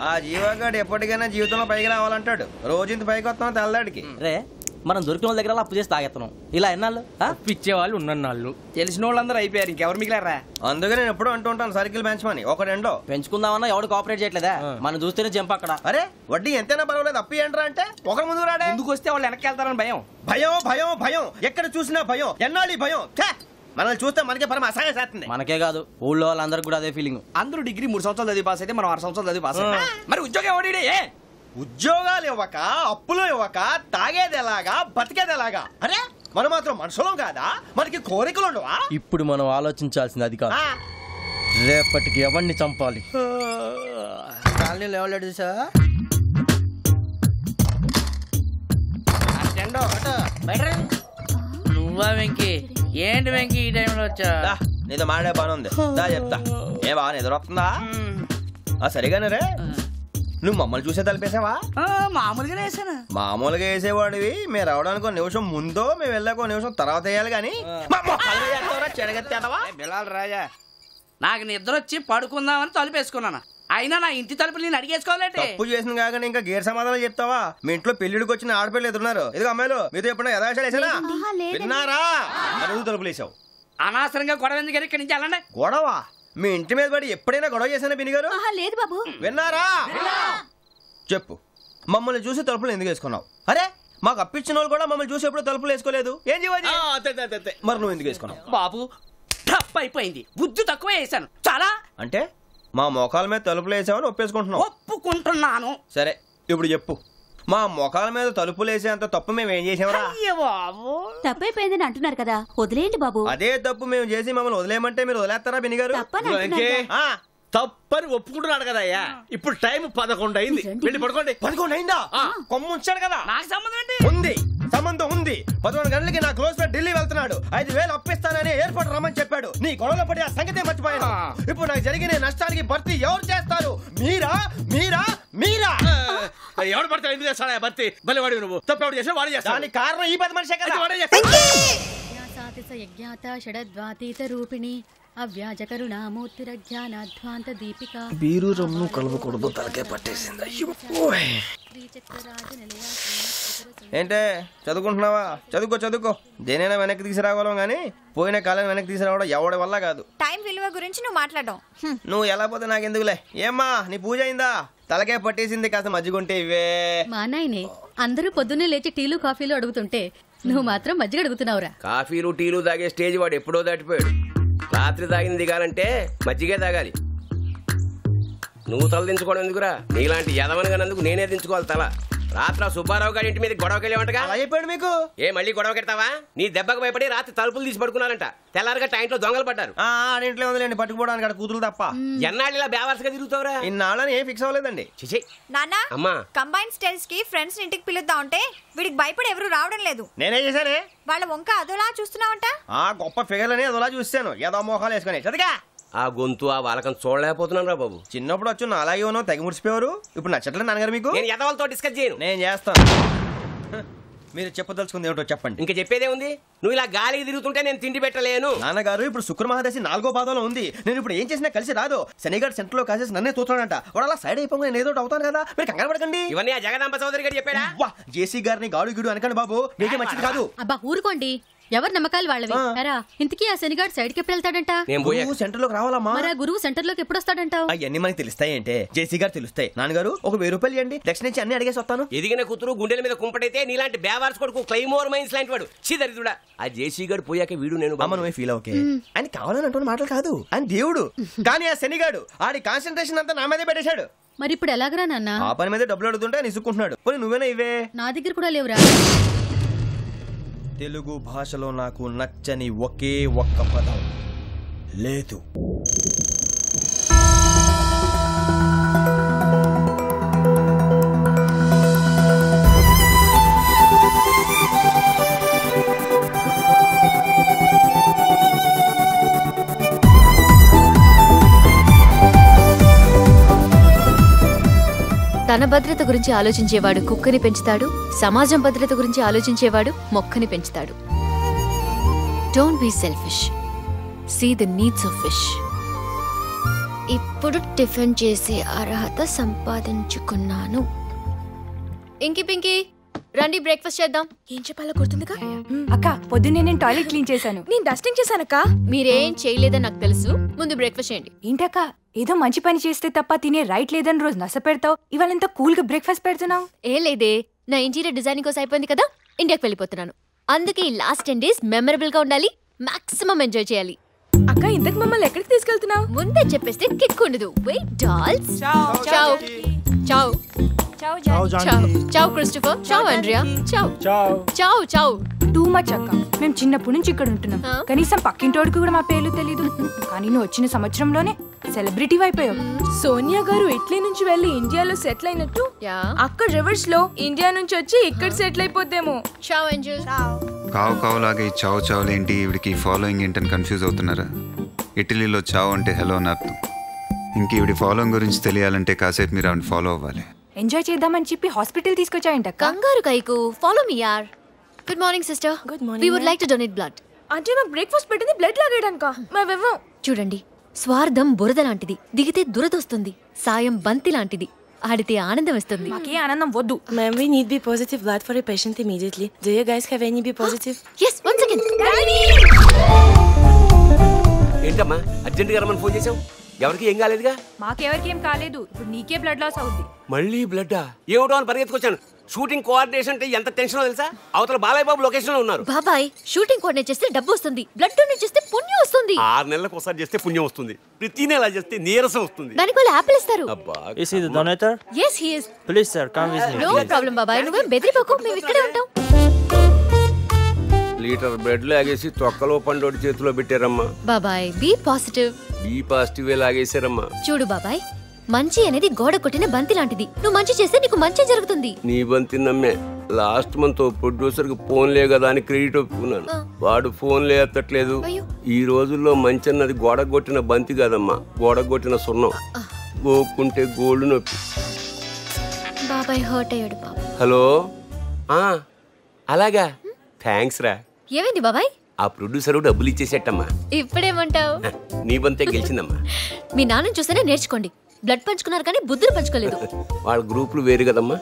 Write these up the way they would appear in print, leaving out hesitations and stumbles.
ఆ జీవగాడు ఎప్పటికైనా జీవితంలో పైకి రావాలంటాడు. రోజు ఇంత పైకి వస్తాను తెల్లడికి. రే మనం దొరికిన వాళ్ళ దగ్గర అప్పు చేసి తాగెత్తనం. ఇలా ఎన్నాళ్ళు పిచ్చే వాళ్ళు ఉన్నన్నాళ్ళు తెలిసిన వాళ్ళందరూ అయిపోయారు. ఇంకెవరు మిగిలారా? అందుకే నేను ఎప్పుడు అంటూ ఉంటాను సర్కిల్ బెంచ్ మని ఒక రెండో పెంచుకుందామన్నా ఎవడు కోఆపరేట్ చేయట్లేదా? మనం చూస్తేనే జంప్ అక్కడ. అరే వడ్డీ ఎంతైనా పర్వాలేదు అప్పు ఏంట్రా అంటే ఒక ముందు రాడే. ముందుకు వస్తే వాళ్ళు వెనక్కి వెళ్తారని భయం. భయం భయం భయం ఎక్కడ చూసినా భయం. ఎన్నాళ్ళు భయం. మనల్ని చూస్తే మనకే పరమ అసహాయం చేస్తుంది. మనకే కాదు ఊళ్ళో వాళ్ళందరికీ కూడా అదే ఫీలింగ్. అందరూ డిగ్రీ 3 సంవత్సరాలు చదివి పాస్ అయితే మనం 6 సంవత్సరాలు చదివి పాస్. మరి ఉద్యోగం ఎవడి? ఉద్యోగాలు ఇవ్వక అప్పులు ఇవ్వక తాగేది ఎలాగా బతికేది ఎలాగా? అరే మనం మాత్రం మనుషులం కాదా? మనకి కోరికలు ఉండవా? ఇప్పుడు మనం ఆలోచించాల్సింది అది కాదు, రేపటికి ఎవరిని చంపాలి. కాలనీలో ఎవరు సార్? నువ్వా వెంకీ? ఏంటి వెంకీ ఈ టైంలో వచ్చా? నీతో మాడే పని ఉంది దా చెప్తా. ఏ బాగా నిద్రొస్తుందా? సరిగానే రే నువ్వు మమ్మల్ని చూసే తలిపేసావా? మామూలుగానే వేసాను. మామూలుగా వేసేవాడివి. మేము రావడానికి 1 నిమిషం ముందో మేము వెళ్ళాక 1 నిమిషం తర్వాత వేయాలి కానీ బిలాల్ రాజా. నాకు నిద్ర వచ్చి పడుకుందామని తలుపేసుకున్నాను. అయినా నా ఇంటి తలుపులు నేను అడిగేసుకోవాలంటే తప్పు చేసిన కాక ఇంకా గేర్ సమాధానం చెప్తావా? మీ ఇంట్లో పెళ్లిడికి వచ్చిన ఆడపిల్లలు ఎదురున్నారు. ఇదిగో అమ్మాయిలు మీతో ఎప్పుడైనా యథాశాలు వేసానా? విన్నారా? అడుగు తలుపులు వేసావు. అనవసరంగా గొడవ ఎందుకు? ఇక్కడి నుంచి వెళ్ళండి. గొడవ? మీ ఇంటి మీద పడి ఎప్పుడైనా గొడవ చేశానా బిని గారు? లేదు బాబు. విన్నారా? చెప్పు, మమ్మల్ని చూసి తలుపులు ఎందుకు వేసుకున్నావు? అరే మాకు అప్పించిన వాళ్ళు కూడా మమ్మల్ని చూసి ఎప్పుడు తలుపులు వేసుకోలేదు. ఏం చేయాలి? మరి నువ్వు ఎందుకు వేసుకున్నావు? బాబు తప్పు అయిపోయింది. బుద్ధి తక్కువ వేసాను చాలా. అంటే మా మోకాల మీద తలుపులు వేసామని ఒప్పేసుకుంటున్నావు? ఒప్పుకుంటున్నాను. సరే ఇప్పుడు చెప్పు, మా మొఖాల మీద తలుపులు వేసేంత తప్పు మేము ఏం చేసామరా? తప్పైపోయిందని అంటున్నారు కదా, వదిలేయండి బాబు. అదే తప్పు మేము చేసి మమ్మల్ని వదిలేయమంటే మీరు వదిలేస్తారా బినిగారు? తప్పని ఒప్పుకుంటున్నాడు కదా అయ్యా. ఇప్పుడు టైం 11 అయింది. వెళ్ళి పడుకోండి. 11 అయిందా? కొమ్ము ఉంచాడు కదా. నాకు సంబంధం ఏంటి? ఉంది, సంబంధం ఉంది. 11 గంటలకి నా క్లోజ్ ఫ్రెండ్ ఢిల్లీ వెళ్తున్నాడు. 5,000 అప్పిస్తానని ఎయిర్పోర్ట్ రమ్మని చెప్పాడు. నీ గొడవలో పడి ఆ సంగతే మర్చిపోయాను. ఇప్పుడు నాకు జరిగిన నష్టానికి భర్తీ ఎవరు చేస్తారు? మీరా మీరా మీరా? ఎవడు పడతాడు? ఎందుకు చేస్తాడా భర్తీ? మళ్ళీ వాడి నువ్వు తప్పు ఎవడు చేసా వాడే చేస్తా. దానికి కారణం ఈ 10 మనిషే కదా. రూపిణి అవ్యాజ కరుణామూర్తిరజ్ఞానాధ్వాంత దీపిక. బీరు రమ్ము కలవకూడదు, తలకే పట్టేసింది. ఏంటే చదువుకుంటున్నావా? చదువుకో చదువుకో. దేనైనా వెనక్కి తీసుకురావాలం గానీ పోయిన కాలం వెనక్కి తీసుకురావడం ఎవడి వల్ల కాదు. టైం విలువ గురించి నువ్వు మాట్లాడడం. నువ్వు ఎలా పోతే నాకెందుకులే. ఏమ్మా నీ పూజ అయిందా? తలకే పట్టేసింది, కాస్త మజ్జిగుంటే ఇవే. మా నాయనే అందరూ పొద్దున్నే లేచి టీలు కాఫీలు అడుగుతుంటే నువ్వు మాత్రం మజ్జిగ అడుగుతున్నావురా. కాఫీలు టీలు తాగే స్టేజ్ వాడు ఎప్పుడో దాటిపోయాడు. రాత్రి తాగింది దిగాలంటే మజ్జిగే తాగాలి. నువ్వు తల దించుకోవడం ఎందుకురా? నీలాంటి యదవనగానందుకు నేనే దించుకోవాలి తల. రాత్రి సుబ్బారావు గారి ఇంటి మీద గొడవకి వెళ్ళేవంటగా. అలా చెప్పాడు మీకు? ఏ మళ్ళీ గొడవ కెడతావా? నీ దెబ్బకు భయపడి రాత్రి తలుపులు తీసి పడుకున్నారంట. తెల్లారగా టైంట్లో దొంగలు పడ్డారు. ఇంట్లో ఉందిలేండి, పట్టుకుపోవడానికి అక్కడ కూతురు తప్ప. ఎన్నాళ్ళు ఇలా బేవర్స్గా తిరుగుతావురా? ఇన్నాళ్ళని ఏం ఫిక్స్ అవ్వలేదండి. చిచి నాన్న, అమ్మా కంబైన్ స్టైల్స్ కి ఫ్రెండ్స్ ఇంటికి పిలుద్దాం అంటే వీడికి భయపడి ఎవరు రావడం లేదు. నేనే చేశానే? వాళ్ళ వంక అదోలా చూస్తున్నావంట. గొప్ప ఫిగర్లని అదోలా చూస్తాను. ఏదో మోహాలు వేసుకొని చదిగా. ఆ గొంతు ఆ వాలకం చూడలేకపోతున్నాను రా బాబు. చిన్నప్పుడు వచ్చి నా అలాగే ఉన్నావు, తెగ ముడిచిపోయారు. ఇప్పుడు నచ్చట్లేదు నాన్నగారు మీకు? నేను యదవలతో డిస్కస్ చేయను. నేను చేస్తాను. మీరు చెప్పదలుచుకుంది ఏమిటో చెప్పండి. ఇంకా చెప్పేదే ఉంది? నువ్వు ఇలా గాలికి తిరుగుతుంటే నేను తిండి పెట్టలేను. నాన్నగారు ఇప్పుడు శుక్ర మహాదశి 4వ పాదంలో ఉంది. నేను ఇప్పుడు ఏం చేసినా కలిసి రాదు. శనిగారు సెంటర్ లో కాసేసి నన్నే చూస్తున్నాడంట. వాడు అలా సైడ్ అయిపోయి నేను ఏదో అవుతాను కదా. మీరు కంగారు పడకండి. ఇవన్నీ ఆ జగదాంబ చౌదరి గారు చెప్పాడా? జేసీ గారిని గాడు గిడు అనకండి బాబు, మీకే మంచిది కాదు. అబ్బా ఊరుకోండి, ఎవరి నమ్మకాలు వాళ్ళవి. ఇంతకీ ఆ శనిగాడు సైడ్ కి ఎప్పుడు వెళ్తాడంట? సెంటర్ లోకి రావాలమ్మా. మరి ఆ గురువు సెంటర్ లోకి ఎప్పుడు వస్తాడంటావు? అవన్నీ మనకి తెలుస్తాయి అంటే జేసీ గారు తెలుస్తాయి. నాన్నగారు ఒక 1000 రూపాయలు ఇవ్వండి, దక్షిణ నుంచి అన్ని అడిగేసి వస్తాను. ఎదిగిన కూతురు గుండెల మీద కుంపటైతే నీలాంటి బేవార్స్ కొడుకు క్లైమోర్ మైన్స్ లాంటి వాడు చీదరిదుడా. ఆ జేసీ గారు పోయాక వీడు నేను నువ్వే ఫీల్ ఓకే. ఆయన కావాలని అంటున్న మాటలు కాదు, ఆయన దేవుడు. కానీ ఆ శనిగాడు ఆడి కాన్సన్ట్రేషన్ అంతా నా మీదే పెట్టేశాడు. మరి ఇప్పుడు ఎలాగరా నాన్న? ఆ పని మీద డబ్బులు అడుగుతుంటే నిసుక్కుంటున్నాడు. పోనీ నువ్వేనా ఇవే? నా దగ్గర కూడా లేవురా. తెలుగు భాషలో నాకు నచ్చని ఒకే ఒక్క పదం లేదు. తన భద్రత గురించి ఆలోచించేవాడు కుక్కని పెంచుతాడు, సమాజం భద్రత గురించి ఆలోచించేవాడు మొక్కని పెంచుతాడు. Don't be selfish, see the needs of fish. ఇప్పుడు టిఫిన్ చేసే అర్హత సంపాదించుకున్నాను. ఇంకి పింకి రండి బ్రేక్ఫాస్ట్ చేద్దాం. ఏం చెప్పాలో గుర్తుందిగా అక్క. పొద్దున్నే నేను టాయిలెట్ క్లీన్ చేశాను. నేను డస్టింగ్ చేశానక్క. మీరేం చేయలేదని నాకు తెలుసు. ముందు బ్రేక్ఫాస్ట్ చేయండి. ఏంటక్క ఏదో మంచి పని చేస్తే తప్ప తినే రైట్ లేదని రోజు నస పెడతావు. ఇవాళ ఎంత కూల్ గా బ్రేక్ఫాస్ట్ పెడుతున్నావు. ఏం లేదే, నా ఇంటీరియర్ డిజైనింగ్ కోసం అయిపోయింది కదా, ఇండియాకి వెళ్ళిపోతున్నాను. అందుకే ఈ లాస్ట్ 10 days మెమరబుల్ గా ఉండాలి, మాక్సిమం ఎంజాయ్ చేయాలి. అక్క ఇంతకు మమ్మల్ని ఎక్కడికి తీసుకెళ్తున్నావు? ముందే చెప్పేస్తే కిక్ ఉండదు. Wait dolls. Ciao ciao ciao Christopher. Ciao Andrea. Ciao ciao. Too much అక్క. మేము చిన్నప్పటి నుంచి ఇక్కడ ఉంటున్నాం. కనీసం పక్కింటోడికి కూడా మా పేర్లు తెలీదు. కానీ నువ్వు వచ్చిన సంవత్సరంలోనే సెలబ్రిటీ అయిపోయావు. సోనియా గారు ఇటలీ నుంచి వెళ్లి ఇండియాలో సెటిల్ అయినట్టు అక్క రివర్స్ లో ఇండియా నుంచి వచ్చి ఇక్కడ సెటిల్ అయిపోతేమో. చావ్ ఏంజల్. కావు కావులాగా ఈ చావు చావులేంటి, ఈవిడికి ఫాలోయింగ్ ఏంటని కన్ఫ్యూజ్ అవుతున్నారా? ఇటలీలో చావు అంటే హలో అని అర్థం. ఇంక ఈవిడి ఫాలోయింగ్ గురించి తెలియాలంటే కాసేపు మీరు ఆవిడ ఫాలో అవ్వాలి. ఎంజాయ్ చేద్దామని చెప్పి హాస్పిటల్ తీసుకొచ్చాయంట. కంగారు కైకు. ఫాలో మీ యార్. Good morning sister. Good morning. We would like to donate blood. అంటే మాకు బ్రేక్ఫాస్ట్ పెట్టింది బ్లడ్ లాగేయడానిక? మేమేమో. చూడండి, స్వార్థం బురద లాంటిది, దిగితే దురదొస్తుంది. సాయం బంతి లాంటిది, ఆడితే ఆనందం వస్తుంది. మాకే ఆనందం వద్దు. Ma'am, we need B positive blood for a patient immediately. Do you guys have any B positive? Yes, 1 second. ఏంటమ్మా అర్జెంట్ గా రమ్మని ఫోన్ చేసావు? ఎవరికి ఏం కాలేదుగా? మాకెవరికి ఏం కాలేదు. ఇప్పుడు నీకే బ్లడ్ లాస్ అవుద్ది. మళ్ళీ బ్లడ్డా? ఏమిటో అని పరిగెత్తుకొచ్చాను. షూటింగ్ కోఆర్డినేషన్ అంటే ఎంత టెన్షన్ తెలుసా? అవతల బాలయ్య బాబు లొకేషన్ లో ఉన్నారు. బాబాయ్, షూటింగ్ కోఆర్డినేట్ చేస్తే డబ్బు వస్తుంది, బ్లడ్ డొనేట్ చేస్తే పుణ్యం వస్తుంది. 6 నెలలకు ఒకసారి చేస్తే పుణ్యం వస్తుంది, ప్రతి నెల చేస్తే నీరసం వస్తుంది. దానికి వాళ్ళు యాపిల్ ఇస్తారు. Is he the donator? Yes, he is. Please sir, come with me. No problem బాబాయ్, నువ్వేం బెదిరిపోకు, మేము ఇక్కడే ఉంటాం. లీటర్ బ్రెడ్ లాగేసి తొక్కలో పండోడి చేతిలో పెట్టారమ్మా. బాబాయ్, బీ పాజిటివ్. బీ పాజిటివ్ లాగేశారమ్మా. చూడు బాబాయ్, మంచి అనేది గోడ కొట్టిన బంతి లాంటిది. నువ్వు మంచి చేస్తే నీకు మంచి జరుగుతుంది. నీ బంతి నమ్మే లాస్ట్ మంత్ ప్రొడ్యూసర్ కి ఫోన్లే కదా అని క్రెడిట్ ఒప్పుకున్నాను. వాడు ఫోన్లే ఎత్తట్లేదు. ఈ రోజుల్లో మంచి అన్నది గోడ కొట్టిన బంతి కాదమ్మా, గోడ కొట్టిన సున్నం. గోక్కుంటే గోల్డ్ నొప్పి. బాబాయ్ హర్ట్ అయ్యాడు బాబు. హలో, అలాగా, థ్యాంక్స్ రా. ఏమైంది బాబాయ్? ఆ ప్రొడ్యూసర్ డబ్బులు ఇచ్చేసేటమ్మా. ఇప్పుడేమంటావు? నీ బంతే గెలిచిందమ్మా. మీ నాన్నని చూస్తేనే నేర్చుకోండి. బ్లడ్ పంచుకున్నారు కానీ బుద్ధులు పంచుకోలేదు. వాళ్ళ గ్రూపులు వేరు కదమ్మా,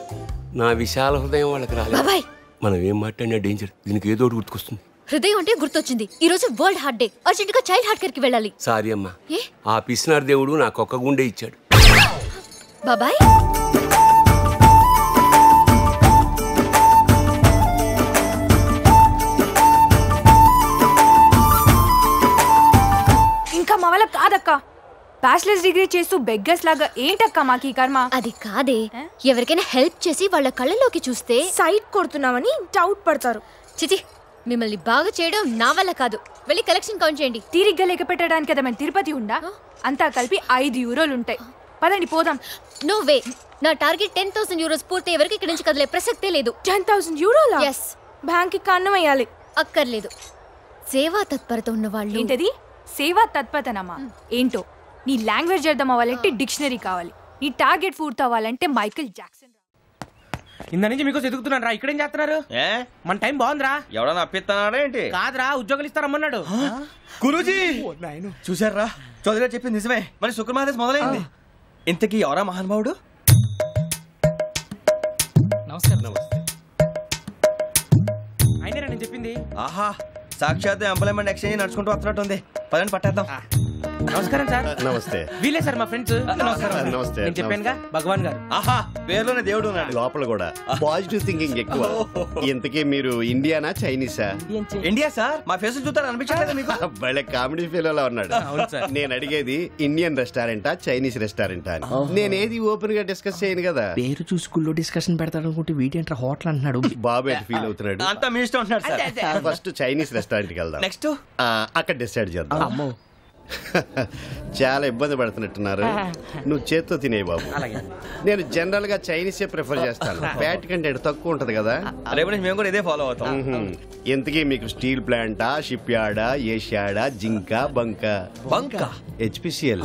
నా విశాల హృదయం వాళ్ళకి రాలేదు. బాబాయ్, మనం ఏం మాట్లాడినా డేంజర్. దీనికి ఏదో ఒకటి గుర్తుకొస్తుంది. హృదయం అంటే గుర్తొచ్చింది. ఈ రోజు వరల్డ్ హార్ట్ డే. అర్జెంట్ గా చైల్డ్ హార్ట్ కేర్ కి వెళ్ళాలి. సారీ అమ్మా, ఆ పిసినార్ దేవుడు నాకు ఒక్క గుండె ఇచ్చాడు. బాబాయ్, ఇంకా మా వాళ్ళ కాదక్క. బ్యాచిలర్స్ డిగ్రీ చేస్తూ బెగ్గర్స్ లాగా ఏంటక్క మాకు ఈ కర్మ? అది కాదే, ఎవరికైనా హెల్ప్ చేసి వాళ్ళ కళ్ళలోకి చూస్తే సైట్ కొడుతున్నామని డౌట్ పడతారు. చిచి, మిమ్మల్ని బాగా చేయడం నా వల్ల కాదు. వెళ్ళి కలెక్షన్ కౌంట్ చేయండి. తీరిగ్గా లెక్క పెట్టడానికి కదా మేము తిరుపతి ఉండా. అంతా కలిపి 5 యూరోలు ఉంటాయి. పదండి పోదాం. నో వే, నా టార్గెట్ 10,000 euros పూర్తి ఎవరికి ఇక్కడి నుంచి కదిలే ప్రసక్తే లేదు. 10,000 యూరోలా? ఎస్. బ్యాంక్ కి కన్నం వేయాలి. అక్కర్లేదు. సేవా తత్పరత ఉన్న వాళ్ళు. ఏంటది సేవా తత్పరతనమ్మా? ఏంటో నీ లాంగ్వేజ్ అర్థం అవ్వాలంటే డిక్షనరీ కావాలి. నీ టార్గెట్ పూర్తి అవ్వాలంటే మైకేల్ జాక్సన్. ఇంద నుంచి మీకు ఎదుగుతున్నాను రా. ఇక్కడేం చేస్తున్నారు? మన టైం బాగుందిరా. ఎవడన్నా అప్పిస్తున్నాడా ఏంటి? కాదురా, ఉద్యోగాలు ఇస్తారమ్మన్నాడు. గురూజీ చూసారా, చౌదరి చెప్పింది నిజమే. మరి శుక్రమాదేశ్ మొదలైంది. ఇంతకీ ఎవరా మహానుభావుడు? నమస్కారం. అయినా నేను చెప్పింది. ఆహా, సాక్షాత్ ఎంప్లాయ్మెంట్ ఎక్స్చేంజ్ నడుచుకుంటూ వస్తున్నట్టు ఉంది. పదండి పట్టేద్దాం. నమస్కారం సార్. నమస్తే. వీలే సార్ మా ఫ్రెండ్స్. నమస్తే. నేను చెప్పానుగా, భగవాన్ గారు. ఆహా, పేరులోనే దేవుడు ఉన్నాడు. లోపల కూడా పాజిటివ్ థింకింగ్ ఎక్కువ. ఇంతకీ మీరు ఇండియానా చైనీసా? India sir. మా ఫేస్ చూస్తారు అనిపించలేదు మీకు? భలే కామెడీ ఫీల్ ఉన్నాడు. నేను అడిగేది ఇండియన్ రెస్టారెంటా చైనీస్ రెస్టారెంటా అని. నేనేది ఓపెన్ గా డిస్కస్ చేయను కదా. పేరు చూసుకుల్లో డిస్కషన్ పెడతాడు అనుకుంటే వీటేంట్రా హోటల్ అంటున్నాడు. బాబు ఎట్ ఫీల్ అవుతున్నాడు. అంతా మీ ఇష్టం ఉంటున్నాడు సార్. ఫస్ట్ చైనీస్ రెస్టారెంట్ కి వెళ్దాం. నెక్స్ట్ అక్కడ డిసైడ్ చేద్దాం. చాలా ఇబ్బంది పడుతున్నట్టున్నారు. నువ్వు చేత్తో తినే బాబు. నేను జనరల్ గా చైనీసే ప్రిఫర్ చేస్తాను. ఫ్యాట్ కంటెంట్ తక్కువ ఉంటది కదా. మేము కూడా ఇదే ఫాలో అవుతాం. ఎంతకీ మీకు స్టీల్ ప్లాంటా, షిప్ యార్డా, ఏషియాడా, జింక, బంక? హెచ్పిసిఎల్.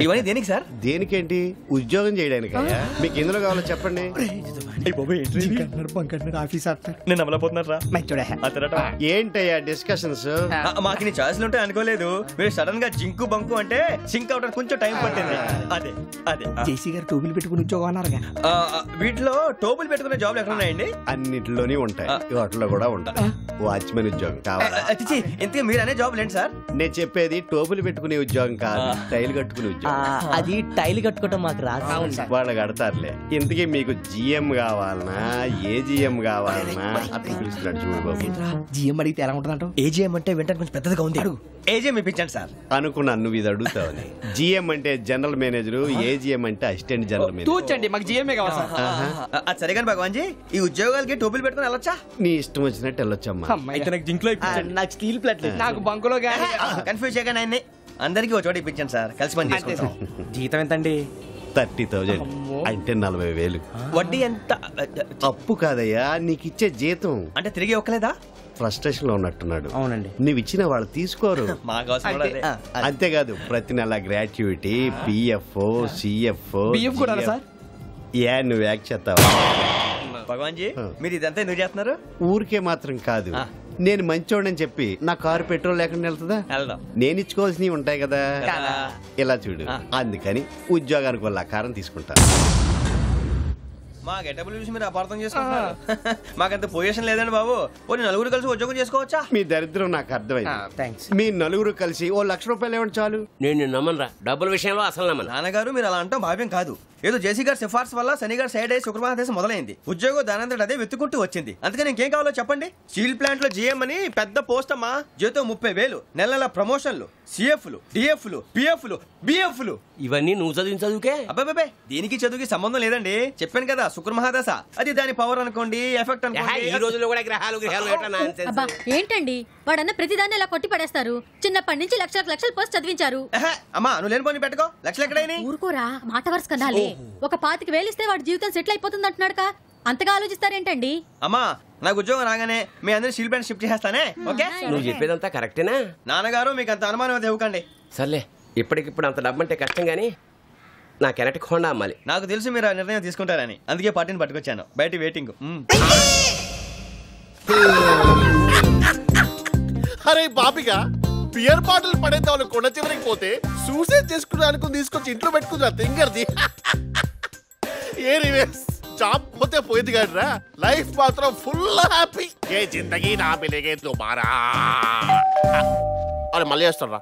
ఇవన్నీ దేనికి సార్? దేనికేంటి? ఉద్యోగం చేయడానికి. మీకు ఎందులో కావాలో చెప్పండి. నేను అమలపోతున్నారా? ఏంటయ్యా డిస్కషన్స్? మాకు నీ ఛాయిస్లు ఉంటాయి అనుకోలేదు. మీరు సడన్ గా జింకు బంకు అంటే సింక్ అవడానికి కొంచెం టైం పట్టింది. అదే అదే జేసీ గారు టోబీలు పెట్టుకుని ఉద్యోగం అన్నారుగా. వీటిలో టోపులు పెట్టుకునే జాబ్లు ఎక్కడ ఉన్నాయండి? అన్నిటిలోనే ఉంటాయి, వాటిలో కూడా ఉంటాయి. వాచ్మెన్ ఉద్యోగం కావాలా? ఇంతకీ మీరు అనే జాబ్ ఏంటి సార్? నేను చెప్పేది టోపులు పెట్టుకునే ఉద్యోగం కాదు, టైల్ కట్టుకునే ఉద్యోగం. అది టైల్ కట్టుకోవటం మాకు రాదు. వాళ్ళు కడతారులే. ఇంతకీ మీకు జిఎం కావాలనా, ఏజిఎం కావాలనా అట్లా పిలుస్తున్నాడు చూడు బాబు. జిఎం అడిగితే ఎలా ఉంటుందంట? ఏజీఎం అంటే వింటానికి కొంచెం పెద్దదిగా ఉంది. ఏజీఎం ఇప్పించండి సార్. అనుకున్నాను నువ్వు ఇది అడుగుతావని. జిఎం అంటే జనరల్ మేనేజర్, ఏజిఎం అంటే అసిస్టెంట్ జనరల్ మేనేజర్. తూచండి, మాకు జిఎంఏ కావాలి సార్. అది సరే కానీ భగవాన్ జీ, ఈ ఉద్యోగాలకి టోపులు పెట్టుకుని వెళ్ళొచ్చా? నీ ఇష్టం వచ్చినట్టు వెళ్ళొచ్చమ్మా. అయితే నాకు జింక్ లో నాకు స్టీల్ ప్లేట్, నాకు బంకులో గానీ. కన్ఫ్యూజ్ చేయగానే ఆయన్ని అందరికీ ఒక చోట ఇప్పించండి సార్, కలిసి పని చేసుకుంటాం. జీతం ఎంతండి? 30,000 అంటే 40,000. వడ్డీ ఎంత? అప్పు కాదయ్యా, నీకు ఇచ్చే జీతం. అంటే తిరిగి ఒక్కలేదా? ఫ్రస్ట్రేషన్ లో ఉన్నట్టున్నాడు. అవునండి. నువ్వు ఇచ్చిన వాళ్ళు తీసుకోరు. అంతేకాదు ప్రతి నెల గ్రాట్యుటీ, పిఎఫ్, సిఎఫ్. ఏ నువ్వు యాక్ట్ చేస్తావా? భగవాన్ జీ, మీరు ఇదంతా ఎందుకు చేస్తున్నారు? ఊరికే మాత్రం కాదు, నేను మంచోడని చెప్పి నా కారు పెట్రోల్ లేకుండా వెళ్తుందా? నేను ఇచ్చుకోవాల్సినవి ఉంటాయి కదా. ఇలా చూడు, అందుకని ఉద్యోగానికి వాళ్ళ ఆకారం తీసుకుంటా. మా గెటబుల్ చూసి మీరు అపార్థం చేసుకుంటున్నారు. మాకంత పొజిషన్ లేదండి బాబు. ఓ నలుగురు కలిసి ఉద్యోగం చేసుకోవచ్చా? మీ దరిద్రం నాకు అర్థమైంది. మీ నలుగురు కలిసి ఓ ₹1,00,000 ఇవ్వండి చాలు. నేను నమ్మనరా, డబ్బుల విషయంలో అసలు నమ్మను. నాన్నగారు మీరు అలా అంటాం భావ్యం కాదు. ఏదో జేసీ గారి సిఫార్సు వల్ల శని గారు సైడ్ అయ్యి శుక్రవారం మొదలైంది. ఉద్యోగం దానంతటి అదే వెతుకుంటూ వచ్చింది. అందుకని ఇంకేం కావాలో చెప్పండి. స్టీల్ ప్లాంట్ లో జిఎం అని పెద్ద పోస్ట్ అమ్మా. జీతం 30,000, నెల నెల ప్రమోషన్లు, సిఎఫ్లు, డిఎఫ్లు, పిఎఫ్లు, బిఎఫ్లు. ఇవన్నీ నువ్వు చదివిన చదువుకే? అబ్బాబే, దీనికి చదువుకి సంబంధం లేదండి. చెప్పాను కదా, శుక్ర మహాదశ. అది దాని పవర్ అనుకోండి, ఎఫెక్ట్ అనుకోండి. ఈ రోజుల్లో కూడా గ్రహాలు అబ్బా ఏంటండి వాడన్న ప్రతిదాన్ని ఇలా కొట్టి పడేస్తారు. చిన్నప్పటి నుంచి లక్షల పోస్ట్ చదివించారు. అమ్మా నువ్వు లేని పోనీ పెట్టుకో. లక్షలు ఎక్కడైనా ఊరుకోరా, మాట వరుస కదాలే. ఒక 25,000 ఇస్తే వాడి జీవితం సెటిల్ అయిపోతుంది అంటున్నాడుగా. అంతగా ఆలోచిస్తారేంటండి? అమ్మా నాకు ఉద్యోగం రాగానే మీ అందరూ స్టీల్ ప్లాంట్ షిఫ్ట్ చేస్తానే. ఓకే, నువ్వు చెప్పేదంతా కరెక్టేనా? నాన్నగారు మీకు అంత అనుమానం అయితే ఇవ్వకండి. సర్లే, ఇప్పటికిప్పుడు అంత డబ్బు అంటే కష్టం గానీ నా కెనటిక్ హోండా అమ్మాలి. నాకు తెలుసు మీరు ఆ నిర్ణయం తీసుకుంటారని, అందుకే పార్టీని పట్టుకొచ్చాను. బయట వెయిటింగ్. అరే బాబిగా, బియర్ బాటిల్ పడేద్దామని కొండ చివరికి పోతే సూసైడ్ చేసుకున్నాను తీసుకొచ్చి ఇంట్లో పెట్టుకున్నా తింగర్ది. ఏ రివేస్ జాబ్ పోతే పోయింది కాదురా, లైఫ్ మాత్రం ఫుల్ హ్యాపీ. ఏ జిందగీ నా మిలేగే దుబారా. అరే మళ్ళీ వేస్తారా?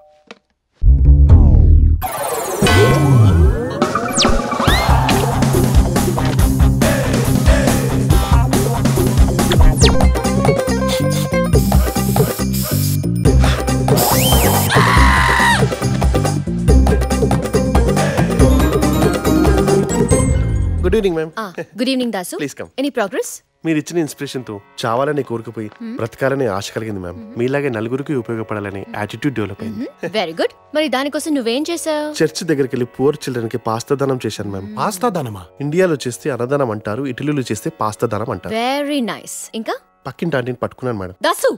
Good evening ma'am. Good evening Dasu. Please come. Any progress? మీరు ఇచ్చిన ఇన్స్పిరేషన్ తో చావాలని కోరుకుపోయి బ్రతకాలనే ఆశ కలిగింది మ్యామ్. మీలాగే నలుగురికి ఉపయోగపడాలని యాటిట్యూడ్ డెవలప్ అయింది. Very good. మరి దానికోసం నువ్వేం చేసావు? చర్చ్ దగ్గరికి వెళ్ళి పూర్ చిల్డ్రన్ కి పాస్తా దానం చేశాను మ్యామ్. పాస్తా దానమా? ఇండియాలో చేస్తే అన్నదానం అంటారు, ఇటలీలో చేస్తే పాస్తా దానం అంటారు. Very nice. ఇంకా పక్కింటి ఆంటీని పట్టుకున్నాను మేడం. దాసు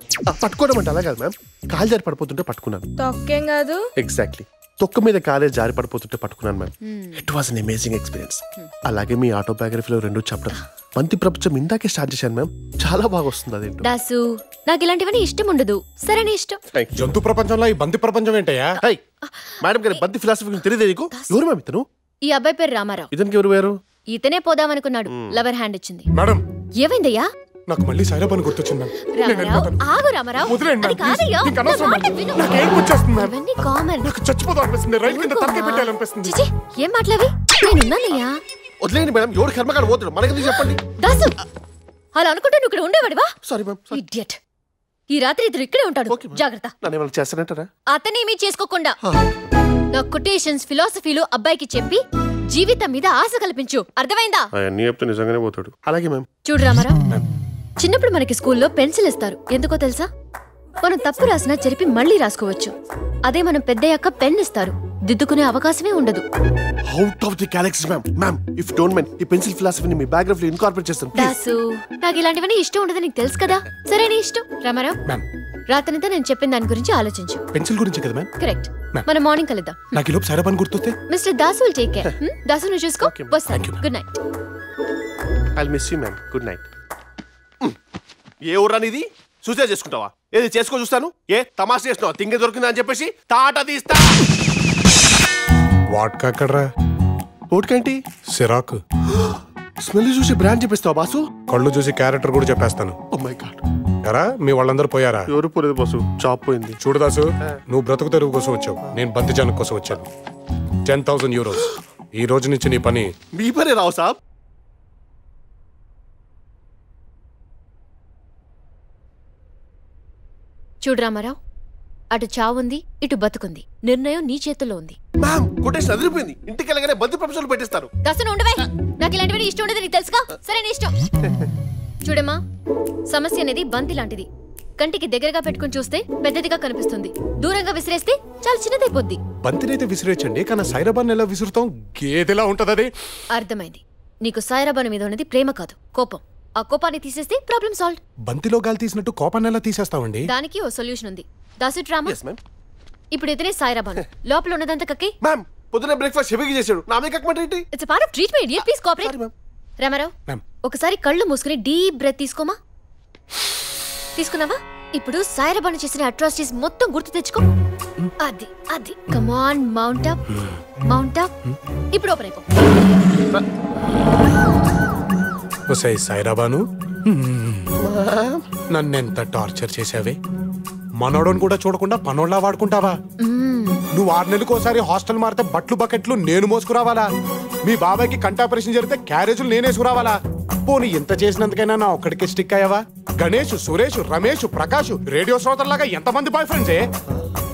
పట్టుకోవడం అంటే అలా కాదు మ్యామ్, కాలు జారి పడిపోతుంటే పట్టుకున్నాను. తొక్కేం కాదు. ఎగ్జాక్ట్లీ, తొక్క మీద కాలే జారి పడిపోతుంటే పట్టుకున్నాను ma'am. It was an amazing experience. అలాగే మీ ఆటోబయోగ్రఫీలో 2 చాప్టర్ బంతి ప్రపంచం ఇందాకే స్టార్ట్ చేశాను మ్యామ్. చాలా బాగా వస్తుంది. అదేంటో దాసు, నాకు ఇలాంటివన్నీ ఇష్టం ఉండదు. సరే నీ ఇష్టం. జంతు ప్రపంచంలో ఈ బంతి ప్రపంచం ఏంటయ్యా? మేడం గారి బంతి ఫిలాసఫీ తెలియదు నీకు? ఎవరు మ్యామ్ ఇతను? ఈ అబ్బాయి పేరు రామారావు. ఇతనికి ఎవరు వేరు? ఇతనే పోదామనుకున్నాడు, లవర్ హ్యాండ్ ఇచ్చింది. మేడం ఏమైందయ్యా? నాకు మళ్ళీ సైరా పని గుర్తొచ్చింది మ్యామ్. రామారావు ఆగు రామారావు. అది కాదయ్యా, నా మాట విను. ఇవన్నీ కామన్. నాకు చచ్చిపోదాం అనిపిస్తుంది, రైలు కింద తలకాయ పెట్టాలనిపిస్తుంది. చిచి, ఏం మాట్లావి? నేనున్నానయ్యా. వదిలేండి మేడం, ఎవరు కర్మకాడు పోతాడు మనకి చెప్పండి. దాసు, అలా అనుకుంటే నువ్వు ఇక్కడ ఉండేవాడివా? Sorry ma'am. ఇడియట్. ఈ రాత్రి ఇద్దరు ఇక్కడే ఉంటాడు, జాగ్రత్త. నన్ను ఏమైనా చేస్తానంటారా? అతనేమీ చేసుకోకుండా నా కొటేషన్స్ ఫిలాసఫీలు అబ్బాయికి చెప్పి జీవితం మీద ఆశ కల్పించు, అర్థమైందా? అవన్నీ చెప్తే నిజంగానే పోతాడు. అలాగే మ్యామ్. చూడు రామారావు, చిన్నప్పుడు మనకి స్కూల్లో పెన్సిల్ ఇస్తారు. ఎందుకో తెలుసా? మనం తప్పు రాసినా చెరిపి మళ్ళీ రాసుకోవచ్చు. అదే మనం పెద్దయ్యాక పెన్ ఇస్తారు, దిద్దుకునే అవకాశమే ఉండదు. Out of the Galaxy ma'am. Ma'am if don't mind ఈ పెన్సిల్ ఫిలాసఫీని మీ బయోగ్రఫీలో ఇన్కార్పొరేట్ చేస్తాను. దాసు, నాకు ఇలాంటివన్నీ ఇష్టం ఉండదు, నీకు తెలుసు కదా. సరే నీ ఇష్టం. రామారావు, రాత్రంతా నేను చెప్పిన దాని గురించి ఆలోచించు. పెన్సిల్ గురించి కదా మ్యామ్? కరెక్ట్. మనం మార్నింగ్ కలుద్దాం. నాకు ఈలోపు సైరా పని గుర్తొస్తే mister Dasu will take care. Dasu నువ్వు చూసుకో. వస్తాను. Good night. I'll miss you ma'am. Good night. ఏ ఊరా నీది? సూసైడ్ చేసుకుంటావా? ఏది చేసుకో చూస్తాను. ఏ తమాషా చేస్తున్నావు? తింగ దొరికిందా అని చెప్పేసి తాట తీస్తా. వాట్కా ఎక్కడ్రా? ఓట్కేంటి? సిరాకు. స్మెల్ చూసి బ్రాండ్ చెప్పేస్తావా బాసు? కళ్ళు చూసి క్యారెక్టర్ కూడా చెప్పేస్తాను. Oh my God. ఎరా మీ వాళ్ళందరూ పోయారా? ఎవరు పోలేదు బాసు, జాబ్ పోయింది. చూడు దాసు, నువ్వు బ్రతుకు తెరువు కోసం వచ్చావు, నేను బంతిజానం కోసం వచ్చాను. 10,000 euros. ఈ రోజు నుంచి నీ పని. మీ పని రావు సాబ్. చూడు రామారావు, అటు చావుంది, ఇటు బతుకుంది. నిర్ణయం నీ చేతుల్లో ఉంది. మ్యామ్ కొటేషన్ అదిరిపోయింది. ఇంటికి వెళ్ళగానే బంతి ప్రపంచంలో పెట్టేస్తారు. కాస్త ఉండవే, నాకు ఇలాంటివి ఇష్టం ఉండదు, నీకు తెలుసుగా. సరే నీ ఇష్టం. చూడమ్మా, సమస్య అనేది బంతి లాంటిది. కంటికి దగ్గరగా పెట్టుకుని చూస్తే పెద్దదిగా కనిపిస్తుంది, దూరంగా విసిరేస్తే చాలా చిన్నదైపోద్ది. బంతినైతే విసిరేయచ్చండి, కానీ సైరాబాన్ ఎలా విసురుతాం? గేదెలా ఉంటది అది. అర్థమైంది. నీకు సాయిరాబాను మీద ఉన్నది ప్రేమ కాదు, కోపం. ఆ కోపాన్ని తీసేస్తే ప్రాబ్లం సాల్వ్. బంతిలో గాలి తీసినట్టు కోపాన్ని ఎలా తీసేస్తావండి? దానికి ఓ సొల్యూషన్ ఉంది. దాసు డ్రామా. ఇప్పుడు ఇతనే సాయిరాబాను, లోపల ఉన్నదంతా కక్కి. మ్యామ్ పొద్దునే బ్రేక్ఫాస్ట్ హెవీగా చేశాడు, నా మీద కక్కమంటే it's part of treatment. Idiot, please cooperate. Ramarao, ఒకసారి కళ్ళు మూసుకుని డీప్ బ్రెత్ తీసుకోమా. తీసుకున్నావా? ఇప్పుడు సాయిరాబాను చేసిన అట్రాసిటీస్ మొత్తం గుర్తు తెచ్చుకో. అది అది come on, mount up, mount up. ఇప్పుడు ఓపెన్ అయిపో. ఒసేయ్ సాయిరాబాను, నన్నెంత టార్చర్ చేసావే. మనోడని కూడా చూడకుండా పనోళ్ళ వాడుకుంటావా? నువ్వు 6 నెలలకోసారి హాస్టల్ మారితే బట్లు బకెట్లు నేను మోసుకురావాలా? మీ బాబాయ్కి కంటాపరేషన్ జరిగితే క్యారేజీలు నేనేసుకురావాలా? పోనీ ఇంత చేసినందుకైనా నా ఒక్కడికి స్టిక్ అయ్యావా? గణేష్, సురేష్, రమేష్, ప్రకాష్ రేడియో శ్రోతల్లాగా ఎంతమంది బాయ్ ఫ్రెండ్సే?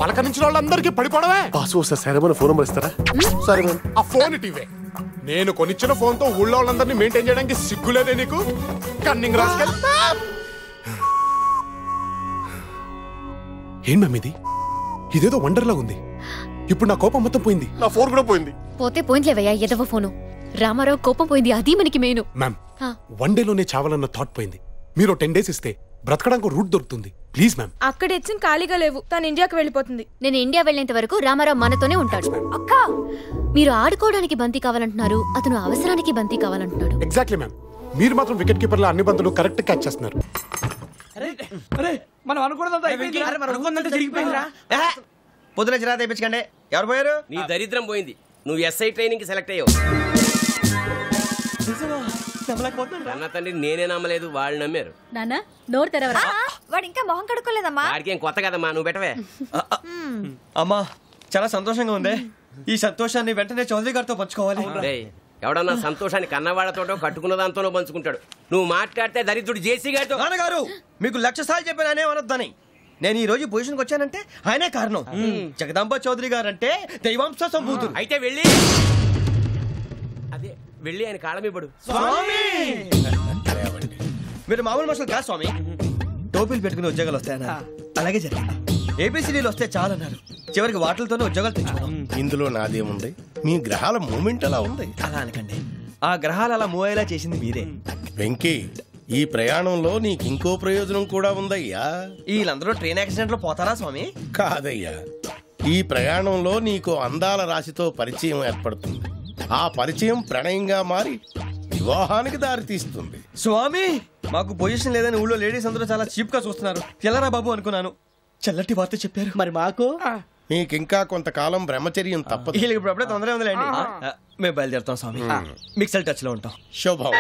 పలకరించిన వాళ్ళందరికీ పడిపోవడమే. ఫోన్ నెంబర్ ఇస్తారా? సరే మ్యామ్. ఆ ఫోన్ ఇటీవే. నేను కొనిచ్చిన ఫోన్ తో ఊళ్ళో వాళ్ళందరినీ మెయింటైన్ చేయడానికి సిగ్గులేదే నీకు? Cunning rascal. ఏం మ్యామ్ ఇది? ఇదేదో వండర్లా ఉంది. ఇప్పుడు నా కోపం మొత్తం పోయింది. నా ఫోన్ కూడా పోయింది. పోతే పోయిందిలేవయ్యా, ఎదవ ఫోను. రామారావు కోపం పోయింది, అది మనకి మెయిన్. మ్యామ్, 1 డేలోనే చావాలన్న థాట్ పోయింది. మీరు 10 days ఇస్తే బ్రతకడానికి రూట్ దొరుకుతుంది. Please ma'am. అక్కడ ఎచ్చిన ఖాళీగా లేవు, తను ఇండియాకి వెళ్ళిపోతుంది. నేను ఇండియా వెళ్ళేంత వరకు రామారావు మనతోనే ఉంటాడు. అక్క, మీరు ఆడుకోవడానికి బంతి కావాలంటున్నారు, అతను అవసరానికి బంతి కావాలంటున్నాడు. Exactly ma'am. మీరు మాత్రం వికెట్ కీపర్ల అన్ని బంతులు కరెక్ట్ క్యాచ్ చేస్తున్నారు. మనం అనుకున్నదంతా జరిగిపోయిందిరా. పొద్దున చిరా తెప్పించకండి. ఎవరు పోయారు? నీ దరిద్రం పోయింది. నువ్వు ఎస్ఐ ట్రైనింగ్ కి సెలెక్ట్ అయ్యావు. అన్న తండ్రి నేనే నమ్మలేదు, వాళ్ళు నమ్మారు. నాన్న నోరు తెరవరా. వాడు ఇంకా మొహం కడుక్కోలేదమ్మా. వాడికి ఏం కొత్త కదమ్మా, నువ్వు పెట్టవే. అమ్మా చాలా సంతోషంగా ఉంది. ఈ సంతోషాన్ని వెంటనే చౌదరి గారితో పంచుకోవాలి. ఎవడన్నా సంతోషాన్ని కన్నవాళ్లతోటో కట్టుకున్న దాంతోనో పంచుకుంటాడు. నువ్వు మాట్లాడితే దరిద్రుడు జేసీ గారితో. నాన్నగారు మీకు 1,00,000 సార్లు చెప్పానే అనొద్దని. నేను ఈ రోజు పొజిషన్కి వచ్చానంటే ఆయనే కారణం. జగదాంబ చౌదరి గారు అంటే దైవాంశ సంభూతుడు. అయితే వెళ్ళి అదే వెళ్ళి ఆయన కాళ్ళమివ్వడు. మీరు మామూలు మనుషులు కాదు స్వామి. టోపీలు పెట్టుకుని ఉద్యోగాలు వస్తాయన్నారు, అలాగే జరిగింది. ఏబిసిడీలు వస్తే చాలన్నారు, చివరికి వాటిలతోనే ఉద్యోగాలు తెచ్చుకున్నాం. ఇందులో నాదేముంది? మీ గ్రహాల మూమెంట్ అలా ఉంది. అలా అనకండి, ఆ గ్రహాలు అలా మూవ్ అయ్యేలా చేసింది మీరే. వెంకీ, ఈ ప్రయాణంలో నీకు ఇంకో ప్రయోజనం కూడా ఉందయ్యా. వీళ్ళందరూ ట్రైన్ యాక్సిడెంట్ లో పోతారా స్వామి? కాదయ్యా, ఈ ప్రయాణంలో నీకు అందాల రాశితో పరిచయం ఏర్పడుతుంది. ఆ పరిచయం ప్రణయంగా మారి వివాహానికి దారి తీస్తుంది. స్వామి మాకు పొజిషన్ లేదని ఊళ్ళో లేడీస్ అందరూ చాలా చీప్ గా చూస్తున్నారు. ఎలారా బాబు అనుకున్నాను, చల్లటి వార్త చెప్పారు. మరి మాకు నీకింకా కొంతకాలం బ్రహ్మచర్యం తప్పదు. వీళ్ళకి ఇప్పుడు అప్పుడే తొందరగా ఉందిలేండి. మేము బయలుదేరుతాం స్వామి, మిక్సెల్ టచ్ లో ఉంటాం. శుభం.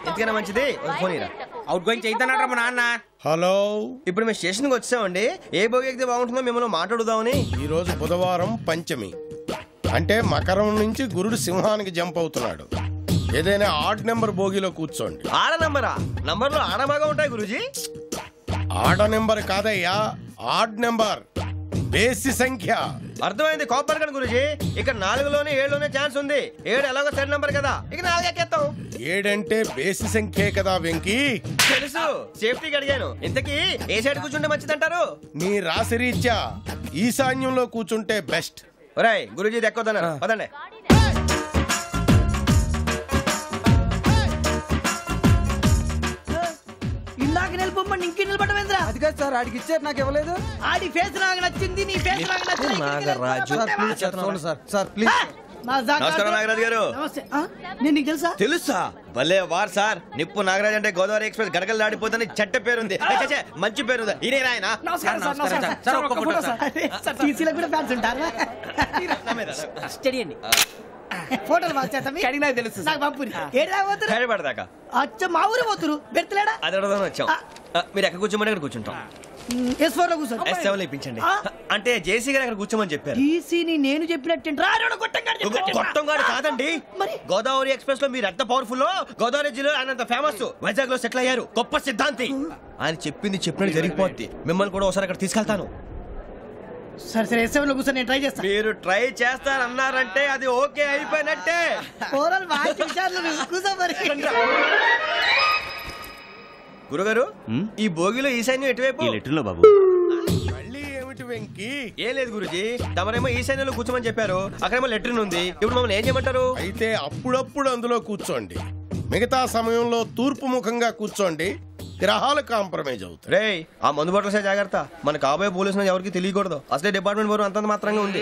ఎంతకైనా మంచిది అవుట్ గోయింగ్ చేద్దానరా మా నాన్న. హలో, ఇప్పుడు మేము స్టేషన్ కి వచ్చామండి. ఏ బోగి ఎక్కితే బాగుంటుందో మిమ్మల్ని మాట్లాడుదామని. ఈ రోజు బుధవారం పంచమి, అంటే మకరం నుంచి గురుడు సింహానికి జంప్ అవుతున్నాడు. ఏదైనా ఆడ్ నెంబర్ బోగిలో కూర్చోండి. ఆడ నంబరా? నంబర్ లో ఆడ బాగా ఉంటాయి గురూజీ. ఆడ నెంబర్ కాదయ్యా, ఆడ్ నెంబర్, బేసి సంఖ్య. అర్థమైంది, కాపర్ కన్ గురూజీ. ఇక్కడ 4లోనే 7లోనే ఛాన్స్ ఉంది. 7 ఎలాగో సెడ్ నంబర్ కదా, ఇక 4 ఎక్కేస్తాం. 7 అంటే బేసి సంఖ్యే కదా వెంకీ. తెలుసు, సేఫ్టీకి అడిగాను. ఇంతకీ ఏ సైడ్ కూర్చుంటే మంచిదంటారు? నీ రాశి రీత్యా ఈశాన్యంలో కూర్చుంటే బెస్ట్. ఒరేయ్ గురూజీ దెక్కొద్దన్నారు, పదండి. ఇందాక నిలబొమ్మని పట్టుకొని ఇంకే నిలబడమేంద్రా? అది కాదు సార్, ఆడికి ఇచ్చారు నాకు ఇవ్వలేదు. ఆడి ఫేస్ నాకు నచ్చింది, నీ ఫేస్ నాకు నచ్చింది. Nagaraju sir please. నమస్కారం నాగరాజు గారు. నమస్తే. నేను నీకు తెలుసా? తెలుసా? భలే వార్ సార్. నిప్పు నాగరాజ్ అంటే గోదావరి ఎక్స్ప్రెస్ గడగలు దాడిపోతుంది చెట్ట పేరుంది. మంచి పేరుంది. ఇదే ఆయన. నమస్కారం సార్. నమస్కారం సార్. ఒక్క ఫోటో సార్. సార్ టీసీలో కూడా ఫ్యాన్స్ ఉంటారా? స్టడీ అండి. ఫోటోలు మార్చేస్తాం. కడిగినా తెలుసు. నాకు పంపుని. ఏడా పోతురు? హైదరాబాద్ అచ్చా మా ఊరు పోతురు. బెర్తలేడా? అది అడగదామని వచ్చాం. మీరు ఎక్కడ కూర్చోమని అక్కడ కూర్చుంటాం. S4 లో కూర్చోండి. S7 లో ఇప్పించండి. అంటే జేసీ గారు అక్కడ కూర్చోమని చెప్పారు. టీసీని నేను చెప్పినట్టు గొట్టంగాడు కాదండి. గోదావరి ఎక్స్ప్రెస్ లో మీరు ఎంత పవర్ఫుల్. గోదావరి జిల్లా ఆయన ఫేమస్. వైజాగ్ లో సెటిల్ అయ్యారు. గొప్ప సిద్ధాంతి. ఆయన చెప్పింది చెప్పినట్టు జరిగిపోద్ది. మిమ్మల్ని కూడా ఒకసారి అక్కడ తీసుకెళ్తాను. సరే సరే S7 లో కూర్చొని నేను ట్రై చేస్తాను. మీరు ట్రై చేస్తారన్నారంటే అది ఓకే అయిపోయినట్టే. గురుగారు ఈ భోగిలో ఈశాన్యం ఎటువైపు? లెటర్లో బాబు. మళ్ళీ ఏమిటి వెంకీ? ఏం లేదు గురుజీ, తమరేమో ఈశాన్యంలో కూర్చోమని చెప్పారు. అక్కడేమో లెటర్ ఉంది. ఇప్పుడు మమ్మల్ని ఏం చేయమంటారు? అయితే అప్పుడప్పుడు అందులో కూర్చోండి. మిగతా సమయంలో తూర్పు ముఖంగా కూర్చోండి. గ్రహాలు కాంప్రమైజ్ అవుతాయి. రే ఆ మందు బాటలసే జాగ్రత్త. మన కాబోయే పోలీసులు ఎవరికి తెలియకూడదు. అసలే డిపార్ట్మెంట్ బోరు అంతంత మాత్రంగా ఉంది.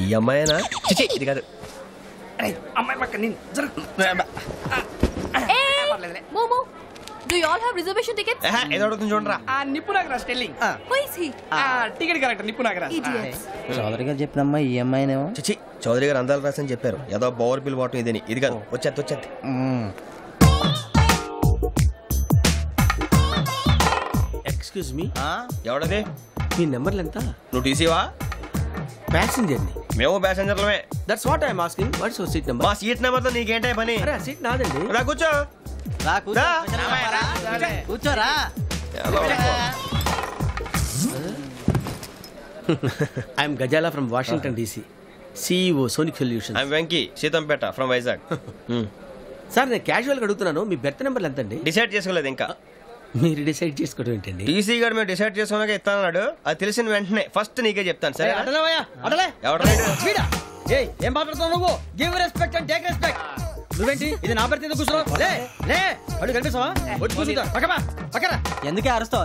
ఈ అమ్మాయినా? ఇది కాదు. అమ్మాయి పక్క నేను Momo, do you all have reservation tickets? ఏదో అడుగుతుంది చూడరా. నిప్పు Nagaraj telling. Who is he? Ticket correct నిప్పు నాగరాజ్. చౌదరి గారు చెప్పినమ్మా ఈ అమ్మాయినేమో. చిచి చౌదరి గారు అందాలు రాసని చెప్పారు. ఏదో బోర్ బిల్ వాటం ఇదని. ఇది కాదు. వచ్చేది. Excuse me, ఎవడది? మీ నెంబర్లు ఎంత? నువ్వు టీసీవా? ప్యాసింజర్ ని. మేము ప్యాసెంజర్లమే. That's what I am asking. What's your seat number? మా సీట్ నెంబర్ తో నీకేంటే పని? అరే ఆ సీట్ నాదండి. రా కూర్చో. కూర్చోరా. I'm Gajala from Washington DC, CEO Sonic Solution. I'm Venky Seethampeta from Vizag. Sir నేను క్యాజువల్గా అడుగుతున్నాను, మీ బెర్త్ నెంబర్లు ఎంతండి? డిసైడ్ చేసుకోలేదు ఇంకా. మీరు డిసైడ్ చేసుకోవడం ఏంటండి? టీసీ గారు మేము డిసైడ్ చేసుకున్నాక ఇస్తానన్నాడు. అది తెలిసిన వెంటనే ఫస్ట్ నీకే చెప్తాను. సరే ఏం మాట్లాడుతున్నావు నువ్వు? Give respect and take respect. నువ్వేంటి ఇది నా పరిస్థితి కూర్చున్నావు? అడుగు కనిపిస్తావా? వచ్చి కూర్చుంటా. పక్కరా. ఎందుకే అరుస్తావు?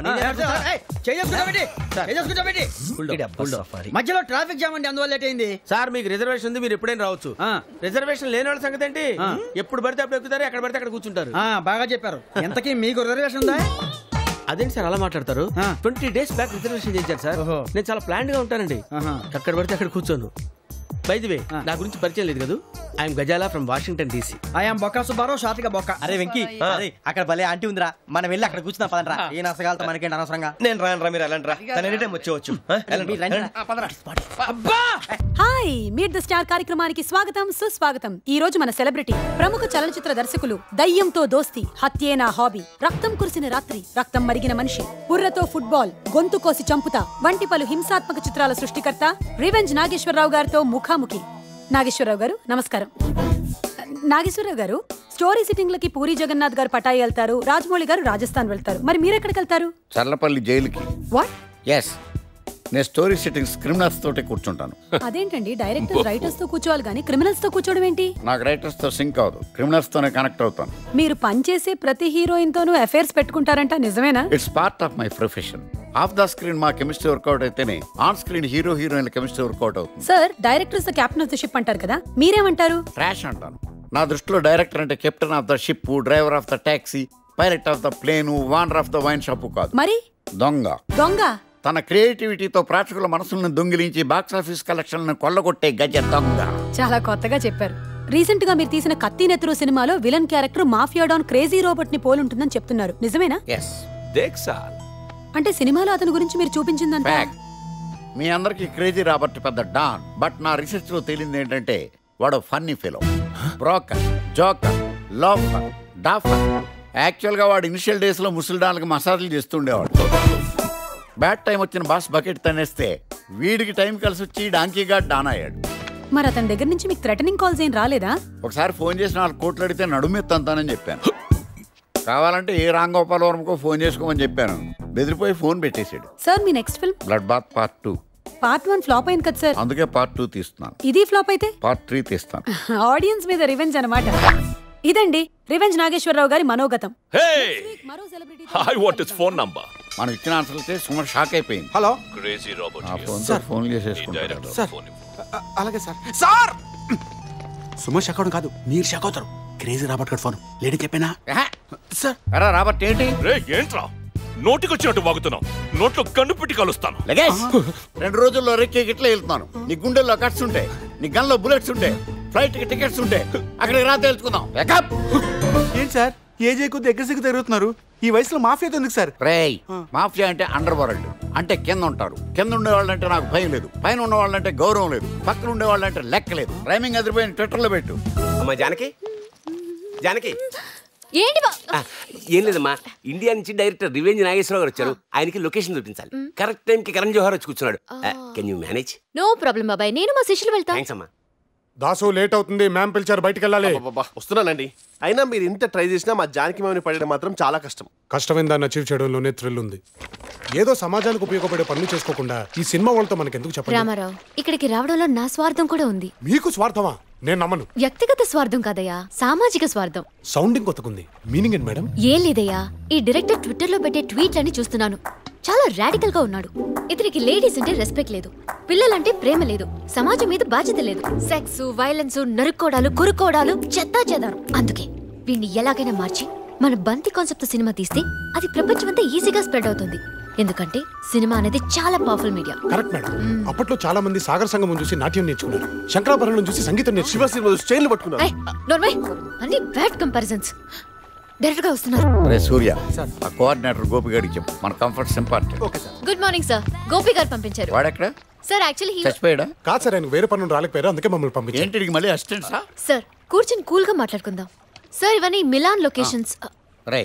మధ్యలో ట్రాఫిక్ జామ్ అండి, అందువల్ల లేట్ అయింది. సార్ మీకు రిజర్వేషన్ ఉంది, మీరు ఎప్పుడైనా రావచ్చు. రిజర్వేషన్ లేని వాళ్ళ సంగతి ఏంటి? ఎప్పుడు పడితే అప్పుడు ఎక్కుతారు, ఎక్కడ పడితే అక్కడ కూర్చుంటారు. బాగా చెప్పారు. ఎంతకీ మీకు రిజర్వేషన్ ఉందా? అదేంటి సార్ అలా మాట్లాడతారు? 20 days బ్యాక్ రిజర్వేషన్ చేశారు సార్. నేను చాలా ప్లాన్డ్ గా ఉంటానండి. అక్కడ పడితే అక్కడ కూర్చోను. బై ది వే నా గురించి పరిచయం లేదు కదా. I'm Gajala from Washington DC. I'm Bokka Subbarao, షాతిక బొక్క. అరే వెంకీ, అక్కడ భలే ఆంటీ ఉందిరా, మనం వెళ్ళి అక్కడ కూర్చున్నా పదండ్రా. ఏ నసగాలతో మనకేంటి అనవసరంగా. నేను రాను. మీరు వెళ్ళండి రా. తన ఎనీ టైం వచ్చేవచ్చు. హాయ్, మీట్ ద స్టార్ కార్యక్రమానికి స్వాగతం, సుస్వాగతం. ఈ రోజు మన సెలబ్రిటీ ప్రముఖ చలనచిత్ర దర్శకులు. దయ్యంతో దోస్తి, హత్యే నా హాబీ, రక్తం కురిసిన రాత్రి, రక్తం మరిగిన మనిషి, బుర్రతో ఫుట్బాల్, గొంతు కోసి చంపుతా వంటి పలు హింసాత్మక చిత్రాల సృష్టికర్త రివెంజ్ నాగేశ్వరరావు గారితో ముఖాముఖి. నాగేశ్వరరావు గారు నమస్కారం. నాగేశ్వరరావు గారు, స్టోరీ సిట్టింగ్లకి పూరి జగన్నాథ్ గారు పటాయి వెళ్తారు, రాజమౌళి గారు రాజస్థాన్ వెళ్తారు. మరి మీరెక్కడికి వెళ్తారు? చర్లపల్లి జైలుకి. వాట్? ఎస్, నేను స్టోరీ సిట్టింగ్స్ క్రిమినల్స్ తోటే కూర్చుంటాను. అదేంటండి, డైరెక్టర్ రైటర్స్ తో కూర్చోవాలి కానీ క్రిమినల్స్ తో కూర్చోవడం ఏంటి? నాకు రైటర్స్ తో సింక్ అవదు, క్రిమినల్స్ తోనే కనెక్ట్ అవుతాను. మీరు పనిచేసే ప్రతి హీరోయిన్ తోనూ అఫైర్స్ పెట్టుకుంటారంట, నిజమేనా? It's part of my profession. Off the screen మా కెమిస్ట్రీ వర్కౌట్ అయితేనే ఆన్ స్క్రీన్ హీరో హీరోయిన్ల కెమిస్ట్రీ వర్కౌట్ అవుతుంది. Sir, directors the captain of the ship అంటారు కదా, మీరేమంటారు? ట్రాష్ అంటాను. నా దృష్టిలో డైరెక్టర్ అంటే captain of the ship, driver of the taxi, pilot of the plane, owner of the wine shop కాదు. మరి దొంగ. దొంగ తన క్రియేటివిటీతో ప్రేక్షకుల మనసులను దొంగిలించి బాక్సాఫీస్ కలెక్షన్లను కొల్లగొట్టే గజ దొంగ. చాలా కొత్తగా చెప్పారు. రీసెంట్ గా మీరు తీసిన కత్తి నెత్తురు సినిమాలో villain character mafia don crazy robot ని పోలుంటుందని చెప్తున్నారు, నిజమేనా? అంటే సినిమాలో అతని గురించి మీరు చూపించిందంటే మీ అందరికి క్రేజీ రాబర్ట్ పెద్ద డాన్. బట్ నా రీసెర్చ్ లో తేలింది ఏంటంటే వాడు funny fellow, broker, joker, loafer, duffer. Actual గా వాడు ఇనిషియల్ డేస్ లో ముసల్డాన్లకు మసాజులు చేస్తుండేవాడు. బ్యాడ్ టైం వచ్చిన బాస్ బకెట్ తనేస్తే వీడికి టైం కలిసి వచ్చి డాంకీగా డాన్ అయ్యాడు. మరి అతని దగ్గర నుంచి మీకు థ్రెటనింగ్ కాల్స్ ఏం రాలేదా? ఒకసారి ఫోన్ చేసి 4 కోట్లు అడిగితే నడుమెత్తంతానని చెప్పాను. కావాలంటే ఏ రాంగోపాలవరంకో ఫోన్ చేసుకోమని చెప్పాను. బెదిరిపోయి ఫోన్ పెట్టేశాడు. సార్, మీ next film blood bath part 2. Part 1 flop అయింది కదా సార్, అందుకే పార్ట్ 2 తీస్తున్నాను. ఇది ఫ్లాప్ అయితే పార్ట్ 3 తీస్తాను. ఆడియన్స్ మీద రివెంజ్ అన్నమాట. ఇదండి రివెంజ్ నాగేశ్వరరావు గారి మనోగతం. I want his phone number. మనం ఇచ్చిన ఆన్సర్లకి సుమన్ షాక్ అయిపోయింది. Hello Crazy Robert. ఆ ఫోన్ చేసేసుకుంటాడు. సార్ అలాగే సార్. సార్ సుమన్ షాక్ అవడం కాదు, మీరు షాక్ అవుతారు. క్రేజీ రాబర్ట్ గారి ఫోన్ లేడీ చెప్పేనా సార్? అరా రాబర్ట్ ఏంటి? రే ఏంట్రా నోటికి వచ్చినట్టు వాగుతున్నావు? నోట్లో కన్ను పెట్టి కలుస్తాను. 2 రోజుల్లో రెక్కి గిట్లా వెళ్తున్నాను. నీ గుండెల్లో కట్స్ ఉంటాయి, నీ గన్లో బుల్లెట్స్ ఉంటాయి, ఫ్లైట్ కి టికెట్స్ ఉంటాయి. అక్కడికి రా తెలుసుకుందాం. ఏంటి సార్ ఏజే కొద్ది ఎగ్గసిగ్గు తిరుగుతున్నారు? ఈ వయసులో మాఫియా ఎందుకు సార్? రేయ్ మాఫియా అంటే అండర్ వరల్డ్ అంటే కింద ఉంటారు. కింద ఉండే వాళ్ళంటే నాకు భయం లేదు, పైన ఉన్న వాళ్ళంటే గౌరవం లేదు, పక్కన ఉండే వాళ్ళంటే లెక్క లేదు. రైమింగ్ అదిరిపోయిన ట్విట్టర్లో పెట్టు. అమ్మా జానకి, జానకి ఏంటి ఏం లేదమ్మా, ఇండియా నుంచి డైరెక్టర్ రివెంజ్ నాగేశ్వరరావు గారు వచ్చారు. ఆయనకి లొకేషన్ చూపించాలి. కరెక్ట్ టైం కి కరణ్ జోహర్ వచ్చి కూర్చున్నాడు. Can you manage? No problem బాబాయ్, నేను మా శిష్యులు వెళ్తా. థాంక్స్ అమ్మా. దాసు లేట్ అవుతుంది, మ్యామ్ పిలిచారు, బయటికి వెళ్ళాలి. వస్తున్నానండి. అయినా మీరు ఇంత ట్రై చేసినా మా జానకి మేమని పడడం మాత్రం చాలా కష్టం. కష్టమైన దాన్ని అచీవ్ చేయడంలోనే థ్రిల్ ఉంది. ఏదో సమాజానికి ఉపయోగపడే పనులు చేసుకోకుండా ఈ సినిమా వాళ్ళతో మనకి ఎందుకు చెప్పండి? రామారావు, ఇక్కడికి రావడంలో నా స్వార్థం కూడా ఉంది. మీకు స్వార్థమా? నేను నమ్మను. వ్యక్తిగత స్వార్థం కాదయ్యా, సామాజిక స్వార్థం. సౌండింగ్ కొత్తకుంది. మీనింగ్ ఏంటి మేడం? ఏం లేదయ్యా, ఈ డైరెక్టర్ ట్విట్టర్ లో పెట్టే ట్వీట్లని చూస్తున్నాను. చాలా రాడికల్ గా ఉన్నాడు. ఇతనికి లేడీస్ అంటే రెస్పెక్ట్ లేదు, పిల్లలంటే ప్రేమ లేదు, సమాజం మీద బాధ్యత లేదు. సెక్స్, వైలెన్స్, నరుక్కోడాలు, కురుక్కోడాలు చెత్తా చెదారు. అందుకే వీడిని ఎలాగైనా మార్చి మన బంతి కాన్సెప్ట్ సినిమా తీస్తే అది ప్రపంచమంతా ఈజీగా స్ప్రెడ్ అవుతుంది. ఎందుకంటే సినిమా అనేది చాలా పవర్ఫుల్ మీడియా. Correct madam. అప్పట్లో చాలా మంది సాగర్ సంగమం చూసి నాట్యం నేర్చుకున్నారు, శంకరాభరణం చూసి సంగీతం నేర్చుకున్నారు. అన్ని బ్యాడ్ కంపారిజన్స్. డైరెక్ట్ గా వస్తున్నారు. రే సూర్య, ఆ కోఆర్డినేటర్ గోపి గారికి చెప్పు, మన comforts important. Good morning sir, Gopi garu పంపించారు. వాడెక్కడ? సార్ యాక్చువల్లీ చచ్చిపోయాడా? కాదు సార్, ఆయన వేరే పనులు రాలేకపోయారు, అందుకే మమ్మల్ని పంపించారు. ఏంటి మళ్ళీ అసిస్టెంట్ సార్? కూర్చొని కూల్ గా మాట్లాడుకుందాం సార్. ఇవన్నీ మిలాన్ లొకేషన్స్. రే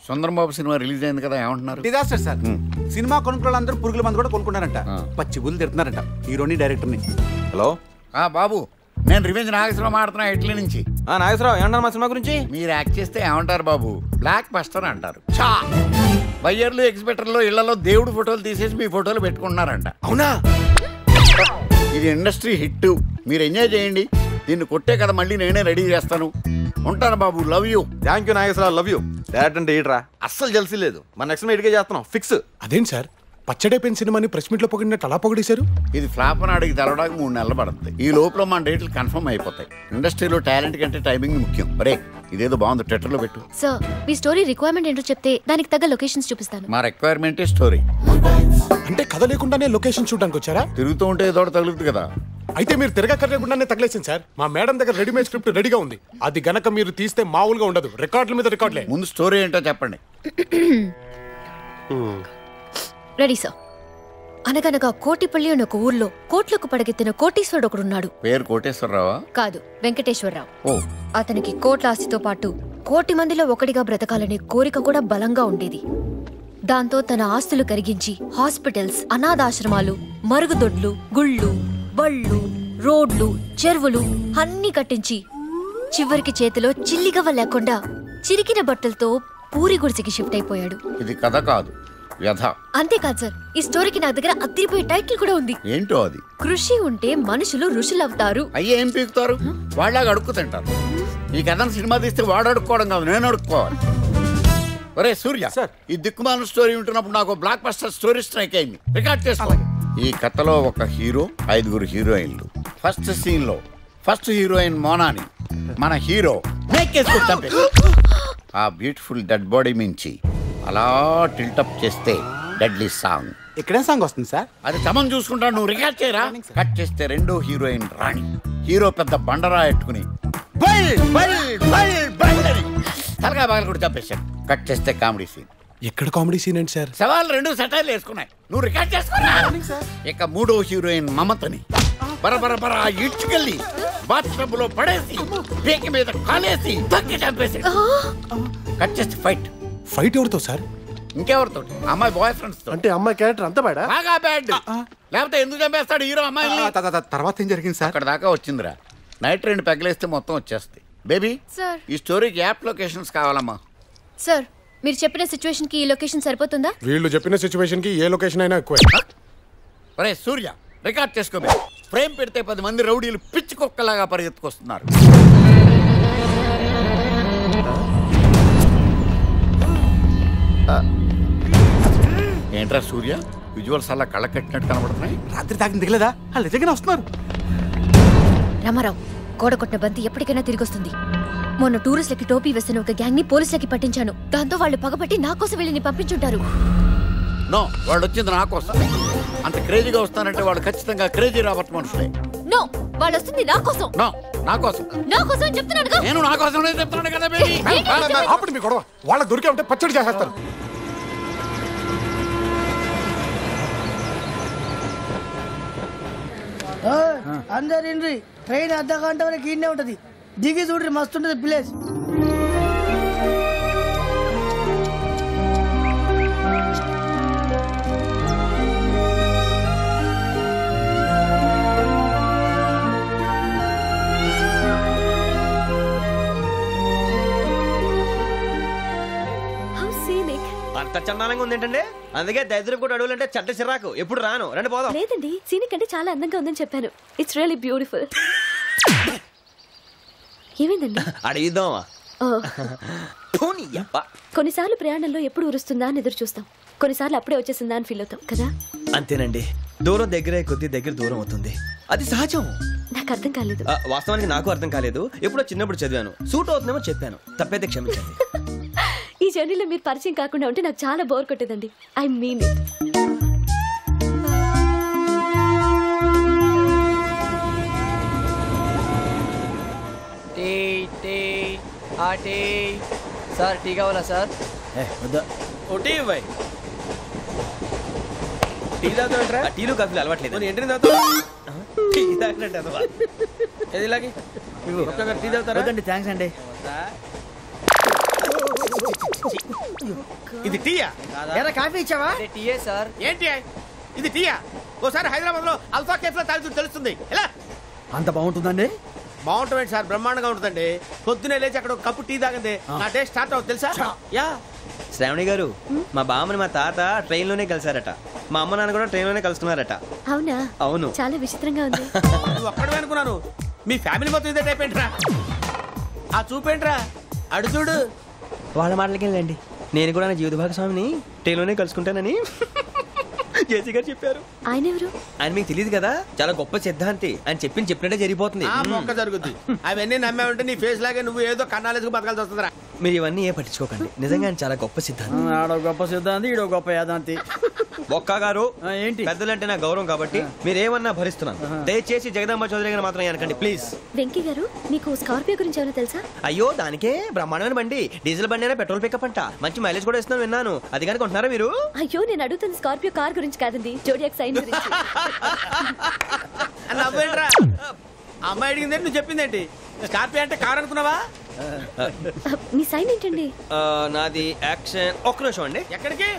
సుందరం బాబు సినిమా రిలీజ్ అయింది కదా, ఏమంటున్నారు? Disaster sir. సినిమా కొనుక్కున్న అందరూ పురుగుల మందు కూడా కొనుక్కున్నారంట, పచ్చి బుద్ధి తిడుతున్నారంట హీరోని డైరెక్టర్ని. హలో బాబు, నేను రివెంజ్ నాగేశ్వరరావు మాడుతున్నా ఇట్లీ నుంచి. నాగేశ్వరరావు ఏమన్నారు మా సినిమా గురించి? మీరు యాక్ట్ చేస్తే ఏమంటారు బాబు? బ్లాక్ బస్టర్ అంటారు. బయ్యర్లు ఎగ్జిబిటర్లో ఇళ్లలో దేవుడు ఫోటోలు తీసేసి మీ ఫోటోలు పెట్టుకుంటున్నారంట. అవునా? ఇది ఇండస్ట్రీ హిట్, మీరు ఎంజాయ్ చేయండి. దీన్ని కొట్టే కదా మళ్ళీ నేనే రెడీ చేస్తాను. ఉంటాను బాబు, love you. Thank you Nageswararao, love you. Direct అంటే ఈడ్రా, అస్సలు జల్సీ లేదు. మన నెక్స్ట్ మీట్గా చేస్తున్నాం ఫిక్స్. అదేంటి సార్, పచ్చడైపోయిన సినిమాని ప్రెస్ మీట్ లో పొగిడినట్టు అలా పొగిడేశారు? ఇది ఫ్లాప్ అని అడిగి తెలవడానికి 3 నెలలు పడుతుంది. ఈ లోపల మన డేట్లు కన్ఫర్మ్ అయిపోతాయి. ఇండస్ట్రీలో టాలెంట్ కంటే టైమింగ్ ముఖ్యం. బరే ఇదేదో బాగుంది, ట్విట్టర్లో పెట్టు. సార్ మీ స్టోరీ రిక్వైర్మెంట్ ఏంటో చెప్తే దానికి తగ్గ లొకేషన్స్ చూపిస్తాను. మా రిక్వైర్మెంటే స్టోరీ. అంటే కథ లేకుండానే లొకేషన్ చూడడానికి వచ్చారా? తిరుగుతూ ఉంటే ఏదో తగులుతుంది కదా. అయితే మీరు తిరగక్కర్లేకుండానే తగలేసింది సార్. మా మేడం దగ్గర రెడీమేడ్ స్క్రిప్ట్ రెడీగా ఉంది. అది గనక మీరు తీస్తే మామూలుగా ఉండదు, రికార్డుల మీద రికార్డులే. ముందు స్టోరీ ఏంటో చెప్పండి. Ready sir. అనగనగా కోటిపల్లి అని ఒక ఊర్లో కోట్లకు పడగెత్తిన కోటీశ్వరుడు ఒకడున్నాడు. పేరు కోటేశ్వరరావా? కాదు, వెంకటేశ్వరరావు. ఓ. అతనికి కోట్ల ఆస్తితో పాటు కోటి మందిలో ఒకటిగా బ్రతకాలనే కోరిక కూడా బలంగా ఉండేది. దాంతో తన ఆస్తులు కరిగించి హాస్పిటల్స్, అనాథాశ్రమాలు, మరుగుదొడ్లు, గుళ్ళు, బళ్ళు, రోడ్లు, చెరువులు అన్నీ కట్టించి చివరికి చేతిలో చిల్లిగవ్వ లేకుండా చిరికిన బట్టలతో పూరి గుడిసెకి షిఫ్ట్ అయిపోయాడు. ఇది కథ కాదు, వ్యధ. అంతేకాదు సార్, ఈ స్టోరీకి నా దగ్గర అదిరిపోయే టైటిల్ కూడా ఉంది. ఏంటో అది? కృషి ఉంటే మనుషులు ఋషులవుతారు. అయ్యే ఏం పీకుతారు? వాళ్ళలాగా అడుక్కు తింటారు. ఈ కథను సినిమా తీస్తే వాడు అడుక్కోవడం కాదు, నేను అడుక్కోవాలి. ఒరే సూర్య, ఈ దిక్కుమాల స్టోరీ ఉంటున్నప్పుడు నాకు బ్లాక్ బస్టర్ స్టోరీ స్ట్రైక్ అయింది. రికార్డ్ చేసుకో. ఈ కథలో ఒక హీరో, 5 హీరోయిన్లు. ఫస్ట్ సీన్ లో ఫస్ట్ హీరోయిన్ మోనాని మన హీరో ఆ బ్యూటిఫుల్ డెడ్ బాడీ మించి అలా టిల్టప్ చేస్తే డెడ్లీ సాంగ్. ఇక్కడే సాంగ్ వస్తుంది సార్. అది తమను చూసుకుంటాను, నువ్వు రికార్డ్ చేయరా. కట్ చేస్తే 2వ హీరోయిన్ రాణి. హీరో పెద్ద బండరా ఎట్టుకుని తలగా బాగా కూడా చంపేశాడు. కట్ చేస్తే కామెడీ సీన్. ఎక్కడ కామెడీ సీన్ ఏంటి సార్? సవాల్ 2 సెటైర్లు వేసుకున్నాయి, నువ్వు రికార్డ్ చేసుకున్నా. ఇక 3వ హీరోయిన్ మమతని బరబరబర ఇడ్చుకెళ్ళి బాత్రూమ్ లో పడేసి పీక మీద కాలేసి తగ్గి చంపేసాడు. కట్ చేస్తే ఫైట్. ఫైట్ ఎవరితో సార్? ఇంకెవరితో? అమ్మాయి బాయ్ ఫ్రెండ్స్ తో. అంటే అమ్మాయి క్యారెక్టర్ అంతా బాడా? బాగా బ్యాడ్. లేకపోతే ఎందుకు చంపేస్తాడు హీరో అమ్మాయిని? తర్వాత ఏం జరిగింది సార్? అక్కడ దాకా వచ్చిందిరా. నైట్ 2 పెగ్గలేస్తే మొత్తం వచ్చేస్తాయి. బేబీ సార్, ఈ స్టోరీకి యాప్ లొకేషన్స్ కావాలమ్మా. సార్ మీరు చెప్పిన సిచ్యువేషన్ కి ఈ లొకేషన్ సరిపోతుందా? వీళ్ళు చెప్పిన సిచ్యువేషన్ కి ఏ లొకేషన్ అయినా ఎక్కువ. ఒరే సూర్య, రికార్డ్ చేసుకో. ఫ్రేమ్ పెడితే 10 మంది రౌడీలు పిచ్చి కుక్కలాగా పరిగెత్తుకొస్తున్నారు. ఏంట్రా సూర్య విజువల్స్ అలా కళ్ళ కట్టినట్టు కనబడుతున్నాయి. రాత్రి తాగిన దిగలేదా వాళ్ళు నిజంగానే వస్తున్నారు. రామారావు గోడ కొట్టిన బంతి ఎప్పటికైనా తిరిగి వస్తుంది. మొన్న టూరిస్టులకి టోపీ వేసిన ఒక గ్యాంగ్ ని పోలీసులకి పట్టించాను. దాంతో వాళ్ళు పగబట్టి నా కోసం వీళ్ళని పంపించుంటారు. నో, వాళ్ళు వచ్చింది నా కోసం. అంత క్రేజీగా వస్తానంటే వాళ్ళు ఖచ్చితంగా క్రేజీ రాబర్ట్ మనుషులే. నో, వాళ్ళు వస్తుంది నా కోసం. నో, నా కోసం. నా కోసం చెప్తున్నాను. నేను నా కోసం చెప్తున్నాను కదా బేబీ. అప్పుడు మీ గొడవ వాళ్ళకి దొరికే ఉంటే పచ్చడి చేసేస్తారు. అందరు ఇండ్రి ట్రైన్ అర్ధ గంట వరకు ఇన్నే ఉంటది. దిగి చూడ్రి మస్తు ఉంటది ప్లేస్. అంత చందానంగా ఉంది ఏంటండి? అందుకే దరిద్రం కూడా అడవులంటే చెడ్డ చిరాకు. ఎప్పుడు రాను, రండి పోదాం. లేదండి, సీనిక్ అంటే చాలా అందంగా ఉందని చెప్పాను. It's really beautiful. ఏమైందండి? అడిగిద్దామా? కొన్నిసార్లు ప్రయాణంలో ఎప్పుడు ఉరుస్తుందా అని ఎదురు చూస్తాం, కొన్నిసార్లు అప్పుడే వచ్చేసిందా అని ఫీల్ అవుతాం కదా. అంతేనండి, దూరం దగ్గరే కొద్ది దగ్గర దూరం అవుతుంది. అది సహజం. నాకు అర్థం కాలేదు. వాస్తవానికి నాకు అర్థం కాలేదు. ఎప్పుడో చిన్నప్పుడు చదివాను, సూట్ అవుతుందేమో చెప్పాను. తప్పైతే క్షమించండి. ఈ జర్నీలో మీరు పరిచయం కాకుండా ఉంటే నాకు చాలా బోర్ కొట్టేదండి. I mean it. Sir tea కావాలా సార్? టీ తాగుతాంట్రా? టీలు కాఫీలు అలవాట్లేదు. ఏంటి తాగుతావు? టీ తాగినట్టు ఏది ఇలాగే టీ తాగుతారా? థ్యాంక్స్ అండి. ఇది టీయా? కాఫీ ఇచ్చావా? టీయే సార్. ఏంటి ఇది టీయా? ఓసారి హైదరాబాద్ లో అల్ఫా కేఫ్ లో తాగుతూ తెలుస్తుంది. ఎలా అంత బాగుంటుందండి? బాగుంటుంది సార్, బ్రహ్మాండంగా ఉంటుందండి. పొద్దునే లేచి అక్కడ ఒక కప్పు టీ తాగింది నా డే స్టార్ట్ అవుతుంది తెలుసా? యా. శ్రావణి గారు, మా బామ్మని మా తాత ట్రైన్ లోనే కలిసారట. మా అమ్మ నాన్న కూడా ట్రైన్ లోనే కలుస్తున్నారట. అవునా? అవును. చాలా విచిత్రంగా ఉంది. నువ్వు ఒక్కడే అనుకున్నాను, మీ ఫ్యామిలీ మొత్తం ఇదే టైప్ ఏంట్రా? ఆ చూపేంట్రా, అడు చూడు. వాళ్ళ మాటలకి వెళ్ళండి. నేను కూడా నా జీవిత భాగస్వామిని ట్రైన్ లోనే కలుసుకుంటానని జేసీ గారు చెప్పారు. ఆయన ఎవరు? ఆయన మీకు తెలియదు కదా, చాలా గొప్ప సిద్ధాంతి. ఆయన చెప్పినట్టే జరిగిపోతుంది. మొక్క జరుగుద్ది. అవన్నీ నమ్మావంటే నీ ఫేస్ లాగే నువ్వు ఏదో కన్నాలేసుకు బతకాల్సి వస్తుందిరా. మీరు ఇవన్నీ ఏ పట్టించుకోకండి. నిజంగా ఆయన చాలా గొప్ప సిద్ధాంతి. ఆడో గొప్ప సిద్ధాంతి, ఈడో గొప్ప యాదాంతి. ఒక్క గారు ఏంటి, పెద్దలంటే నా గౌరవం కాబట్టి మీరేమన్నా భరిస్తున్నాను. దయచేసి జగదాంబ చౌదరి గారు మాత్రం అనకండి ప్లీజ్. వెంకీ గారు, మీకు స్కార్పియో గురించి ఏమైనా తెలుసా? అయ్యో, దానికే బ్రహ్మాండమైన బండి. డీజిల్ బండి అయినా పెట్రోల్ పికప్ అంట. మంచి మైలేజ్ కూడా ఇస్తున్నాను విన్నాను. అది కానీ కొంటున్నారా మీరు? అయ్యో, నేను అడుగుతుంది స్కార్పియో కార్ గురించి కాదండి, జోడియాక్ సైన్ గురించి. అమ్మాయి అడిగింది నువ్వు చెప్పిందేంటి? స్కార్పియో అంటే కార్ అనుకున్నావా? మీ సైన్ ఏంటండి? నాది యాక్షన్. ఒక్క నిమిషం అండి. ఎక్కడికి?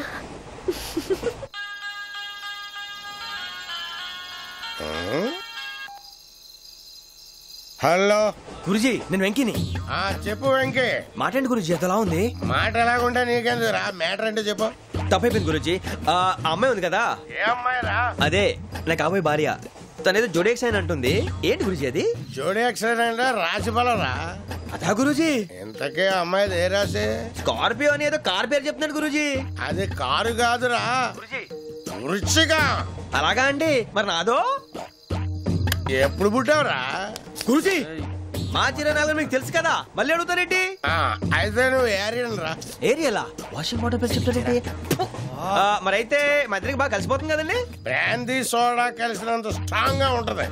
హలో గురుజీ, నేను వెంకీని. చెప్పు వెంకీ. మాట ఏంటి గురుజీ, ఎంతలా ఉంది? మాట ఎలాగుంటా నీకెందుకు రా, మ్యాటర్ అంటే చెప్పు. తప్పైపోయింది గురుజీ. ఆ అమ్మాయి ఉంది కదా, ఏ అమ్మాయి రా? అదే నా కాబోయే భార్య. తనేదో జోడేక్ సైన్ అంటుంది. ఏంటి గురుజీ అది? జోడేక్ సైన్ అంటే రాసి బలరా? అదా గురుజీ. ఇంతకే అమ్మాయి ఏ రాసి? స్కార్పియో అని ఏదో కార్ పేరు చెప్తున్నాడు గురుజీ. అది కారు కాదురా, వృచ్చిక. అలాగా అండి, మరి నాదో? ఎప్పుడు పుట్టావురా గురుజీ? మా చిరనాలు మీకు తెలుసు కదా, మళ్ళీ అడుగుతారేంటి? అయితే నువ్వు ఏరియన్ రా. ఏరియలా? వాషింగ్ వాటర్ పేరు చెప్తారేంటి? మరైతే మా ఇద్దరికి బాగా కలిసిపోతుంది కదండి. బ్రాందీ సోడా కలిసినంత స్ట్రాంగ్ గా ఉంటది.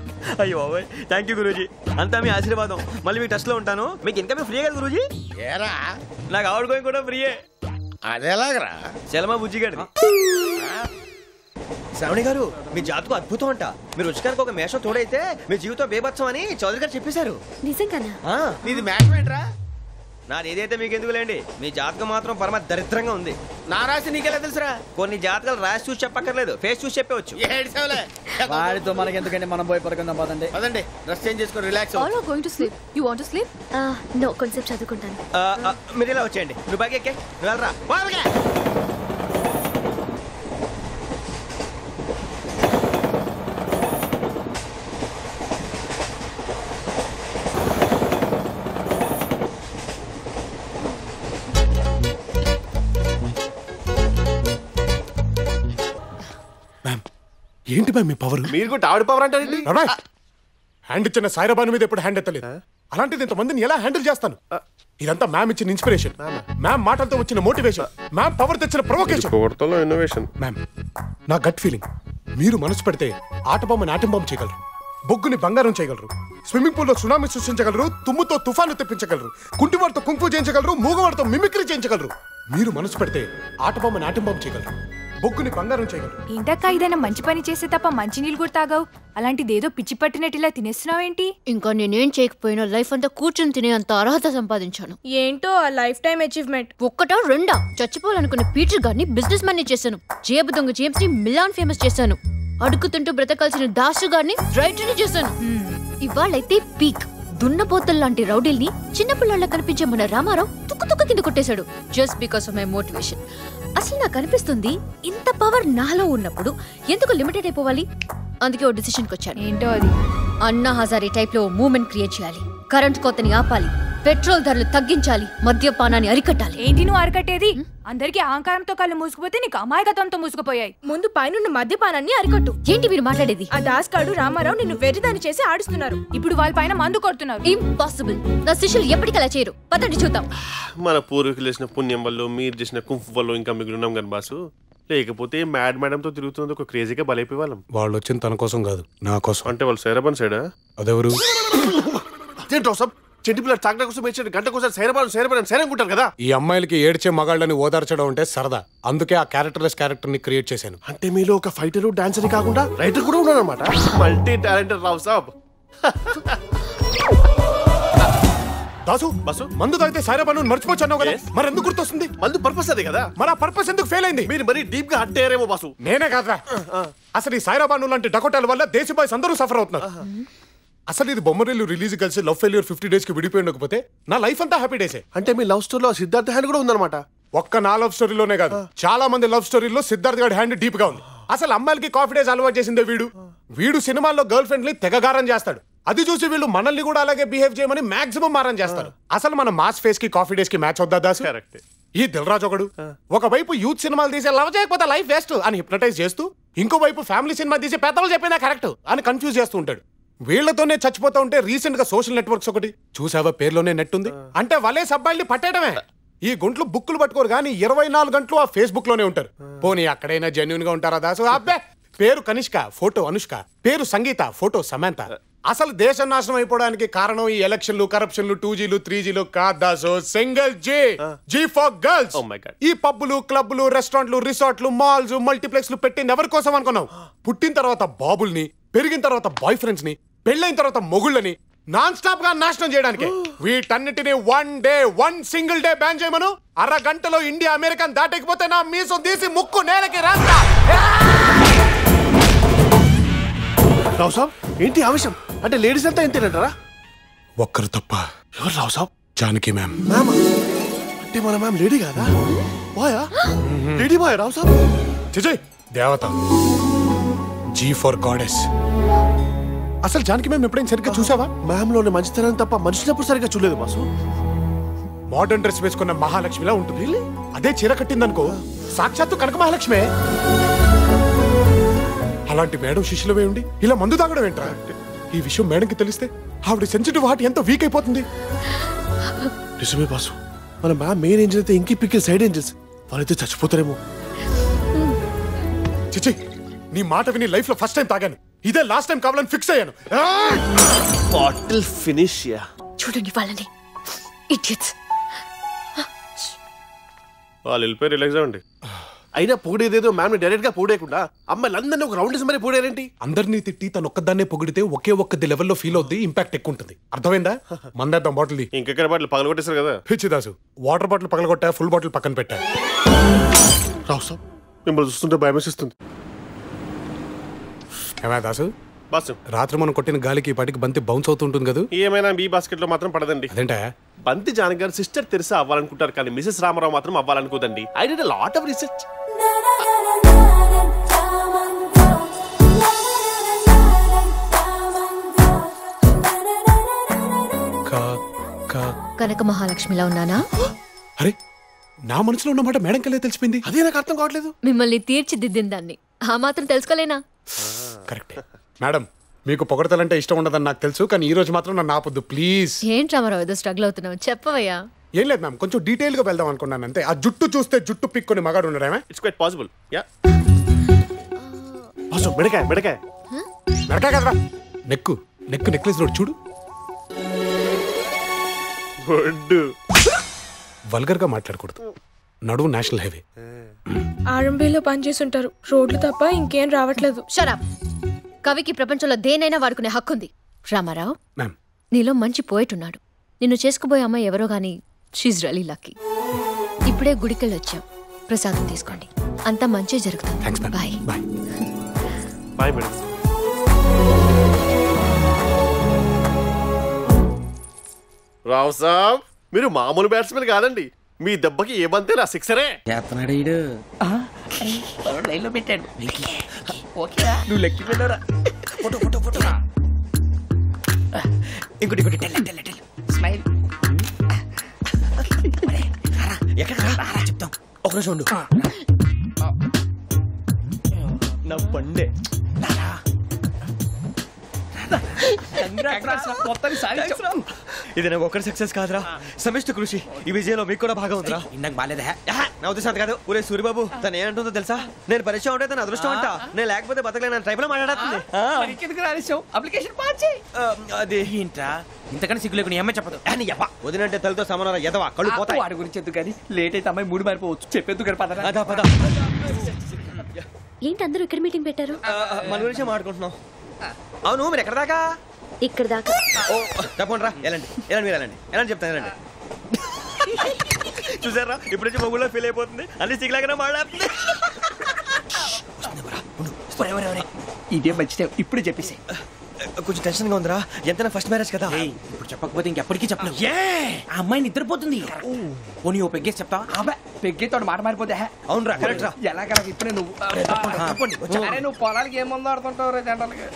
అయ్యో థ్యాంక్ యూ గురూజీ, అంతా మీ ఆశీర్వాదం. మళ్ళీ మీకు టచ్ లో ఉంటాను. మీకు ఇన్కమ్ ఫ్రీ కదా గురూజీ? ఏరా, నాకు అవుట్ గోయింగ్ కూడా ఫ్రీయే. అదేలాగరా? చలమా బుజ్జి గారిది. శ్రావణి గారు, మీ జాతకు అద్భుతం అంట. మీరు రుచికారికి ఒక మేషం తోడైతే మీ జీవితం బేబత్సం అని చౌదరి గారు చెప్పేశారు. నిజంగానా? నీది మేషం ఏంట్రా? నాది ఏదైతే మీకు ఎందుకులేండి, మీ జాతకం మాత్రం పరమ దరిద్రంగా ఉంది. నా రాసి నీకెలా తెలుసురా? కొన్ని జాతకాలు రాసి చూసి చెప్పక్కర్లేదు, ఫేస్ చూసి చెప్పవచ్చు. వాడితో మనకి ఎందుకంటే మనం పోయి పడుకుందాం. పదండి పదండి, డ్రెస్ చేంజ్ చేసుకొని relax. All are going to sleep. You want to sleep? No, కొంచెం చదువుకుంటాను. మీరు ఇలా వచ్చేయండి. నువ్వు బాగా ఎక్కే, నువ్వు వెళ్ళరా. ఏంటి మ్యామ్ మీ పవర్? మీరు కూడా ఆవిడ పవర్ అంటారండి. హ్యాండ్ ఇచ్చిన సాయిరాబాను మీద ఎప్పుడు హ్యాండ్ ఎత్తలేదు. అలాంటిది ఇంతమందిని ఎలా హ్యాండిల్ చేస్తాను? ఇదంతా మ్యామ్ ఇచ్చిన ఇన్స్పిరేషన్, మ్యామ్ మాటలతో వచ్చిన మోటివేషన్, మ్యామ్ పవర్ తెచ్చిన ప్రొవోకేషన్, ఇన్నోవేషన్. మ్యామ్ నా గట్ ఫీలింగ్, మీరు మనసు పెడితే ఆట బొమ్మని ఆటం బొమ్మ చేయగలరు, బొగ్గుని బంగారం చేయగలరు, స్విమ్మింగ్ పూల్ లో సునామీ సృష్టించగలరు, తుమ్ముతో తుఫాను తెప్పించగలరు, కుంటివాడితో కుంఫు చేయించగలరు, మూగవాడితో మిమిక్రీ చేయించగలరు. మీరు మనసు పెడితే ఆట బొమ్మని ఆటం బొమ్మ చేయగలరు, బొగ్గుని బంగారం చేయగలరు. ఏంటక్క ఏదైనా మంచి పని చేస్తే తప్ప మంచి నీళ్ళు కూడా తాగావు, అలాంటిదేదో పిచ్చి పట్టినట్టు ఇలా తినేస్తున్నావేంటి? ఇంకా నేనేం చేయకపోయినా లైఫ్ అంతా కూర్చొని తినే అంత అర్హత సంపాదించాను. ఏంటో ఆ లైఫ్ టైం అచీవ్మెంట్. ఒక్కటా రెండా? చచ్చిపోవాలనుకున్న పీటర్ గారిని బిజినెస్ మ్యాన్ చేశాను, జేబు దొంగ జేమ్స్ ని మిలాన్ ఫేమస్ చేశాను, అడుగుతుంటూ బ్రతకాల్సిన దాసు గారిని రైటర్ చేశాను. ఇవాళైతే పీక్ దున్నపోతల్ లాంటి రౌడీల్ని చిన్నపిల్లల కనిపించే మన రామారావు తుక్కు తుక్కు కింద కొట్టేశాడు. Just because of my motivation. అసలు నాకు అనిపిస్తుంది ఇంత పవర్ నాలో ఉన్నప్పుడు ఎందుకు లిమిటెడ్ అయిపోవాలి. అందుకే ఓ డిసిషన్కి వచ్చాను. ఏంటో అది? అన్నా హజారీ టైప్ లో మూవ్మెంట్ క్రియేట్ చేయాలి, కరెంట్ కోతని ఆపాలి, పెట్రోల్ ధరలు తగ్గించాలి, మద్యపానాన్ని అరికట్టాలి. ఏంటి నువ్వు అరికట్టేది? అందరికి అహంకారంతో కళ్ళు మూసుకుపోతే నీకు అమాయకత్వంతో మూసుకుపోయాయి. ముందు పైనున్న మద్యపానాన్ని అరికట్టు. ఏంటి మీరు మాట్లాడేది? ఆ దాస్కాడు రామారావు నిన్ను వెర్రిదాన్ని చేసి ఆడుస్తున్నారు. ఇప్పుడు వాళ్ళ పైన మందు కొడుతున్నారు. ఇంపాసిబుల్. నా శిష్యులు ఎప్పటికలా చేయరు. పదండి చూద్దాం. మన పూర్వీకులు చేసిన పుణ్యం వల్ల, మీరు చేసిన కుంఫు వల్ల ఇంకా మిగిలినాం కానీ బాసు. లేకపోతే మ్యాడ్ మేడంతో తిరుగుతుంది ఒక క్రేజీగా బలైపోయే వాళ్ళం. వాళ్ళు వచ్చిన తన కోసం కాదు, నా కోసం. అంటే వాళ్ళు సైరాబాన్ సైడా? అదెవరు? అదేంటో సార్, చెట్టు పిల్లలు చాకడ కోసం వచ్చి గంట కోసం సైరాబాన్ సైరంకుంటారు కదా. ఈ అమ్మాయిలకి ఏడ్చే మగాళ్ళని ఓదార్చడం అంటే సరదా, అందుకే ఆ క్యారెక్టర్లెస్ క్యారెక్టర్ ని క్రియేట్ చేశాను. అంటే మీలో ఒక ఫైటర్, డాన్సర్ కాకుండా రైటర్ కూడా ఉన్నాడు అనమాట. మల్టీ టాలెంటెడ్ రావు సాబ్. దాసు బస్సు మందు తాగితే సాయిరాబాను మర్చిపోవచ్చాను కదా, మరి ఎందుకు గుర్తొస్తుంది? మందు పర్పస్ అదే కదా. మరి ఆ పర్పస్ ఎందుకు ఫెయిల్ అయింది? మీరు మరీ డీప్ గా హట్ అయ్యారేమో బాసు. నేనే కాదురా, అసలు ఈ సాయిరాబాను లాంటి డకోటాల వల్ల దేశీ బాయ్స్ అందరూ సఫర్ అవుతున్నారు. అసలు ఇది బొమ్మరిల్లు రిలీజ్ కలిసి లవ్ ఫెయిల్యూర్ 50 days కి విడిపోయి ఉండకపోతే నా లైఫ్ అంతా హ్యాపీ డేసే. అంటే మీ లవ్ స్టోరీలో సిద్ధార్థ హ్యాండ్ కూడా ఉందన్నమాట. ఒక్క నా లవ్ స్టోరీలోనే కాదు, చాలా మంది లవ్ స్టోరీలో సిద్ధార్థ్ గారి హ్యాండ్ డీప్ గా ఉంది. అసలు అమ్మాయిలకి కాఫీ డేస్ అలవాటు చేసిందే వీడు సినిమాల్లో గర్ల్ ఫ్రెండ్ ని తెగగారం చేస్తాడు. అది చూసి వీళ్ళు మనల్ని కూడా అలాగే బిహేవ్ చేయమని మాక్సిమం మారం చేస్తారు. అసలు మన మాస్ ఫేస్ కి కాఫీ డేస్ కి మ్యాచ్ అవుద్దా దాసు? ఈ దిల్రాజ్ ఒకడు ఒకవైపు యూత్ సినిమాలు తీసే లవ్ చేయకపోతే లైఫ్ వేస్ట్ అని హిప్నటైజ్ చేస్తూ, ఇంకోవైపు ఫ్యామిలీ సినిమా తీసే పెద్దవాళ్ళు చెప్పినా కరెక్ట్ అని కన్ఫ్యూజ్ చేస్తూ ఉంటాడు. వీళ్లతోనే చచ్చిపోతా ఉంటే రీసెంట్ గా సోషల్ నెట్వర్క్స్ ఒకటి చూసావా, పేర్లోనే నెట్ ఉంది అంటే వలే సబ్బాయిల్ని పట్టేయడమే. ఈ గుంట్లు బుక్కులు పట్టుకోరు కానీ 24 గంటలు ఆ ఫేస్బుక్ లోనే ఉంటారు. పోనీ అక్కడైనా జెన్యూన్ గా ఉంటారా దాసు? అబ్బే, పేరు కనిష్క, ఫోటో అనుష్క, పేరు సంగీత, ఫోటో సమంత. అసలు దేశం నాశనం అయిపోవడానికి కారణం ఈ ఎలక్షన్లు, కరప్షన్లు, 2Gలు 3Gలు కాదు Dasu, single G for girls. ఈ పబ్బులు, క్లబ్లు, రెస్టారెంట్లు, రిసార్ట్లు, మాల్స్, మల్టీప్లెక్స్లు పెట్టింది ఎవరి కోసం అనుకున్నావు? పుట్టిన తర్వాత బాబుల్ని, పెరిగిన తర్వాత బాయ్ ఫ్రెండ్స్ ని, పెళ్ళైన తర్వాత మొగుళ్ళని నాన్ స్టాప్ గా నాశనం చేయడానికి. వీటన్నిటిని 1 day 1 single day బ్యాన్ చేయమను. అరగంటలో ఇండియా అమెరికన్ దాటకపోతే నా మీసం తీసి ముక్కు నేలకి రాస్తా. రావు సాబ్, ఏంటి ఆవేశం? అంటే లేడీస్ అంతా ఎంతేనంటారా? ఒక్కరు తప్ప. ఎవరు రావు సాబ్? జానకి మ్యామ్. అంటే మన మ్యామ్ లేడీ కాదా? బాయా? లేడీ బాయ్ రావు సాబ్? చిజయ్ దేవత, జీ ఫర్ గాడెస్. అసలు జానకి మ్యామ్ ఎప్పుడైనా సరిగ్గా చూసావా? మ్యామ్ లోని మంచితనం తప్ప మనిషినప్పుడు సరిగ్గా చూడలేదు బాసు. మోడర్న్ డ్రెస్ వేసుకున్న మహాలక్ష్మిలా ఉంటుంది. అదే చీర కట్టిందనుకో సాక్షాత్తు కనక మహాలక్ష్మే. అలాంటి మేడం శిష్యులవే ఉండి ఇలా మందు తాగడం ఏంట్రా? ఈ విషయం మేడంకి తెలిస్తే ఆవిడ సెన్సిటివ్ హార్ట్ ఎంత వీక్ అయిపోతుంది. నిజమే బాసు, మన మ్యామ్ మెయిన్ ఏంజల్ అయితే ఇంకి పిక్కి సైడ్ ఏంజల్స్, వాళ్ళైతే చచ్చిపోతారేమో. చిచి, నీ మాట విని లైఫ్ లో ఫస్ట్ టైం తాగాను, ఇదే లాస్ట్ టైం కావాలని ఫిక్స్ అయ్యాను. Bottle finish. చూడండి వాళ్ళని, ఇడియట్స్. వాళ్ళు వెళ్ళిపోయి రిలాక్స్ అవ్వండి. అయినా పొగిడేదేదో మ్యామ్ డైరెక్ట్ గా పొగిడేయకుండా అమ్మాయిలందరినీ ఒక రౌండ్ మరి పొగిడారేంటి? అందరినీ తిట్టి తను ఒక్కదాన్నే పొగిడితే ఒకే ఒక్కది లెవెల్లో ఫీల్ అవుద్ది, ఇంపాక్ట్ ఎక్కువ ఉంటుంది. అర్థమైందా? మందేద్దాం బాటిల్. ఇంకెక్కడ బాటిల్ పగలగొట్టేశారు కదా. పిచ్చిదాసు, వాటర్ బాటిల్ పగలగొట్టా, ఫుల్ బాటిల్ పక్కన పెట్టా. రావు సాబ్, మిమ్మల్ని చూస్తుంటే భయం వేసిస్తుంది. ఏమా దాసు, బాసు రాత్రి మనం కొట్టిన గాలికి ఈ పాటికి బంతి బౌన్స్ అవుతుంటుంది కదా. ఏమైనా మీ బాస్కెట్ లో మాత్రం పడదండి. అదేంటా? బంతి జానకి గారు సిస్టర్ తెరిసా అవ్వాలనుకుంటారు కానీ మిసెస్ రామారావు మాత్రం అవ్వాలనుకోదండి. I did a lot of research. Kanaka మహాలక్ష్మిలా ఉన్నానా? అరే, నా మనసులో ఉన్న మాట మేడం కల్లే తెలిసిపోయింది. అదే నాకు అర్థం కావట్లేదు. మిమ్మల్ని తీర్చిదిద్దిన దాన్ని ఆ మాత్రం తెలుసుకోలేనా? కరెక్ట్. మేడం మీకు పొగడతలంటే ఇష్టం ఉండదని నాకు తెలుసు, కానీ ఈ రోజు మాత్రం నన్ను ఆపొద్దు ప్లీజ్. ఏంటి రామారావు ఏదో స్ట్రగుల్ అవుతున్నావు, చెప్పవయ్యా. ఏం లేదు మ్యామ్, కొంచెం డీటెయిల్ గా వెళ్దాం అనుకున్నాను అంతే. ఆ జుట్టు చూస్తే జుట్టు పిక్కుని మగాడు ఉన్నారేమే. It's quite possible. యా మెడకాయ మెడకాయ మెడకాయ కదరా, నెక్కు నెక్కు నెక్లెస్ రోడ్ చూడు. వల్గర్ గా మాట్లాడకూడదు, నడువు నేషనల్ హైవే. ఆర్ఎంబీలో పనిచేస్తుంటారు, రోడ్లు తప్ప ఇంకేం రావట్లేదు. షరాప్. కవికి ప్రపంచంలో దేనైనా వాడుకునే హక్కుంది. రామారావు, నీలో మంచి పోయిట్ ఉన్నాడు. నిన్ను చేసుకుపోయే అమ్మాయి ఎవరో గానీ షీజ్ రియల్లీ లక్కీ. ఇప్పుడే గుడికెళ్ళి వచ్చాం, ప్రసాదం తీసుకోండి, అంతా మంచి జరుగుతుంది. Bye bye bye madam. Rao సాబ్, మీరు మామూలు బ్యాట్స్మెన్ కాదండి. మీ దెబ్బకి ఏమంతేనా సిక్సరే చేస్తున్నాడు ఈడు. లైన్ లో పెట్టాడు. నువ్వు లెక్కి పెట్టారా? Photo photo photo. ఇంకోటి ఇంకోటి స్మైల్. ఎక్కడ చెప్తాం, ఒక రోజు ఉండు. నా పండే ఇది నాకు ఒక్కడి సక్సెస్ కాదురా, సమిష్టి కృషి. ఈ విజయంలో మీకు కూడా భాగం ఉందిరా. ఇందాక బాలేదా? నా ఉద్దేశం కాదు. ఊరే సూర్యబాబు తను ఏమంటుందో తెలుసా? నేను పరిచయం ఉంటే తన అదృష్టం అంట, నేను లేకపోతే బతకలేను ట్రైబ్ లో మాట్లాడుతుంది. అప్లికేషన్ పాస్ చేయి. అది ఏంట్రా ఇంతకన్నా సిగ్గు లేకుండా ఏమై చెప్పదు. వదినంటే తలతో సమానం ఎదవా, కళ్ళు పోతాయి. వాడి గురించి ఎందుకు కానీ లేట్ అయితే అమ్మాయి మూడు మారిపోవచ్చు. చెప్పేందుకు కానీ పద. అదా పద. ఏంటి అందరూ ఇక్కడ మీటింగ్ పెట్టారు? మన గురించే మాట్లాడుకుంటున్నాం. అవును మీరు ఎక్కడ దాకా? ఇక్కడ దాకా. ఓ తప్పకుండా రా, వెళ్ళండి వెళ్ళండి, మీరు వెళ్ళండి వెళ్ళండి, చెప్తాను వెళ్ళండి. చూసారా ఇప్పుడు నుంచి మొగుల్లో ఫీల్ అయిపోతుంది, అన్ని సిగ్లాగానే మాట్లాడుతుంది. ఇదే మంచి టైం, ఇప్పుడు చెప్పేసి. కొంచెం టెన్షన్ గా ఉందిరా, ఎంతైనా ఫస్ట్ మ్యారేజ్ కదా. ఇప్పుడు చెప్పకపోతే ఇంకెప్పటికీ చెప్పలేవు. ఆ అమ్మాయి నిద్రపోతుంది. పోనీ ఓ పెగ్గేసి చెప్తావా? పెగ్గేతో మాట మారిపోతే. అవునరా, కరెక్ట్ రా. ఎలాగ ఇప్పుడే నువ్వు నువ్వు పొలాలకి ఏం ముందు ఆడుతుంటావు జనరల్గా.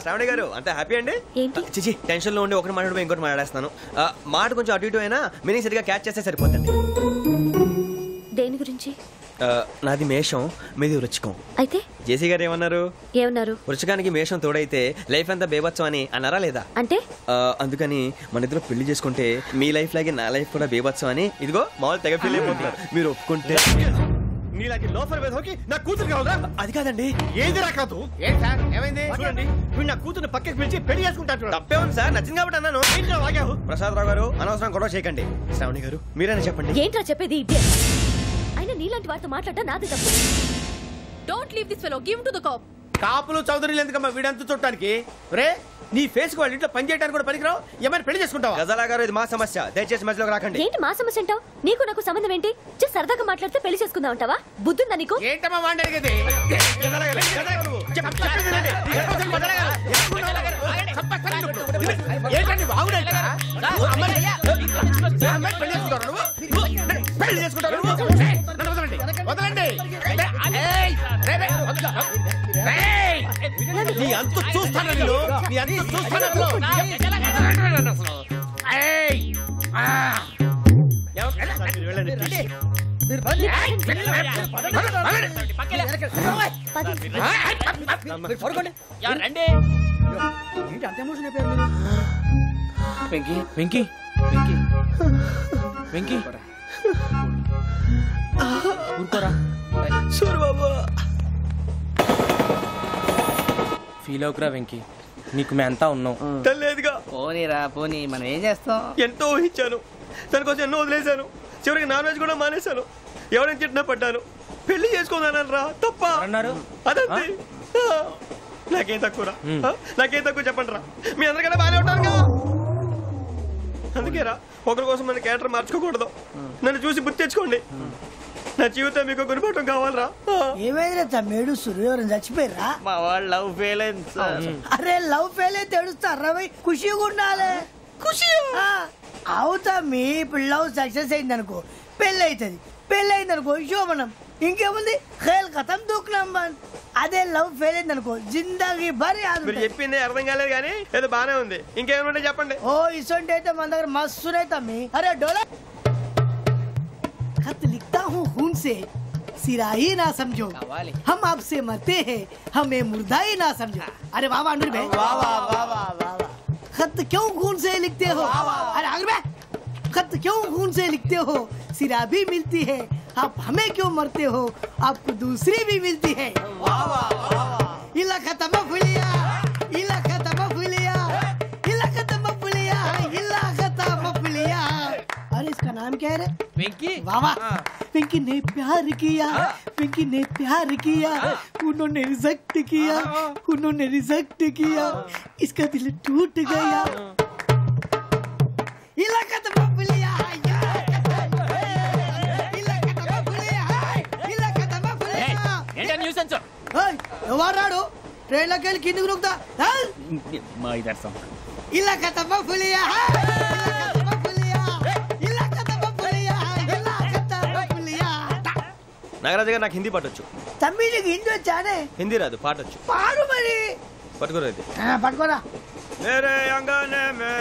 శ్రావణి గారు అంత హ్యాపీ అండి? చిచి టెన్షన్ లో ఉండి ఒకటి మాట్లాడిపోయి ఇంకోటి మాట్లాడేస్తున్నాను. మాట కొంచెం అటు ఇటు అయినా మీనింగ్ సరిగా క్యాచ్ చేస్తే సరిపోతుంది. దేని గురించి? నాది మేషం, మీది వృచ్చికం. అయితే జేసీ గారు ఏమన్నారు? వృచ్చికానికి మేషం తోడైతే లైఫ్ అంతా బేబత్సం అని అన్నారా లేదా? అంటే అందుకని మన ఇద్దరు పెళ్లి చేసుకుంటే మీ లైఫ్ లాగే నా లైఫ్ కూడా బేబత్సం అని ఇదిగో మామూలు తెగ ఫీల్ అయిపోతున్నారు. మీరు ఒప్పుకుంటే నీలాంటి లోఫర్ వేదోకి నా కూతురు కావదా? అది కాదండి. ఏది రాకాదు? ఏం సార్ ఏమైంది? చూడండి వీడు నా కూతురు పక్కకి పిలిచి పెళ్లి చేసుకుంటాడు. తప్పే ఉంది సార్, నచ్చింది కాబట్టి అన్నాను. ప్రసాద్ రావు గారు అనవసరం గొడవ చేయకండి. శ్రావణి గారు మీరైనా చెప్పండి. ఏంట్రా చెప్పేది? అయినా నీలాంటి వారితో మాట్లాడటం నాది తప్పు. Don't leave this fellow, give to the cop. కాపులు చౌదరులు ఎందుకమ్మా వీడంతా చూడటానికి? రే నీ ఫేస్ వాళ్ళ ఇంట్లో పని చేయడానికి కూడా పనికిరావు, ఏమైనా పెళ్లి చేసుకుంటావా? గజాలా గారు ఇది మా సమస్య, దయచేసి మధ్యలోకి రాకండి. ఏంటి మా సమస్య అంటావు? నీకు నాకు సంబంధం ఏంటి? సరదాగా మాట్లాడితే పెళ్లి చేసుకుందాం అంటావా? బుద్ధుందా నీకు? ఏంటమ్మా వాడిని అడిగేది? నీ అంత చూస్తాను నేను, నీ అంత చూస్తాను. వెంకీ వెంకీ వెంకీ వెంకీ ఊరుకోరా. సూర్యబాబు ఫీల్ అవుకురా వెంకీ, నీకు మేమంతా ఉన్నాం. తెలియదుగా. పోనీరా పోనీ, మనం ఏం చేస్తాం? ఎంతో ఊహించాను, దానికోసం ఎన్నో వదిలేశాను, చివరికి నాన్ వెజ్ కూడా మానేశాను. ఎవరైనా తిట్టినా పడ్డాను. పెళ్లి చేసుకోదానరా తప్ప అన్నారు. అదంతే. నాకేం తక్కువరా, నాకేం తక్కువ చెప్పండి రా. మీ అందరికన్నా బాగానే ఉంటారు కదా. అందుకేరా ఒకరి కోసం మన క్యారెక్టర్ మార్చుకోకూడదు. నన్ను చూసి గుర్తు తెచ్చుకోండి. నా జీవితం మీకు గురిపటం కావాలరా. ఏమైందిరా తమ్మేడు? సూర్యవరం చచ్చిపోయిరా? మా వాళ్ళు లవ్ ఫెయిల్ అయింది సార్. అరే లవ్ ఫెయిల్ అయితే ఏడుస్తారా? ఖుషిగా ఉండాలి. ఖుషి అవుతా. మీ ఇప్పుడు లవ్ సక్సెస్ అయింది అనుకో పెళ్ళి అవుతుంది, పెళ్ళి అయింది అనుకో శోభనం. ఇంకేముంది? ఖేల్ కథం దూకునాం బాన్. అదే లవ్ ఫెయిల్ అయింది అనుకో జిందాగీ భారీ. మీరు చెప్పింది అర్థం కాలేదు కానీ ఏదో బానే ఉంది. ఇంకేమంటే చెప్పండి. ఓ ఇసొంటి అయితే మన దగ్గర మస్తునే తమ్మి. అరే డోలా खत लिखता हूँ खून से, सिरा ही ना समझो, हम आपसे मरते हैं, हमें मुर्दा ही ना समझो। अरे वाह वाह अनुर भाई, वाह वाह वाह वाह वाह। खत क्यों खून से लिखते हो? अरे अनुर भाई, खत क्यों खून से लिखते हो? सिरा भी मिलती है, आप हमें क्यों मरते हो? आपको दूसरी भी मिलती है। वाह वाह वाह। इला खत्म फुलिया, इला खत्म फुलिया, इला खत्म फुलिया, इला खत्म फुलिया। अरे इसका नाम क्या है रे? पिंकी। वाह वाह। पिंकी ने प्यार किया, पिंकी ने प्यार किया, उन्होंने रिजेक्ट किया, उन्होंने रिजेक्ट किया, इसका दिल टूट गया। इलाका तो बबलिया, ఎవరాడు ట్రైన్ లోకి వెళ్ళి కిందికి నొక్కుతా మా ఇదర్శం ఇలాక తప్ప పులియా నాగరాజు గారు నాకు హిందీ పాటొచ్చు. తమ్మి నీకు హిందీ వచ్చానే? హిందీ రాదు, పాటొచ్చు. పాడు మరి. పట్టుకోరా ఇది. పట్టుకోరా. మేరే అంగనే మే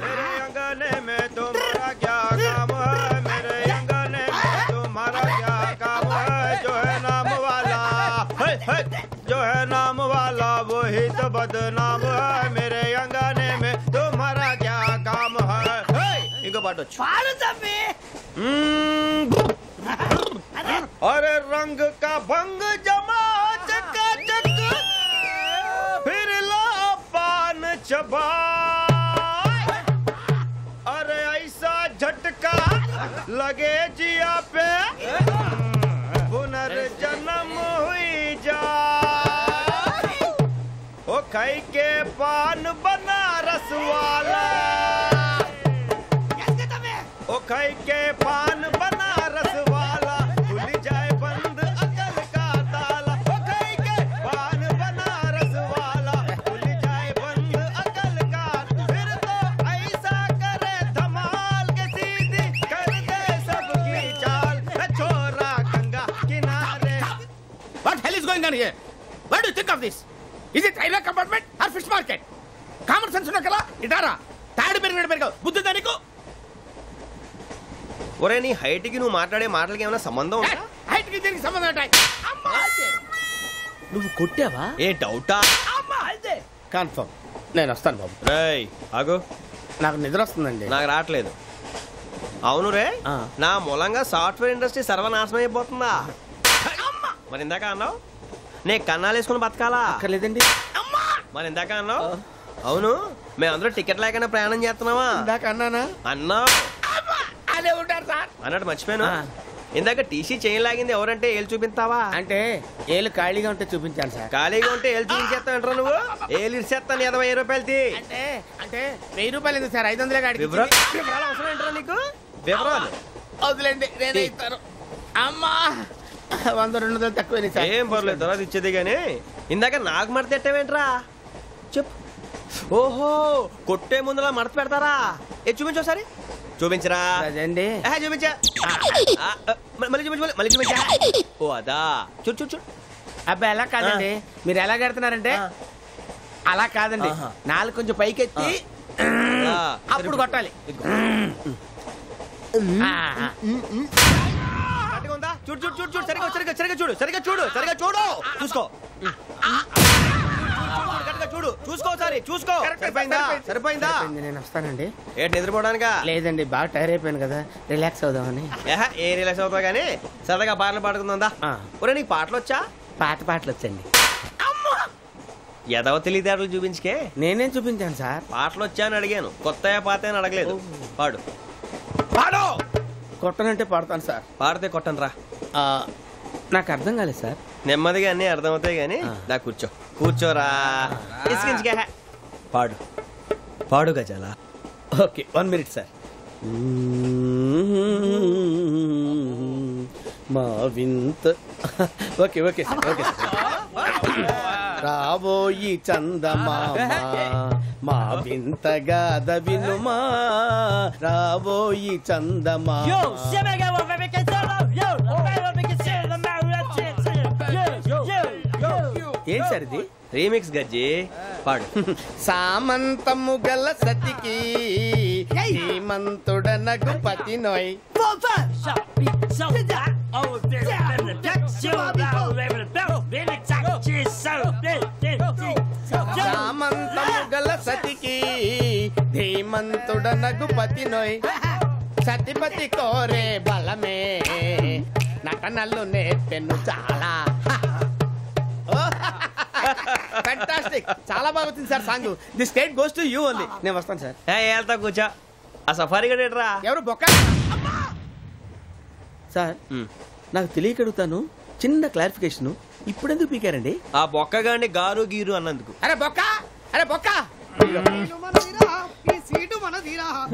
మేరే అంగనే మే తుమ్హారా క్యా కామ్ హై? మేరే అంగనే మే తుమ్హారా క్యా కామ్ హై? जो है नाम वाला है, जो है नाम वाला वही तो बदनाम है. मेरे अंगने में तुम्हारा क्या काम है? इनको पाटొచ్చు. పాడు తమ్మి. अरे रंग का भंग जमा चकाचक, फिर ला पान चबा. अरे ऐसा झटका लगे जिया पे, पुनर्जन्म हुई जा. ओ खाई के पान बनारस वाला, ओ खाई के पान बनारस वाला, खुल जाए बंद अकल का ताला. ओ खाई के पान बनारस वाला, खुल जाए बंद अकल का. फिर तो ऐसा करे धमाल के सीधी कर दे सबकी चाल. छोरा गंगा किनारे. What hell is going on here? What do you think of this? Is it railway compartment or fish market? Common sense ఉన్న కదా ఇటారా తాడి పెరిగినట్టు పెరిగావు బుద్ధి దానికి. ఒరే నీ హైట్ కి నువ్వు మాట్లాడే మాటలకి ఏమైనా సంబంధం ఉందా? హైట్ కి దీనికి సంబంధం ఉంటాయి. నువ్వు కొట్టావా? ఏ డౌటా? కన్ఫర్మ్. నేను వస్తాను బాబు. రేయ్ ఆగు. నాకు నిద్ర వస్తుందండి. నాకు రావట్లేదు. అవును రే, నా మూలంగా సాఫ్ట్వేర్ ఇండస్ట్రీ సర్వనాశనం అయిపోతుందా? మరి ఇందాక అన్నావు నే కన్నాలు వేసుకుని బతకాలా? లేదండి. మరి ఇందాక అన్నావు అవును మేమందరూ టికెట్ లేకనే ప్రయాణం చేస్తున్నావా? ఇందాక అన్నానా? అన్నావు. అదే ఉంటారు సార్. అన్నట్టు మర్చిపోయాను. ఇందాక టీసీ చేయి లాగింది ఎవరంటే ఏళ్ళు చూపిస్తావా? అంటే ఏళ్ళు ఖాళీగా ఉంటే చూపించాను సార్. ఖాళీగా ఉంటే ఏళ్ళు చూపించేస్తానంటారా నువ్వు? ఏళ్ళు ఇచ్చేస్తాను 20 రూపాయలది. అంటే 1000 రూపాయలు ఎందుకు సార్? 500 కాడికి. వివరాలు అవసరం ఏంటరా నీకు? వివరాలు వదిలేండి, నేనే ఇస్తాను. అమ్మా 100-200 తక్కువ. ఏం పర్లేదు, తర్వాత ఇచ్చేది గానీ ఇందాక నాకు మడత ఎట్టవేంట్రా? చెప్పు. ఓహో, కొట్టే ముందులా మడత పెడతారా? చూపించు ఒకసారి. చూపించరా? చూపించా. మళ్ళీ చూపించు, మళ్ళీ చూపించా. ఓ అదా, చూడు చూడు చూడు. అబ్బాయి ఎలా కాదండి, మీరు ఎలా కడుతున్నారంటే అలా కాదండి. నాలుగు కొంచెం పైకెత్తి అప్పుడు కొట్టాలి. చూడు చూడు చూడు చూడు, సరిగా సరిగా సరిగా చూడు, సరిగా చూడు, సరిగా చూడు, చూసుకో. చూడు చూసుకో, సరే చూసుకో. సరిపోయిందా? సరిపోయిందా? నేను వస్తానండి. ఏంటి నిద్రపోవడానికా? లేదండి, బాగా టైర్ అయిపోయాను కదా, రిలాక్స్ అవుదామని. ఏ రిలాక్స్ అవుతావు కానీ సరదాగా పాటలు పాడుకుందా? ఒరే నీకు పాటలు వచ్చా? పాత పాటలు వచ్చండి. ఎదవ తెలివితేటలు చూపించుకే. నేనేం చూపించాను సార్? పాటలు వచ్చా అని అడిగాను, కొత్త పాత అని అడగలేదు. పాడు పాడు. కొట్టనంటే పాడతాను సార్. పాడితే కొట్టను రా. నాకు అర్థం కాలేదు సార్. నెమ్మదిగా అన్నీ అర్థమవుతాయి కానీ నా కూర్చో. కూర్చోరా. పాడు పాడు గజాల. Okay, 1 minute sir. మా వింత. Okay okay sir, okay sir. రాబోయి చందమామ మా వింత గాథ వినుమా, రాబోయి చందమామ. ఏంటి ఏంటి సార్ ఇది? రీమిక్స్ గజ్జి పాడు. సామంతము గల సతికి హేమంతుడనగు పతి నోయ్. సామంతము గల సతికి ధీమంతుడనగు పతి నోయ్. సతిపతి కోరే బలమే నటనలు నేర్పెను చాలా. ఫ్యాంటాస్టిక్, చాలా బాగా వచ్చింది sir song. The state goes to you only. నేను వస్తాను సార్. వెళ్తా కూర్చో. ఆ సఫారీ గడేట్రా ఎవరు బొక్క సార్? నాకు తెలియక అడుగుతాను, చిన్న క్లారిఫికేషన్. ఇప్పుడెందుకు పీకారండి? ఆ బొక్క గాని గారు గీరు అన్నందుకు. అరే బొక్క, అరే బొక్క,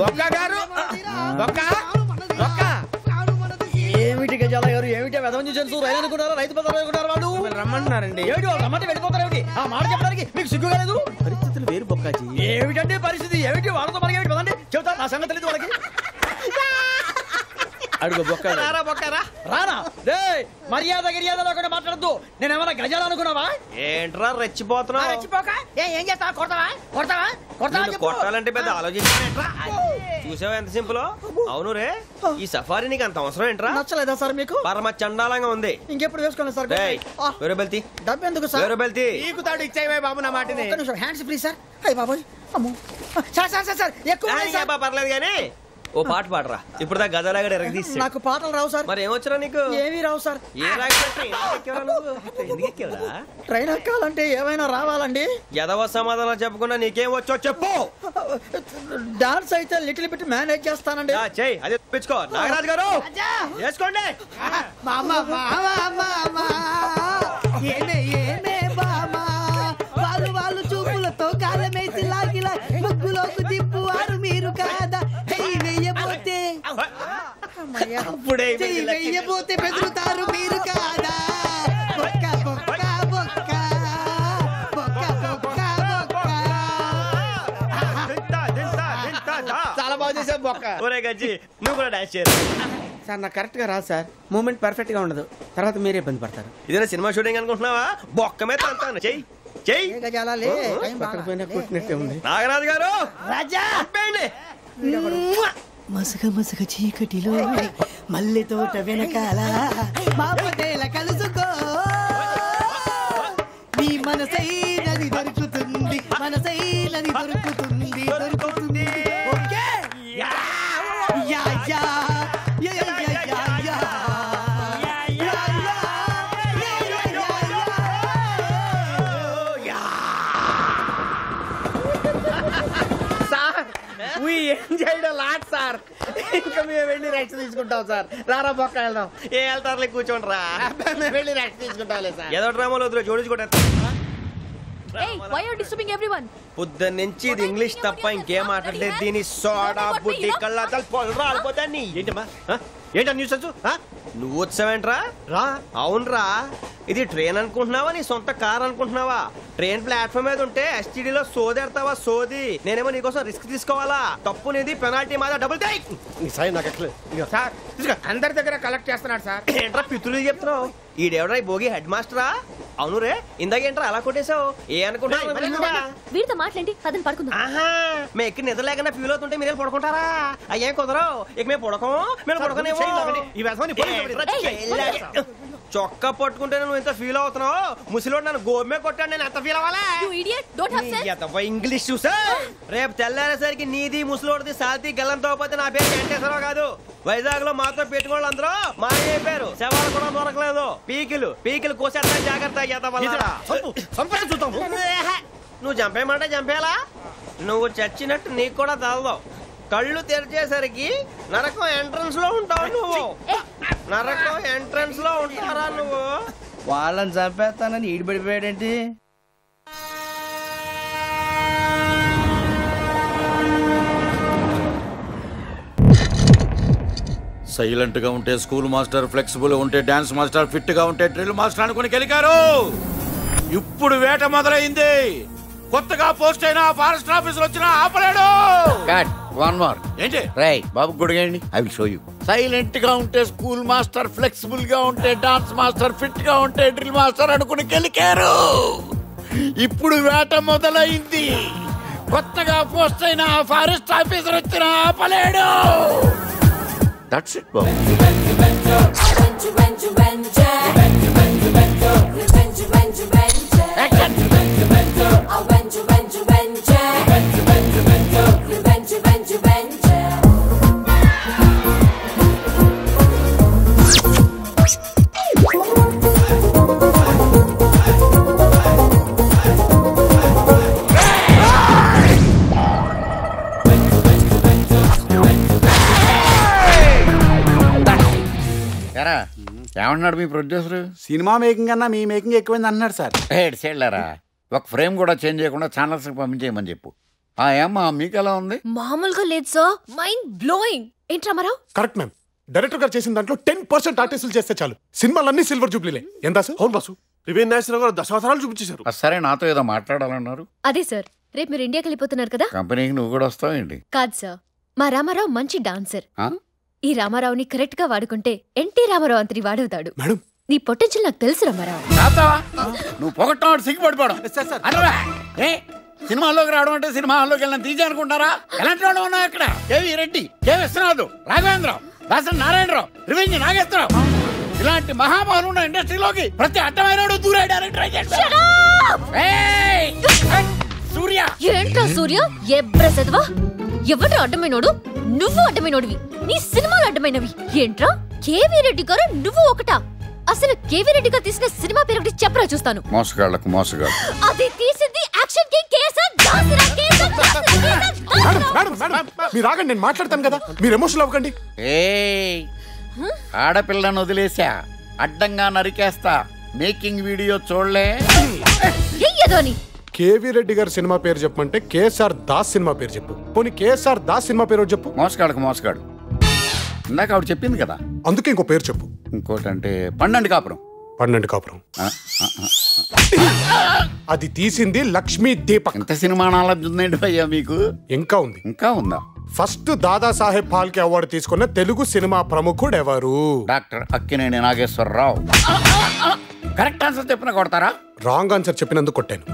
బొక్క గారు, బొక్క బొక్క. ఏమిటి గజాల గారు, ఏమిటి వెదవని చూసాను రైలు అనుకున్నారా, రైతు బజార్ అనుకున్నారు వాళ్ళు రమ్మంటున్నారండి. ఏమిటి వాళ్ళు రమ్మంటే వెళ్ళిపోతారు ఏమిటి? ఆ మాట చెప్పడానికి మీకు సిగ్గు కాలేదు? పరిస్థితులు వేరు బొక్కాజీ. ఏమిటంటే పరిస్థితి ఏమిటి? వాళ్ళతో మనకి ఏమిటి పదండి చెబుతా, నా సంగతి తెలియదు వాళ్ళకి. అడుగు బొక్క. రారా బొక్కరా. రానా రే, మర్యాద గిర్యాద లేకుండా మాట్లాడద్దు. నేనేమన్నా గజాలు అనుకున్నావా? ఏంట్రా రెచ్చిపోతున్నావు? రెచ్చిపోక ఏం చేస్తావా? కొడతావా కొడతావా కొడతావా చెప్పు. కొట్టాలంటే పెద్ద ఆలోచించారా? చూసావా ఎంత సింపుల్. అవును రే, ఈ సఫారీ నీకు అంత అవసరం ఏంట్రా? నచ్చలేదా సార్ మీకు? పరమ చండాలంగా ఉంది. ఇంకెప్పుడు వేసుకోండి సార్. వేరే బెల్తి, డబ్బు ఎందుకు సార్? వేరే బెల్తి. నీకు తాడు ఇచ్చాయి బాబు నా మాటని. Hands please sir. అయ్యి బాబోయ్, అమ్మో సార్ సార్ సార్ సార్ ఎక్కువ పర్లేదు కానీ ఓ పాట పాడరా. ఇప్పుడు దా గదలాగడ ఎరగ తీసి. నాకు పాటలు రావు సార్. మరి ఏమొచ్చరా నీకు? ఏమీ రావు సార్. ఏ రాకెక్కేవరా? ట్రైన్ ఎక్కాలంటే ఏమైనా రావాలండి. ఎదవ సమాధానం చెప్పకుండా నీకేం వచ్చో చెప్పు. డాన్స్ అయితే లిటిల్ బిట్ మేనేజ్ చేస్తానండి. చెయ్యి, అదే తెప్పించుకో. నాగరాజు గారు చేసుకోండి. వాళ్ళు చూపులతో కాలమేసి లాగిలా ముగ్గులోకి దిప్పువారు మీరు కాదా? వెయ్యబోతే వెయ్యబోతే బెదురుతారు మీరు కాదా? బొక్క బొక్క బొక్క బొక్క బొక్క బొక్క. చాలా బాగా చేసావు బొక్క. ఒరే గజ్జి, నువ్వు కూడా డాన్స్ చేయరు సార్? నాకు కరెక్ట్ గా రాదు సార్. మూమెంట్ పర్ఫెక్ట్ గా ఉండదు, తర్వాత మీరే ఇబ్బంది పడతారు. ఇదేనా సినిమా షూటింగ్ అనుకుంటున్నావా? బొక్క మీద అంటాను. చెయ్యి చెయ్యి. కొట్టినట్టే ఉంది. నాగరాజు గారు రాజా మసగ మసగ చీకటిలో మల్లె తోట వెనకాల మా పటేల కలుసుకో. నీ మనసైనది దొరుకుతుంది, మనసైనది దొరుకుతుంది దొరుకుతుంది. Okay yeah yeah yeah yeah yeah yeah yeah. We enjoyed a lot, sir. ఇంకా మేము వెళ్ళి రెస్ట్ తీసుకుంటాం సార్. రారా బొక్క వెళ్దాం. ఏ వెళ్తారులే, కూర్చోండి రా. మేము వెళ్ళి రెస్ట్ తీసుకుంటాంలే సార్. ఏదో డ్రామాలో వద్దులే, జోడించుకుంటా. పొద్దున్న నుంచి ఇది ఇంగ్లీష్ తప్ప ఇంకేం మాట్లాడలేదు. దీని సోడా బుడ్డి కళ్ళ పొలం రాలిపోతాన్ని. ఏంటమ్మా ఏంటా న్యూస్? నువ్వు వచ్చావేంట్రా? రా. అవునరా, ఇది ట్రైన్ అనుకుంటున్నావా, నీ సొంత కార్ అనుకుంటున్నావా? ట్రైన్ ప్లాట్ఫామ్ మీద ఉంటే ఎస్టీడీలో సోదేడతావా? సోది. నేనేమో నీకోసం రిస్క్ తీసుకోవాలా? తప్పు నీది, పెనాల్టీ మాదా, డబుల్ టై. సార్ అందరి దగ్గర కలెక్ట్ చేస్తున్నాడు సార్. ఏంట్రా పితులు చెప్తున్నావు? ఈడెవడ్రా ఈ భోగి హెడ్ మాస్టరా? అవును రే, ఇందాకేంట్రా అలా కొట్టేశావు? ఏ అనుకుంటున్నావు? వీరితో మాట్లాడి పదని పడుకుందాం. ఆహా, మేము ఎక్కడ నిద్ర లేకుండా ఫీల్ అవుతుంటే మీరేం పడుకుంటారా? అయ్యేం కుదరవు. ఇక మేము పడకం, మేము పడుకునేమో. చొక్కా పట్టుకుంటే నువ్వు ఎంత ఫీల్ అవుతున్నావు? ముసలివాడు నన్ను గోమే కొట్టాడు, నేను ఎంత ఫీల్ అవ్వాలా? ఇంగ్లీష్ చూసా. రేపు తెల్లారేసరికి నీది ముసలివాడిది సాతి గల్లంతో పోతే నా పేరు వెంకటేశ్వరరావు కాదు. వైజాగ్ లో మాతో పెట్టుకోళ్ళు అందరూ మా అయిపోయారు. శవాలు కూడా దొరకలేదు. పీకిలు కోసేస్తా, జాగ్రత్త. నువ్వు చంపేయమంటే చంపేలా? నువ్వు చచ్చినట్టు నీకు కూడా తగదు. కళ్ళు తెరిచేసరికి నరకం ఎంట్రన్స్ లో ఉంటావు నువ్వు. నరకం ఎంట్రన్స్ లో ఉంటారా నువ్వు? వాళ్ళని చంపేస్తానని ఈడిపడిపోయాడేంటి? సైలెంట్ గా ఉంటే స్కూల్ మాస్టర్, ఫ్లెక్సిబుల్ ఉంటే డాన్స్ మాస్టర్, ఫిట్ గా ఉంటే డ్రిల్ మాస్టర్ అనుకుని గెలికారు. ఇప్పుడు వేట మొదలైంది. కొత్తగా పోస్ట్ అయిన ఫారెస్ట్ ఆఫీసర్ వచ్చినా ఆపలేడు. One more. ఏంటి రై బాబు గుడిగండి, I will show you. Silent గా ఉంటే స్కూల్ మాస్టర్, ఫ్లెక్సిబుల్ గా ఉంటే డాన్స్ మాస్టర్, ఫిట్ గా ఉంటే డ్రిల్ మాస్టర్ అనుకుని గెలికారు. ఇప్పుడు వేట మొదలైంది. కొత్తగా పోస్ట్ అయిన ఫారెస్ట్ ఆఫీసర్ వచ్చిన ఆపలేడు. దట్స్ ఇట్ బాబు. ఏమన్నాడు మీ ప్రొడ్యూసర్? సినిమా మేకింగ్ అన్నా మీ మేకింగ్ ఎక్కువైంది అన్నాడు సార్. సేళ్ళరా ఒక ఫ్రేమ్ కూడా చేంజ్ చేయకుండా ఛానల్స్ పంపించేయమని చెప్పు. ఏమ్మా మీకు ఎలా ఉంది? మామూలుగా లేదు సార్, మైండ్ బ్లోయింగ్. ఏంటి రామారావు? Correct ma'am. డైరెక్టర్ గారు చేసిన దాంట్లో 10% ఆర్టిస్టులు చేస్తే చాలు, సినిమాలన్నీ సిల్వర్ జూబ్లీలే. ఎంత సార్? అవును బాసు, రివేన్ నాగేశ్వరరావు గారు దశావతారాలు చూపించేశారు. సరే, నాతో ఏదో మాట్లాడాలన్నారు. అదే సార్, రేపు మీరు ఇండియాకి వెళ్ళిపోతున్నారు కదా. కంపెనీకి నువ్వు కూడా వస్తావేంటి? కాదు సార్, మా రామారావు మంచి డాన్సర్. ఈ రామారావుని కరెక్ట్ గా వాడుకుంటే ఎన్టీ రామారావు అంతటి వాడవుతాడు. నీ పొటెన్షియల్ నాకు తెలుసు రామారావు. నువ్వు పొగట్టాడు సిగ్గుపడిపోవడం. సినిమాల్లోకి రావడం అంటే సినిమా హాల్లోకి వెళ్ళిన తీజీ అనుకుంటారా? ఎలాంటి వాళ్ళు ఉన్నావు అక్కడ? కేవీ రెడ్డి, కె విశ్వనాథ్, రాఘవేంద్రరావు, దాసరి నారాయణరావు, రివెంజ్ నాగేశ్వరరావు, ఇలాంటి మహామహులు ఉన్న ఇండస్ట్రీలోకి ప్రతి అడ్డమైన దూరే డైరెక్టర్. సూర్య ఏంట్రా సూర్య? ఎబ్రసద్వా ఎవరు అడ్డమైనోడు? నువ్వు అడ్డమైనోడివి, నీ సినిమాలు అడ్డమైనవి. ఏంట్రా కేవీ రెడ్డి గారు నువ్వు ఒకటా? అసలు కేవీ రెడ్డి గారు తీసిన సినిమా పేరు ఒకటి చెప్పరా చూస్తాను. మోసగాళ్ళకు మోసగాడు. అది తీసింది యాక్షన్ కి కేసర్ దాసరా కేసర్. మీరు ఆగండి, నేను మాట్లాడతాను కదా, మీరు ఎమోషనల్ అవ్వకండి. ఆడపిల్లను వదిలేసా, అడ్డంగా నరికేస్తా. మేకింగ్ వీడియో చూడలే. కేవీ రెడ్డి గారి సినిమా పేరు చెప్పమంటే కేఎస్ఆర్ దాస్ సినిమా పేరు చెప్పు. పోనీ కేఎస్ఆర్ దాస్ సినిమా పేరు చెప్పు. మోసగాళ్ళకు మోసగాడు ఇందాక ఆవిడ చెప్పింది కదా, అందుకే ఇంకో పేరు చెప్పు. ఇంకోటి అంటే పన్నెండు కాపురం. పన్నెండు కాపురం అది తీసింది లక్ష్మీ దీపక్. ఎంత సినిమా నాలెడ్జ్ ఉందండి భయ్యా మీకు? ఇంకా ఉంది. ఇంకా ఉందా? ఫస్ట్ దాదాసాహెబ్ ఫాల్కే అవార్డు తీసుకున్న తెలుగు సినిమా ప్రముఖుడు ఎవరు? Doctor Akkineni Nageswara Rao. Correct answer చెప్పిన కొడతారా? రాంగ్ ఆన్సర్ చెప్పినందుకు కొట్టాను.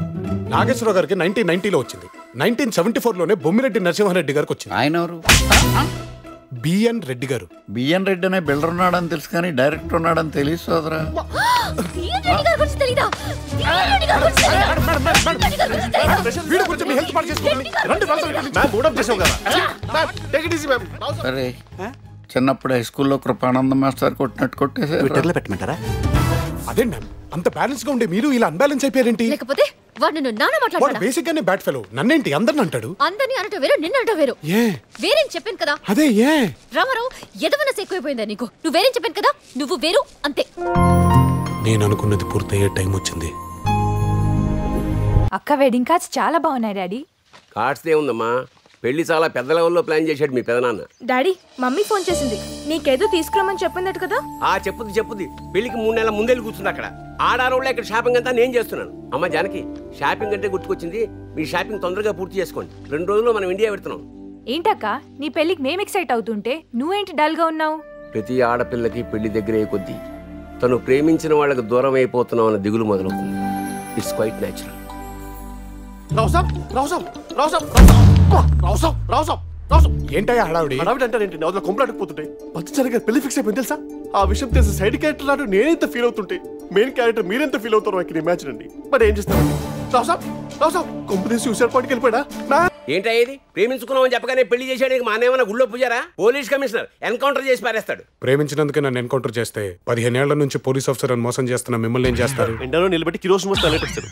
నాగేశ్వరరావు గారికి 1990లో వచ్చింది. 1974లోనే బొమ్మిరెడ్డి నరసింహారెడ్డి గారికి వచ్చింది. ఆయన ఎవరు? బిఎన్ రెడ్డి గారు. బిఎన్ రెడ్డి అనే బిల్డర్ ఉన్నాడని తెలుసు కానీ డైరెక్టర్ ఉన్నాడని తెలియదు సోదరా. సరే, చిన్నప్పుడు హై స్కూల్లో కృపానందం మాస్టర్ కొట్టినట్టు కొట్టేసారు. పెట్టమంటారా? అదే మ్యామ్, అంత బ్యాలెన్స్ గా ఉండే మీరు ఇలా అన్బ్యాలెన్స్ అయిపోయారేంటి? లేకపోతే వాడు నాన్న మాట్లాడతాడా? బేసిక్ గానే బ్యాడ్ ఫెలో. నన్నేంటి అందరిని అంటాడు? అందరిని అనటం వేరు, నిన్న అనటం వేరు. వేరేం చెప్పాను కదా. అదే రామారావు, ఎదవనస్ ఎక్కువైపోయిందా నీకు? నువ్వు వేరేం చెప్పాను కదా, నువ్వు వేరు అంతే. నేను అనుకున్నది పూర్తయ్యే టైం వచ్చింది. అక్క వెడ్డింగ్ కార్డ్స్ చాలా బాగున్నాయి డాడీ. కార్డ్స్ ఏముందమ్మా, పెళ్లి చాలా పెద్ద లెవెల్లో ప్లాన్ చేశాడు మీ పెదనాన్న. డాడీ, మమ్మీ ఫోన్ చేసింది, నీకేదో తీసుకురామని చెప్పిందట కదా. చెప్పుద్ది. పెళ్లికి 3 నెలల ముందెళ్ళి కూర్చుంది అక్కడ. ఆడారోళ్ళ ఇక్కడ షాపింగ్ అంతా నేను చేస్తున్నాను. అమ్మ జానకి, షాపింగ్ అంటే గుర్తుకొచ్చింది, మీ షాపింగ్ తొందరగా పూర్తి చేసుకోండి. 2 రోజుల్లో మనం ఇండియా పెడుతున్నాం. ఏంటక్క, నీ పెళ్లికి మేము ఎక్సైట్ అవుతుంటే నువ్వేంటి డల్ గా ఉన్నావు? ప్రతి ఆడపిల్లకి పెళ్లి దగ్గరే కొద్దీ తను ప్రేమించిన వాళ్ళకి దూరం అయిపోతున్నాం అన్న దిగులు మొదలవుతుంది. It's quite natural. ఏంటయ్యా హడావుడి? హడావుడి అంటారేంటి? నవదలో కొంపలాటకపోతుంటాయి. పచ్చచరిగా పెళ్లి ఫిక్స్ అయిపోయింది తెలుసా? ఆ విషయం తెలిసి సైడ్ క్యారెక్టర్ నాడు నేనెంత ఫీల్ అవుతుంటే మెయిన్ క్యారెక్టర్ మీరెంత ఫీల్ అవుతారో నాకు ఇమాజిన్ అండి. మరి ఏం చేస్తాను? కొంప తీసి హుషారు పాటికి వెళ్ళిపోయాడా? ఏంటయ్యేది? ప్రేమించుకున్నామని చెప్పగానే పెళ్లి చేసేయడానికి మా నేమన్నా గుళ్ళో పూజారా? పోలీస్ కమిషనర్ ఎన్కౌంటర్ చేసి పారేస్తాడు. ప్రేమించినందుకే నన్ను ఎన్కౌంటర్ చేస్తే 15 ఏళ్ల నుంచి పోలీస్ ఆఫీసర్ అని మోసం చేస్తున్న మిమ్మల్ని ఏం చేస్తారు? ఎండలో నిలబెట్టి కిరోసిన్ మొత్తం తలెట్టేస్తాడు.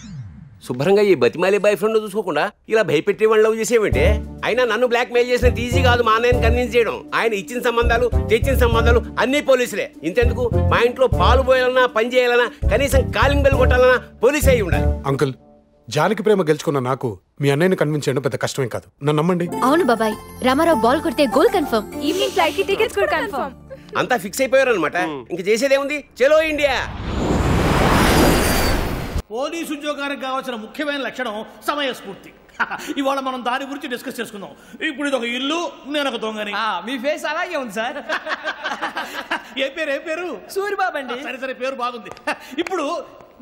శుభ్రంగా ఈ బతిమాలి బాయ్ ఫ్రెండ్ చూసుకోకుండా ఇలా భయపెట్టి వాళ్ళు లవ్ చేసేవేంటే? అయినా నన్ను బ్లాక్ మెయిల్ చేసిన ఈజీ కాదు మా అన్నయ్యని కన్విన్స్ చేయడం. ఆయన ఇచ్చిన సంబంధాలు, తెచ్చిన సంబంధాలు అన్ని పోలీసులే. ఇంతెందుకు, మా ఇంట్లో పాలు పోయాలన్నా, పని చేయాలన్నా, కనీసం కాలింగ్ బెల్ కొట్టాలన్నా పోలీస్ అయి ఉండాలి. అంకుల్, జానకి ప్రేమ గెలుచుకున్న నాకు మీ అన్నయ్యని కన్విన్స్ చేయడం పెద్ద కష్టమేం కాదు, నన్ను నమ్మండి. అవును బాబాయ్, రామారావు బాల్ కొడితే గోల్ కన్ఫర్మ్. ఈవినింగ్ ఫ్లైట్ కి టికెట్స్ కూడా కన్ఫర్మ్. అంతా ఫిక్స్ అయిపోయారు అనమాట. ఇంక చేసేదేముంది? చలో ఇండియా. పోలీసు ఉద్యోగానికి కావాల్సిన ముఖ్యమైన లక్షణం సమయస్ఫూర్తి. ఇవాళ మనం దాని గురించి డిస్కస్ చేసుకుందాం. ఇప్పుడు ఇది ఒక ఇల్లు, నేను ఒక దొంగని. మీ ఫేస్ అలాగే ఉంది సార్. ఏ పేరు? సూరిబాబు అండి. సరే పేరు బాగుంది. ఇప్పుడు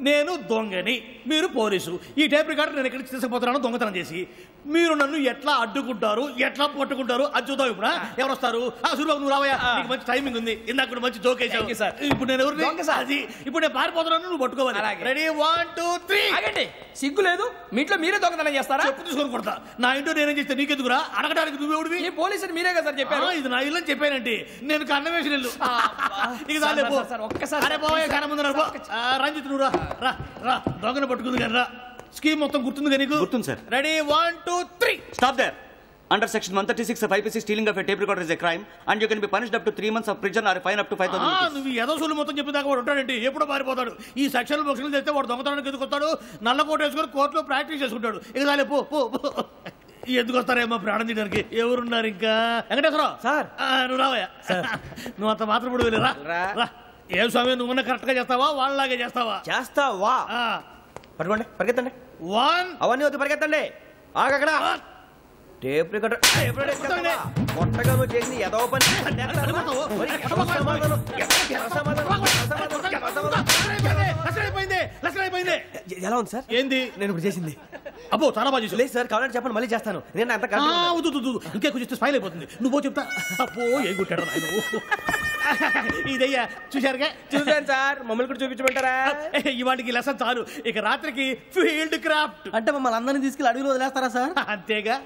నేను దొంగని, మీరు పోలీసు. ఈ టైప్ రికార్డు నేను ఎక్కడికి తీసుకుపోతున్నాను దొంగతనం చేసి. మీరు నన్ను ఎట్లా అడ్డుకుంటారు, ఎట్లా పట్టుకుంటారు అది చూద్దాం. ఇప్పుడు ఎవరు వస్తారు? సూర్యబాబు నువ్వు రావయ్యా, నీకు మంచి టైమింగ్ ఉంది. ఇందాక మంచి జోక్ వేసావు. ఇప్పుడు నేను ఎవరు? అది ఇప్పుడు నేను పారిపోతున్నాను, నువ్వు పట్టుకోవాలి. రెడీ 1 2 3. సిగ్గు లేదు, మీ ఇంట్లో మీరే దొంగతనం చేస్తారా? చెప్పు తీసుకొని కొడతా. నా ఇంట్లో నేనేం చేస్తే నీకెందుకురా? అడగడానికి నువ్వెవడివి? ఈ పోలీసులు మీరే కదా సార్ చెప్పారు. ఇది నా ఇల్లు అని చెప్పానండి. నేను కన్న వేసిన ఇల్లు. ఇక ఒక్కసారి రంజిత్ నువ్వు రా రా, దొంగను పట్టుకుంది కానీ రా. స్కీమ్ మొత్తం గుర్తుంది కానీ నీకు? గుర్తుంది sir. Ready 1 2 3. Stop there. Under section 136 of IPC, stealing of a tape recorder is a crime and you can be punished up to 3 months of prison or a fine up to 5,000 rupees. నువ్వు ఏదో సూలు మొత్తం చెప్పేదాకా వాడు ఉంటాడండి, ఎప్పుడో పారిపోతాడు. ఈ section బుక్స్లు తెస్తే వాడు దొంగతనానికి ఎందుకు వస్తాడు? నల్ల కోట వేసుకొని కోర్టులో ప్రాక్టీస్ చేసుకుంటాడు. ఇక చాలే పో పో. ఎందుకు వస్తారేమో ప్రాణం తీయడానికి? ఎవరున్నారు ఇంకా? వెంకటేశ్వరరావు సార్, నువ్వు రావయ్యా. నువ్వు అంత మాత్రం ఇప్పుడు వెళ్ళి రా. ఏం స్వామి, నువ్వు కరెక్ట్ గా చేస్తావా వాళ్ళలాగే చేస్తావా? చేస్తావా? పట్టుకోండి, పరిగెత్తండి. 1 అవన్నీ వద్దు, పరిగెత్తండి. ఆగక్కడ టేప్ రికార్డర్ మొట్టగా నువ్వు చేసింది ఏదో పని. ఎలా ఉంది సార్? ఏంది నేను ఇప్పుడు చేసింది? అబ్బో చాలా బాగా చేసి. లేదు సార్, కావాలంటే చెప్పండి, మళ్ళీ చేస్తాను. నేను అంత ఇంకే కొంచెం స్మైల్ అయిపోతుంది. నువ్వు చెప్తా. అబ్బో ఏ కొట్టాడు ఆయన. ఇదయ్యా చూశారుగా? చూసాను సార్, మమ్మల్ని కూడా చూపించమంటారా? ఇవాటికి లెసన్ చాలు. ఇక రాత్రికి ఫీల్డ్ క్రాఫ్ట్. అంటే మమ్మల్ని అందరినీ తీసుకెళ్ళి అడుగులో వదిలేస్తారా సార్? అంతేగా.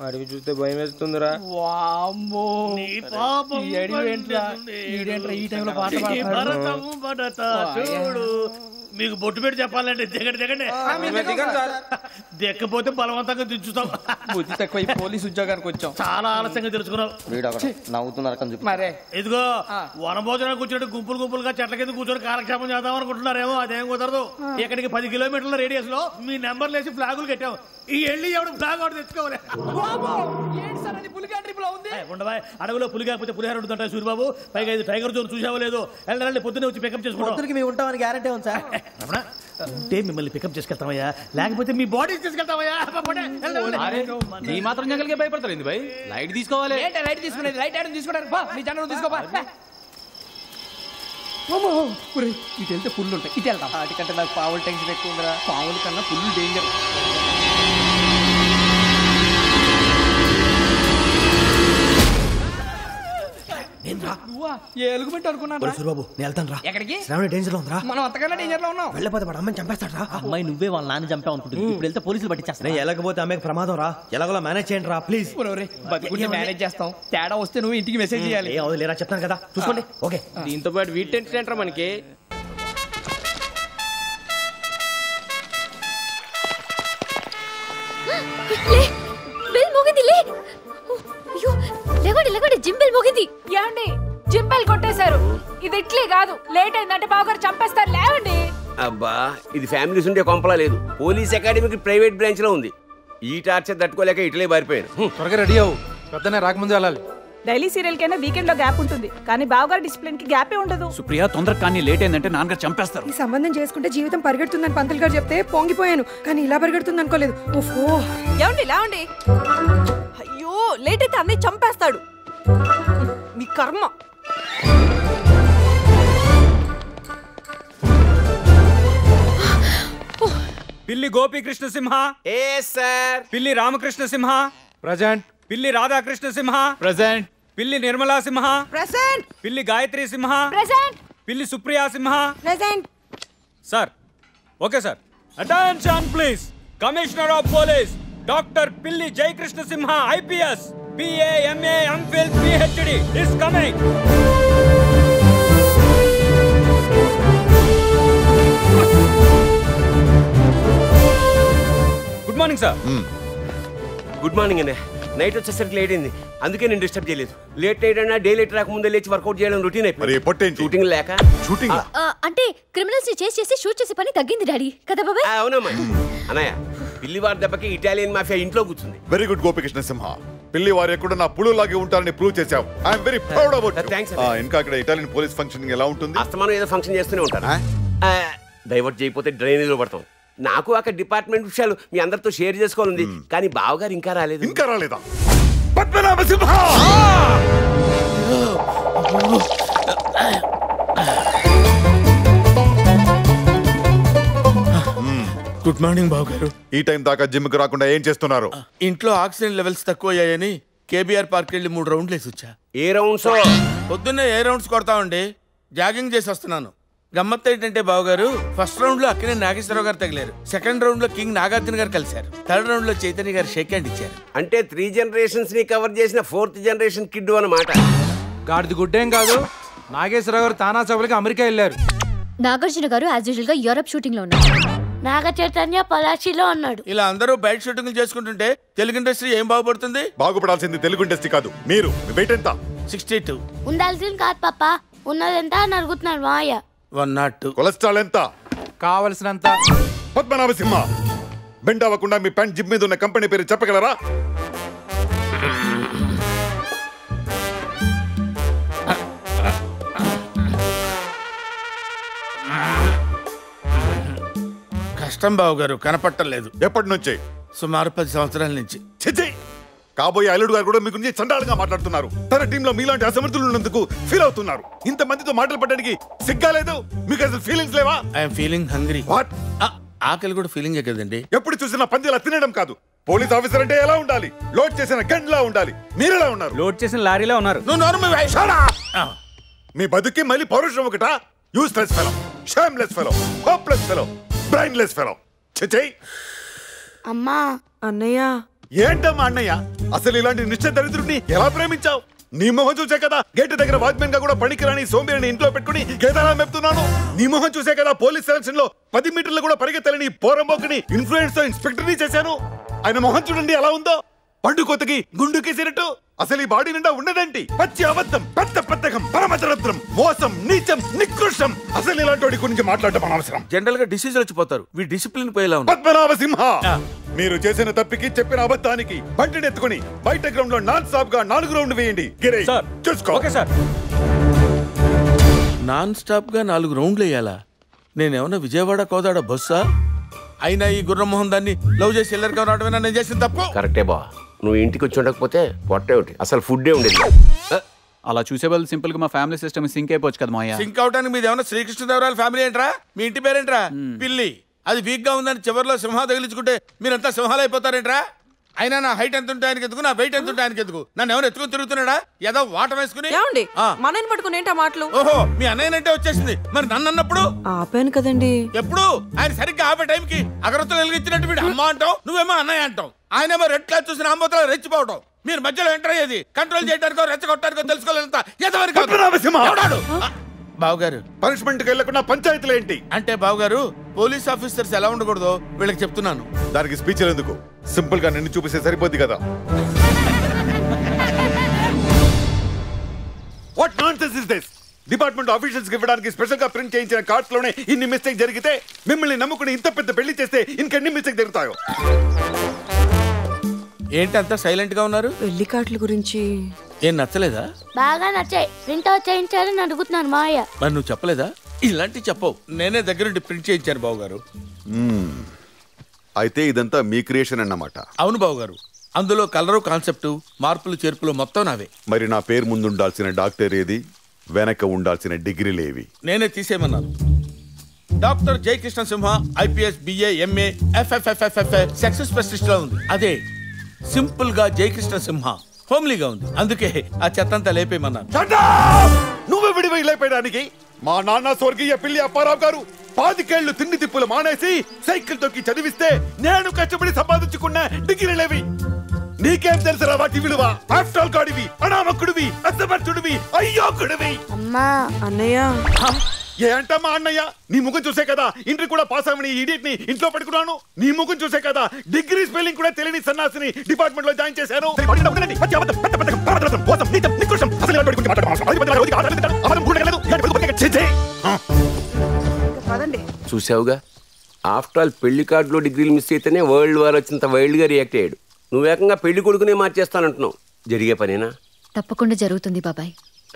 అడవి చూస్తే భయం వేస్తుందిరా. ఈ టైంలో పాట చూడు. మీకు బొట్టు పెట్టి చెప్పాలంటే దిగండి. దిక్కపోతే బలవంతంగా దించుతాం. బుద్ధి తక్కువ పోలీసు ఉద్యోగానికి వచ్చాం. చాలా ఆలస్యంగా తెలుసుకున్నావు. నవ్వుతున్నారు. ఇదిగో వనభోజనానికి వచ్చినట్టు గుంపులుగా చెట్ల కింద కూర్చొని కాలక్షేపం చేద్దాం అనుకుంటున్నారేమో. అదేం కుదరదు. ఇక్కడికి 10 కిలోమీటర్ల రేడియస్ లో మీ నెంబర్లు వేసి ఫ్లాగులు కట్టాం. ఈ వెళ్ళి ఎవడు ఫ్లాగ్ ఒకటి తెచ్చుకోవాలి. ఉండవా, అడవిలో పులి కాకపోతే పులిహార ఉంటుందంట సూర్యబాబు. పైగా ఇది టైగర్ జోన్ చూసావో లేదో. వెళ్ళండి, పొద్దున్నే వచ్చి పికప్ చేసుకుంటాం. మేము ఉంటామని గ్యారంటీ ఉంది సార్. అంటే మిమ్మల్ని పికప్ చేసుకెళ్తామయ్యా, లేకపోతే మీ బాడీ తీసుకెళ్తామయ్యా. ఈ మాత్రం జంగల్కే భయపడతారు భయ్. లైట్ తీసుకోవాలి. లైట్ తీసుకునేది లైట్ ఆడని తీసుకోవడానికి నీ జంగల్ తీసుకోపా. ఇటు వెళ్తే పుల్లు ఉంటాయి, ఇటు వెళ్తాం. వాటికంటే నాకు పావులు టెన్షన్ ఎక్కువ ఉందిరా. పావుల కన్నా పుల్లు డేంజర్. ఎలుగుబెట్టి అనుకున్నాను సూర్యబాబు. నేను వెళ్తాను రా. ఎక్కడికి? శ్రావణి డేంజర్ లో ఉందిరా. మనం అంతకన్నా డేంజర్ లో ఉన్నాం. వెళ్ళపోతే వాడు అమ్మని చంపేస్తాడు రా. అమ్మాయి నువ్వే వాళ్ళ నాన్న చంపావు అనుకుంటుంది. ఇప్పుడు వెళ్తే పోలీసులు పట్టించేస్తా. నేను వెళ్ళకపోతే అమ్మాయికి ప్రమాదం రా. ఎలాగోలా మేనేజ్ చేయండి రా ప్లీజ్. బతుకుంటే మేనేజ్ చేస్తాం. తేడా వస్తే నువ్వు ఇంటికి మెసేజ్ చేయాలి. ఏ లేరా చెప్తాను కదా, చూసుకోండి. ఓకే. దీంతో పాటు వీటి టెన్షన్ ఏంట్రా మనకి? బెల్ మోగింది. లేవండి, జిమ్ బెల్ మోగింది. ఏమండి, జిమ్ బెల్ కొట్టేశారు. ఇది ఇట్లే కాదు, లేట్ అయిందంటే బావగారు చంపేస్తారు. లేవండి. అబ్బా, ఇది ఫ్యామిలీస్ ఉండే కొంపలా లేదు. పోలీస్ అకాడమీకి ప్రైవేట్ బ్రాంచ్ లో ఉంది. ఈ టార్చర్ తట్టుకోలేక ఇట్లే పారిపోయాను. త్వరగా రెడీ అవ్వు, పెద్దనే రాకముందే వెళ్ళాలి. డైలీ సీరియల్ కైనా వీకెండ్ లో గ్యాప్ ఉంటుంది, కానీ బావగారు డిసిప్లిన్ కి గ్యాపే ఉండదు. సుప్రియ, తొందర కానీ లేట్ అయిందంటే నాన్నగారు చంపేస్తారు. ఈ సంబంధం చేసుకుంటే జీవితం పరిగెడుతుందని పంతులు గారు చెప్తే పొంగిపోయాను, కానీ ఇలా పరిగెడుతుంది అనుకోలేదు. ఓహో. ఏమండి లేవండి. అయ్యో, లేట్ అయితే అన్నీ చంపేస్తాడు. మీ కర్మ. పిల్లి గోపీకృష్ణ సింహ. సార్. పిల్లి రామకృష్ణ సింహ. ప్రెజెంట్. పిల్లి రాధాకృష్ణ సింహ. ప్రెజెంట్. పిల్లి నిర్మలా సింహ. ప్రెజెంట్. పిల్లి Gayatri Simha. Present. Pilli Supriya Simha. Present. Sir, okay sir. Attention please. Commissioner of police doctor Pilli Jayakrishna Simha IPS BA MA MPhil PhD is coming. Good morning sir. Good morning అండి. నైట్ వచ్చేసరికి లేట్ అయింది, అందుకే నేను డిస్టర్బ్ చేయలేదు. లేట్ నైట్ అయినా డే లేట్ రాకముందే లేచి వర్కౌట్ చేయడం రొటీన్ అయిపోయింది. షూటింగ్ లేక. అంటే క్రిమినల్స్ ని చేసి షూట్ చేసే పని తగ్గింది డాడీ కదా బాబాయ్? అవునమ్మా. అన్నయ్య పిల్లివారి దెబ్బకి ఇటాలియన్ మాఫియా ఇంట్లో కూర్చుంది. వెరీ గుడ్ గోపికృష్ణ సింహ. పిల్లి వారు ఎక్కడ నా పులులాగే ఉంటారని ప్రూవ్ చేశావు. I'm very proud about you. Thanks. ఇంకా అక్కడ ఇటాలియన్ పోలీస్ ఫంక్షనింగ్ ఎలా ఉంటుంది? అస్తమానం ఏదో ఫంక్షన్ చేస్తూనే ఉంటాను. డైవర్ట్ చేయకపోతే డ్రైనేజ్ లో పడతాం. నాకు అక్కడ డిపార్ట్మెంట్ విషయాలు మీ అందరితో షేర్ చేసుకోవాలంది, కానీ బావగారు ఇంకా రాలేదు. ఇంకా రాలేదా? పద్మనాభ సింహ! గుడ్ మార్నింగ్ బాబు గారు. ఈ టైం దాకా జిమ్ కి రాకుండా ఏం చేస్తున్నారు? ఇంట్లో ఆక్సిజన్ లెవెల్స్ తక్కువ అయ్యాయని కేబీఆర్ పార్క్ వెళ్ళి 3 రౌండ్లు వేసి వచ్చా. ఏ రౌండ్స్? పొద్దున్నే ఏ రౌండ్స్ కొడతామండి, జాగింగ్ చేసి వస్తున్నాను. గమ్మత్ ఏంటంటే బావగారు, ఫస్ట్ రౌండ్ లో అక్కడే నాగేశ్వరరావు గారు తగిలారు, సెకండ్ రౌండ్ లో కింగ్ నాగార్జున గారు కలిశారు, థర్డ్ రౌండ్ లో చైతన్య గారు షేక్ హ్యాండ్ ఇచ్చారు. అంటే 3 generations ని కవర్ చేసిన 4th generation కిడ్ అన్నమాట. గాడిది గుడ్డేం కాదు, నాగేశ్వరరావు గారు తానా సభలకి అమెరికా వెళ్ళారు. నాగార్జున గారు యాజ్ యూజువల్ గా యూరప్ షూటింగ్ లో ఉన్నారు. నాగ చైతన్య పలాషిలో ఉన్నాడు. ఇలా అందరూ బయట షూటింగ్లు చేసుకుంటుంటే తెలుగు ఇండస్ట్రీ ఏం బాగుపడుతుంది? బాగుపడాల్సింది తెలుగు ఇండస్ట్రీ కాదు, మీరు. మీ వెయిట్ ఎంత? 62. ఉండాల్సింది కాదు పాప, ఉన్నదెంత అని అడుగుతున్నాడు మాయ. 102. కొలెస్ట్రాల్ ఎంత? కావలసినంత. పద్మనాభ సింహ, బెండ్ అవ్వకుండా మీ ప్యాంట్ జిప్ మీద ఉన్న కంపెనీ పేరు చెప్పగలరా? కష్టం బాబు గారు, కనపట్టలేదు. ఎప్పటి నుంచి? సుమారు 10 సంవత్సరాల నుంచి. కాబోయే అల్లుడు గారు కూడా మీ గురించి చండాలంగా మాట్లాడుతున్నారు. తన టీంలో మీలాంటి అసమర్థులు ఉన్నందుకు ఫీల్ అవుతున్నారు. ఇంత మందితో మాటలు పడడానికి సిగ్గా లేదు? మీకు అసలు ఫీలింగ్స్ లేవా? I'm feeling hungry. ఆకలి కూడా ఫీలింగే కదండి. ఎప్పుడు చూసినా పందిలా తినడం కాదు. పోలీస్ ఆఫీసర్ అంటే ఎలా ఉండాలి? లోడ్ చేసిన గండ్లా ఉండాలి. మీరెలా ఉన్నారు? లోడ్ చేసిన లారీలో ఉన్నారు. మీ బతుకి మళ్ళీ పౌరుషం ఒకటా? Useless fellow, shameless fellow, hopeless fellow, brainless fellow. చే అమ్మా అన్నయ్య. ఏంటమ్మా అన్నయ్య? అసలు ఇలాంటి నిశ్చయ దరిద్రుడిని ఎలా ప్రేమించావు? నీ మొహం చూసే కదా గేట్ దగ్గర వాచ్మెన్ గా కూడా పనికిరాని సోంబేరిని ఇంట్లో పెట్టుకుని గేదెలా మెప్తున్నాను. నీ మొహం చూసే కదా పోలీస్ సెలక్షన్ లో 10 మీటర్లు కూడా పరిగెత్తలేని పోరంబోకుని ఇన్ఫ్లుయెన్స్ తో ఇన్స్పెక్టర్ ని చేశాను. ఆయన మొహం చూడండి ఎలా ఉందో, పండు కొత్తకి గుండు కేసినట్టు. అసలు ఈ బాడీ నిండా ఉన్నదండి పచ్చి అబద్ధం, పెద్ద పెద్దకం, పరమదరిద్రం, మోసం, నీచం, నికృష్టం. అసలు ఇలాంటి వాడి గురించి మాట్లాడటం అనవసరం. జనరల్ గా డిసీజ్ వచ్చిపోతారు, వీ డిసిప్లిన్ పోయేలా ఉంది. పద్మనాభ సింహ, మీరు చేసిన తప్పికి చెప్పిన అబద్ధానికి బంటిని ఎత్తుకుని బయట గ్రౌండ్ లో నాన్ స్టాప్ గా 4 రౌండ్ వేయండి. చూసుకో. Okay sir. నాన్ స్టాప్ గా 4 రౌండ్లు వేయాలా? నేనేమన్నా విజయవాడ కోదాడ బస్సా? అయినా ఈ గుర్రమోహన్ దాన్ని లవ్ చేసి ఎల్లరిగా రావడమేనా నేను చేసిన తప్పు? కరెక్టే బా, నువ్వు ఇంటికి వచ్చి ఉండకపోతే పొట్టే ఒకటి అసలు ఫుడ్డే ఉండేది. అలా చూసే వాళ్ళు సింపుల్ గా మా ఫ్యామిలీ సిస్టమ్ సింక్ అయిపోవచ్చు కదా మాయా. సింక్ అవడానికి మీది ఏమన్నా శ్రీకృష్ణదేవరాయల ఫ్యామిలీ ఏంట్రా? మీ ఇంటి పేరేంట్రా? పిల్లి. అది వీక్ గా ఉందని చివరిలో సింహ తగిలించుకుంటే మీరంతా సింహాలు అయిపోతారేంట్రా? అయినా నా హైట్ ఎంత ఉంటే ఆయనకి ఎందుకు, నా వెయిట్ ఎంత ఉంటే ఆయనకి ఎందుకు? నన్ను ఎవరు ఎత్తుకుని తిరుగుతున్నాడా? ఏదో వాటర్ వేసుకుని. ఏమండి మనని పట్టుకుని ఏంటా మాటలు? ఓహో, మీ అన్నయ్యనంటే వచ్చేసింది. మరి నన్ను అన్నప్పుడు ఆపాను కదండి. ఎప్పుడు? ఆయన సరిగ్గా ఆపే టైంకి అగరత్తులు వెలిగించినట్టు వీడు అమ్మ అంటావు, నువ్వేమో అన్నయ్య అంటావు. ఆయనేమో రెడ్ క్లాస్ చూసిన అమ్మతలో రెచ్చిపోవటం. మీరు మధ్యలో ఎంటర్ అయ్యేది కంట్రోల్ చేయడానికో రెచ్చగొట్టడానికో తెలుసుకోలేనంత బావగారు. పనిష్మెంట్ కి వెళ్లకుండా పంచాయతీలు ఏంటి? అంటే బావగారు, పోలీస్ ఆఫీసర్స్ ఎలా ఉండకూడదో వీళ్ళకి చెప్తున్నాను. దానికి స్పీచ్ ఎందుకు? సింపుల్ గా నిన్ను చూపిస్తే సరిపోద్ది కదా. What nonsense is this? Department officials కి ఇవ్వడానికి స్పెషల్ గా ప్రింట్ చేయించిన కార్డ్స్ లోనే ఇన్ని మిస్టేక్ జరిగితే మిమ్మల్ని నమ్ముకుని ఇంత పెద్ద పెళ్లి చేస్తే ఇంకెన్ని మిస్టేక్ జరుగుతాయో. ఏంటంతా సైలెంట్ గా ఉన్నారు? పెళ్లి కార్డుల గురించి ఏం నచ్చలేదా? బాగా నచ్చాయి, ప్రింట్ అవుట్ చేయించాలని అడుగుతున్నాను మాయ. మరి నువ్వు చెప్పలేదా? ఇలాంటివి చెప్పవు, నేనే దగ్గరుండి ప్రింట్ చేయించాను బావగారు. అయితే ఇదంతా మీ క్రియేషన్ అన్నమాట. అవును బావగారు, అందులో కలరు, కాన్సెప్ట్, మార్పులు చేర్పులు మొత్తం నావే. మరి నా పేరు ముందు ఉండాల్సిన డాక్టర్ ఏది? వెనక ఉండాల్సిన డిగ్రీలేవి? నేనే తీసేయమన్నాను. Doctor Jayakrishna Simha IPS BA MA FFFFF success specialist లా ఉంది. అదే సింపుల్ గా జయకృష్ణ సింహ హోమ్లీగా ఉంది. అందుకే ఆ చెత్తంతా లేపేయమన్నాను. నువ్వు విడివై లేపేయడానికి మా నాన్న స్వర్గీయ పిల్లి అప్పారావు గారు 10 ఏళ్లు తిండి తిప్పులు మానేసి సైకిల్ తొక్కి చదివిస్తే నేను కష్టపడి సంపాదించుకున్న డిగ్రీలేవి. నీకేం తెలుసురా వాటి విలువ? ఆఫ్టర్ ఆల్ గాడివి, అనామకుడివి, అసమర్థుడివి, అయ్యోకుడివి. అమ్మా అన్నయ్య. ఏ అంటమ్మా అన్నయ్య? నీ ముఖం చూసే కదా ఇంటర్ కూడా పాస్ అవని ఇడియట్ ని ఇంట్లో పెట్టుకున్నాను. నీ ముఖం చూసే కదా డిగ్రీ స్పెల్లింగ్ కూడా తెలియని సన్నాసిని డిపార్ట్మెంట్ లో జాయిన్ చేశాను. చూసావుగా, ఆఫ్టర్ ఆల్ పెళ్లి కార్డులో డిగ్రీలు మిస్ అయితేనే వరల్డ్ వార్ వచ్చినంత వైల్డ్గా రియాక్ట్ అయ్యాడు. నువ్వు ఏకంగా పెళ్లి కొడుకునే మార్చేస్తానంటున్నావు. జరిగే పనేనా? తప్పకుండా జరుగుతుంది బాబాయ్.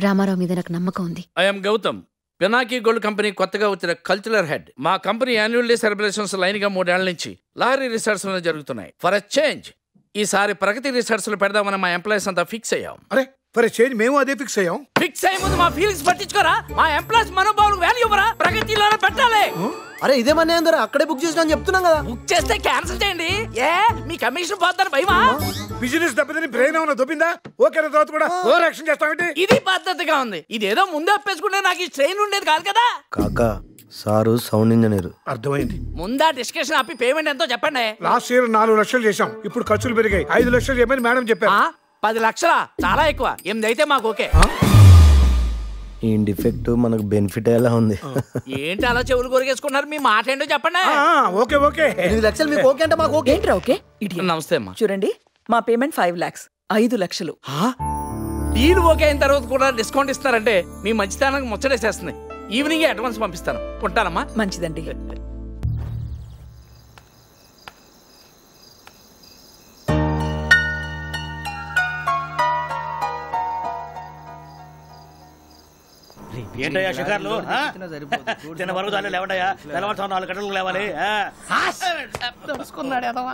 రామారావు మీద నాకు నమ్మకం ఉంది. I'm Gautam, Pinaki gold company కొత్తగా వచ్చిన కల్చరల్ హెడ్. మా company annual day celebrations line గా 3 ఏళ్ల నుంచి లారీ రిసార్ట్స్ జరుగుతున్నాయి. ఫర్ ఎ చేంజ్ ఈసారి ప్రగతి రిసార్ట్స్ లో పెడదామని మా ఎంప్లాయీస్ అంతా ఫిక్స్ అయ్యాం. అరే ఫర్ ఎ చేంజ్ మేము అదే ఫిక్స్ అయ్యాం. ఫిక్స్ అయ్యే ముందు మా ఫీలింగ్స్ పట్టించుకోరా. మా ఎంప్లాయీస్ మనోభావాలకు వాల్యూ ఇవ్వరా? ప్రగతిలోనే పెట్టాలి. అరే ఇదే మన అందరూ అక్కడే బుక్ చేసినా చెప్తున్నాం కదా. బుక్ చేస్తే క్యాన్సిల్ చేయండి. ఏ మీ కమిషన్ పోతారు భయమా? బిజినెస్ దెబ్బతిని బ్రెయిన్ ఏమైనా దొబ్బిందా? ఓకే తర్వాత కూడా ఓవర్ యాక్షన్ చేస్తామంటే ఇది పద్ధతిగా ఉంది. ఇదేదో ముందే అప్పేసుకుంటే నాకు ఈ స్ట్రెయిన్ ఉండేది కాదు కదా. కాకా సారు సౌండ్ ఇంజనీర్. అర్థమైంది. ముందా డిస్కషన్ ఆపి పేమెంట్ ఎంతో చెప్పండి. లాస్ట్ ఇయర్ 4 లక్షలు చేశాం. ఇప్పుడు ఖర్చులు పెరిగాయి. 5 లక్షలు చేయమని మేడం చెప్పారు. 10 లక్షలా? చాలా ఎక్కువ. 8 అయితే మాకు ఓకే. ఈ డిఫెక్ట్ మనకు బెనిఫిట్ ఎలా ఉంది? ఏంటి అలా చెవులు కొరిగేసుకున్నారు? మీ మాట ఏంటో చెప్పండి. ఓకే ఓకే 8 లక్షలు మీకు ఓకే అంటే మాకు ఓకే. ఏంట్రా ఓకే? నమస్తే అమ్మా. చూడండి మా పేమెంట్ 5 lakhs 5 లక్షలు. డీల్ ఓకే అయిన తర్వాత కూడా డిస్కౌంట్ ఇస్తారంటే మీ మంచితనానికి ముచ్చటేసేస్తుంది. ఈవినింగ్ అడ్వాన్స్ పంపిస్తాను. ఉంటానమ్మా. మంచిదండి. ఏంటయ్యా షికార్లు? చిన్న వరకు దాన్ని లేవండయ్యా. తెల్లవారుతాం 4 గంటలకు లేవాలి. తెలుసుకున్నాడు అదవా.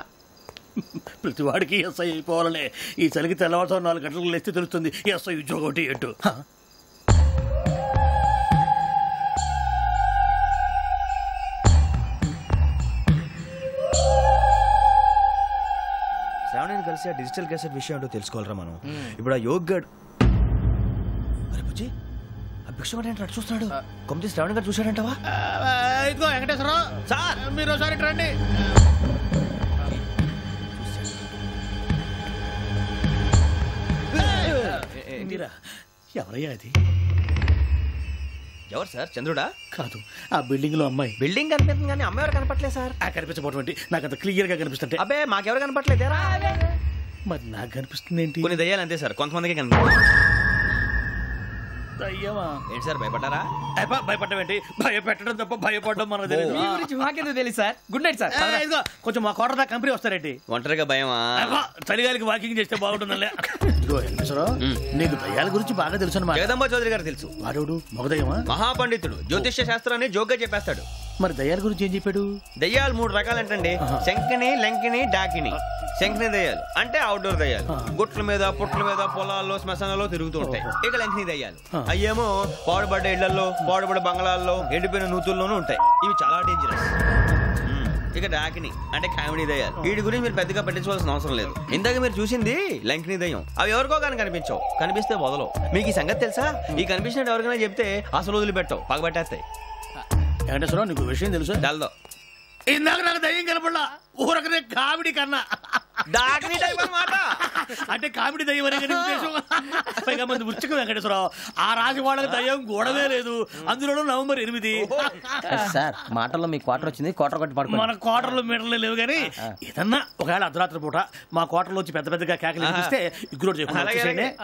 ప్రతి వాడికి ఎస్ఐ అయిపోవాలనే ఈ చలికి తెల్లవారుతాం 4 గంటలకు లేస్తే తెలుస్తుంది ఎస్ఐ ఉద్యోగం ఒకటి ఏంటో. శ్రావణిని కలిసి ఆ డిజిటల్ క్యాసెట్ విషయం ఏంటో తెలుసుకోవాలరా మనం. ఇప్పుడు ఆ యోగ్ గడ్ అరే బుజ్జి ఆ భిక్షం ఏంటో అటు చూస్తున్నాడు. కొమ్మిది శ్రావణి గారు చూశాడంటవా? ఇదిగో వెంకటేశ్వరరావు సార్ మీరు ఒకసారి రండి. ఎవరయ్యా అది? ఎవరు సార్? చంద్రుడా? కాదు, ఆ బిల్డింగ్ లో అమ్మాయి. బిల్డింగ్ కనిపిస్తుంది కానీ అమ్మాయి ఎవరు కనపట్లేదు సార్. కనిపించబోటువంటి నాకు అంత క్లియర్ గా కనిపిస్తుంటే. అబ్బే మాకెవరు కనపట్లేదేరా? మరి నాకు కనిపిస్తుంది ఏంటి? కొన్ని దయ్యాలు అంతే సార్, కొంతమందికి కనిపిస్తుంది. అయ్యమా ఏంటి సార్ భయపడ్డారా? భయపడడం ఏంటి? భయపెట్టడం తప్ప భయపడడం మనకు తెలియదు. మీ గురించి మాకెందుకు తెలుసు సార్? Good night sir. ఇదిగో కొంచెం మా కోట దాకా కంపెనీ వస్తారేంటి? ఒంటరిగా భయమా? చలిగాలికి వాకింగ్ చేస్తే బాగుంటుందిలే. నీకు దయ్యాల గురించి బాగా తెలుసు అన్నమాట. జగదంబ చౌదరి గారు తెలుసు. వాడు మగదయ్యమా? మహాపండితుడు, జ్యోతిష్య శాస్త్రాన్ని జోగ్గా చెప్పేస్తాడు. మరి దయ్యాల గురించి ఏం చెప్పాడు? దయ్యాలు 3 రకాలంటండి. శంకిని, లంకిని, డాకిని. శంకిని దయ్యాలు అంటే అవుట్డోర్ దయ్యాలు, గుట్ల మీద పుట్ల మీద పొలాల్లో శ్మశానాల్లో తిరుగుతూ ఉంటాయి. ఇక లంకిని దయ్యాలు అయ్యేమో పాడుబడ్డ ఇళ్లలో, పాడుబడ్డ బంగ్లాల్లో, ఎండిపోయిన నూతుల్లోనూ ఉంటాయి. ఇవి చాలా డేంజరస్. ఇక డాకిని అంటే కామెడీ దయ్యాలు. వీటి గురించి మీరు పెద్దగా పట్టించుకోవాల్సిన అవసరం లేదు. ఇందాక మీరు చూసింది లంకిని దయ్యం. అవి ఎవరికో కానీ కనిపించవు, కనిపిస్తే వదలవు. మీకు ఈ సంగతి తెలుసా? ఈ కనిపించినట్టు ఎవరికైనా చెప్తే అసలు వదిలిపెట్టవు, పగబట్టేస్తాయి. వెంకటేశ్వరరావు నీకు విషయం తెలుసు? డల్దో ఇందాక నాకు దయ్యం కనపడలా, ఊరకనే కామెడీ కన్నా డాకిని టైప్ అన్నమాట. అంటే కామెడీ దయ్యం అనే ఉద్దేశం. పైగా మంది ఉచ్చకం వెంకటేశ్వరరావు. ఆ రాజు వాళ్ళకి దయ్యం గోడవే లేదు, అందులోనూ November 8. సార్ మాటల్లో మీ క్వార్టర్ వచ్చింది, క్వార్టర్ కొట్టి పడుకో. మన క్వార్టర్లో మీటర్లు లేవు కానీ ఏదన్నా ఒకవేళ అర్ధరాత్రి పూట మా క్వార్టర్లో వచ్చి పెద్ద పెద్దగా కేకలు వినిపిస్తే ఇగ్గురు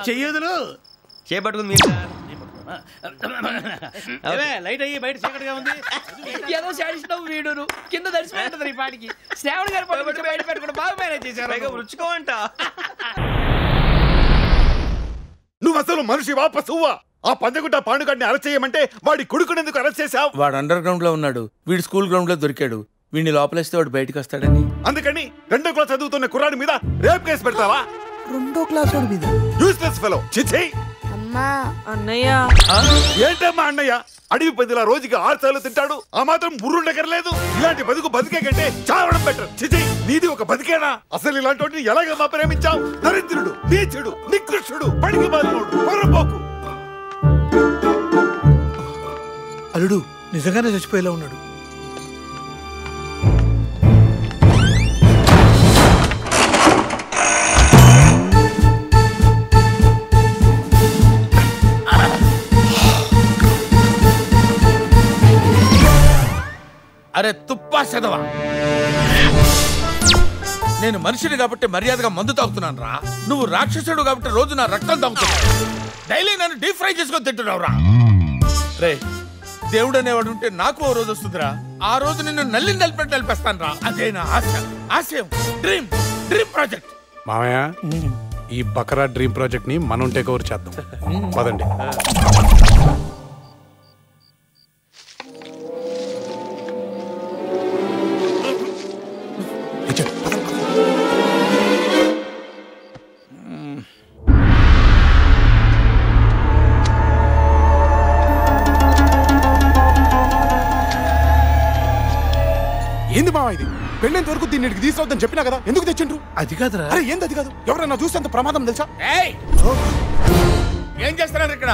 చెయ్యదులు చేపట్టుకుంది మీరు. లైట్ అయ్యి బయట చీకటిగా ఉంది. ఏదో శాడిస్తావు వీడును కింద దర్శనం ఈ పాటికి. శ్రావణ్ గారు బయట పెట్టుకుంటే బాగా మేనేజ్ చేశారు. రుచుకోమంట. నువ్వు అసలు మనిషి వాపసువ్వా? ఆ పందగుట్ట పాండుగాడిని అరెస్ట్ చేయమంటే వాడి కొడుకునేందుకు అరెస్ట్ చేశావు? వాడు అండర్ గ్రౌండ్ లో ఉన్నాడు, వీడు స్కూల్ గ్రౌండ్ లో దొరికాడు. వీడిని లోపలేస్తే వాడు బయటకు వస్తాడని. అందుకని 2వ క్లాస్ చదువుతున్న కుర్రాడి మీద రేప్ కేసు పెడతావా? 2వ క్లాస్ వాడి మీద? Useless fellow. చిచ్చి. అమ్మా అన్నయ్య. ఏంటమ్మా అన్నయ్య? అడవి పందిలా రోజుకి 6 సార్లు తింటాడు, ఆ మాత్రం బుర్రుండకర్లేదు. ఇలాంటి బతుకు బతికే కంటే చావడం బెటర్. చిచి, నీది ఒక బతికేనా? అసలు ఇలాంటి వాటిని ఎలాగమ్మా ప్రేమించావు? దరిద్రుడు, నీచుడు, నికృష్టుడు, పడికి బాధోడు, పొరపోకు. అల్లుడు నిజంగానే చచ్చిపోయేలా ఉన్నాడు. అరే తుప్పా చదవా, నేను మనిషిని కాబట్టి మర్యాదగా మందు తాగుతున్నాను రా. నువ్వు రాక్షసుడు కాబట్టి రోజు నా రక్తం తాగుతున్నావు. డైలీ నన్ను డీప్ ఫ్రై చేసుకొని తింటున్నావు రా. రే దేవుడు అనేవాడు ఉంటే నాకు ఓ రోజు వస్తుందిరా. ఆ రోజు నిన్ను నలిపినట్టు నలిపేస్తాను రా. అదే నా ఆశ, ఆశయం, డ్రీమ్ ప్రాజెక్ట్. మామయ్య ఈ బకరా డ్రీమ్ ప్రాజెక్ట్ ని మనం టేక్ ఓవర్ చేద్దాం. పదండి. ఏంది మావా ఇది? పెళ్ళేంత వరకు దీన్ని తీసుకొద్దని చెప్పినా కదా, ఎందుకు తెచ్చిండ్రు? అది కాదురా. అరే ఏంది అది కాదు? ఎవరైనా చూస్తే అంత ప్రమాదం తెలుసా? ఏం చేస్తున్నారు ఇక్కడ?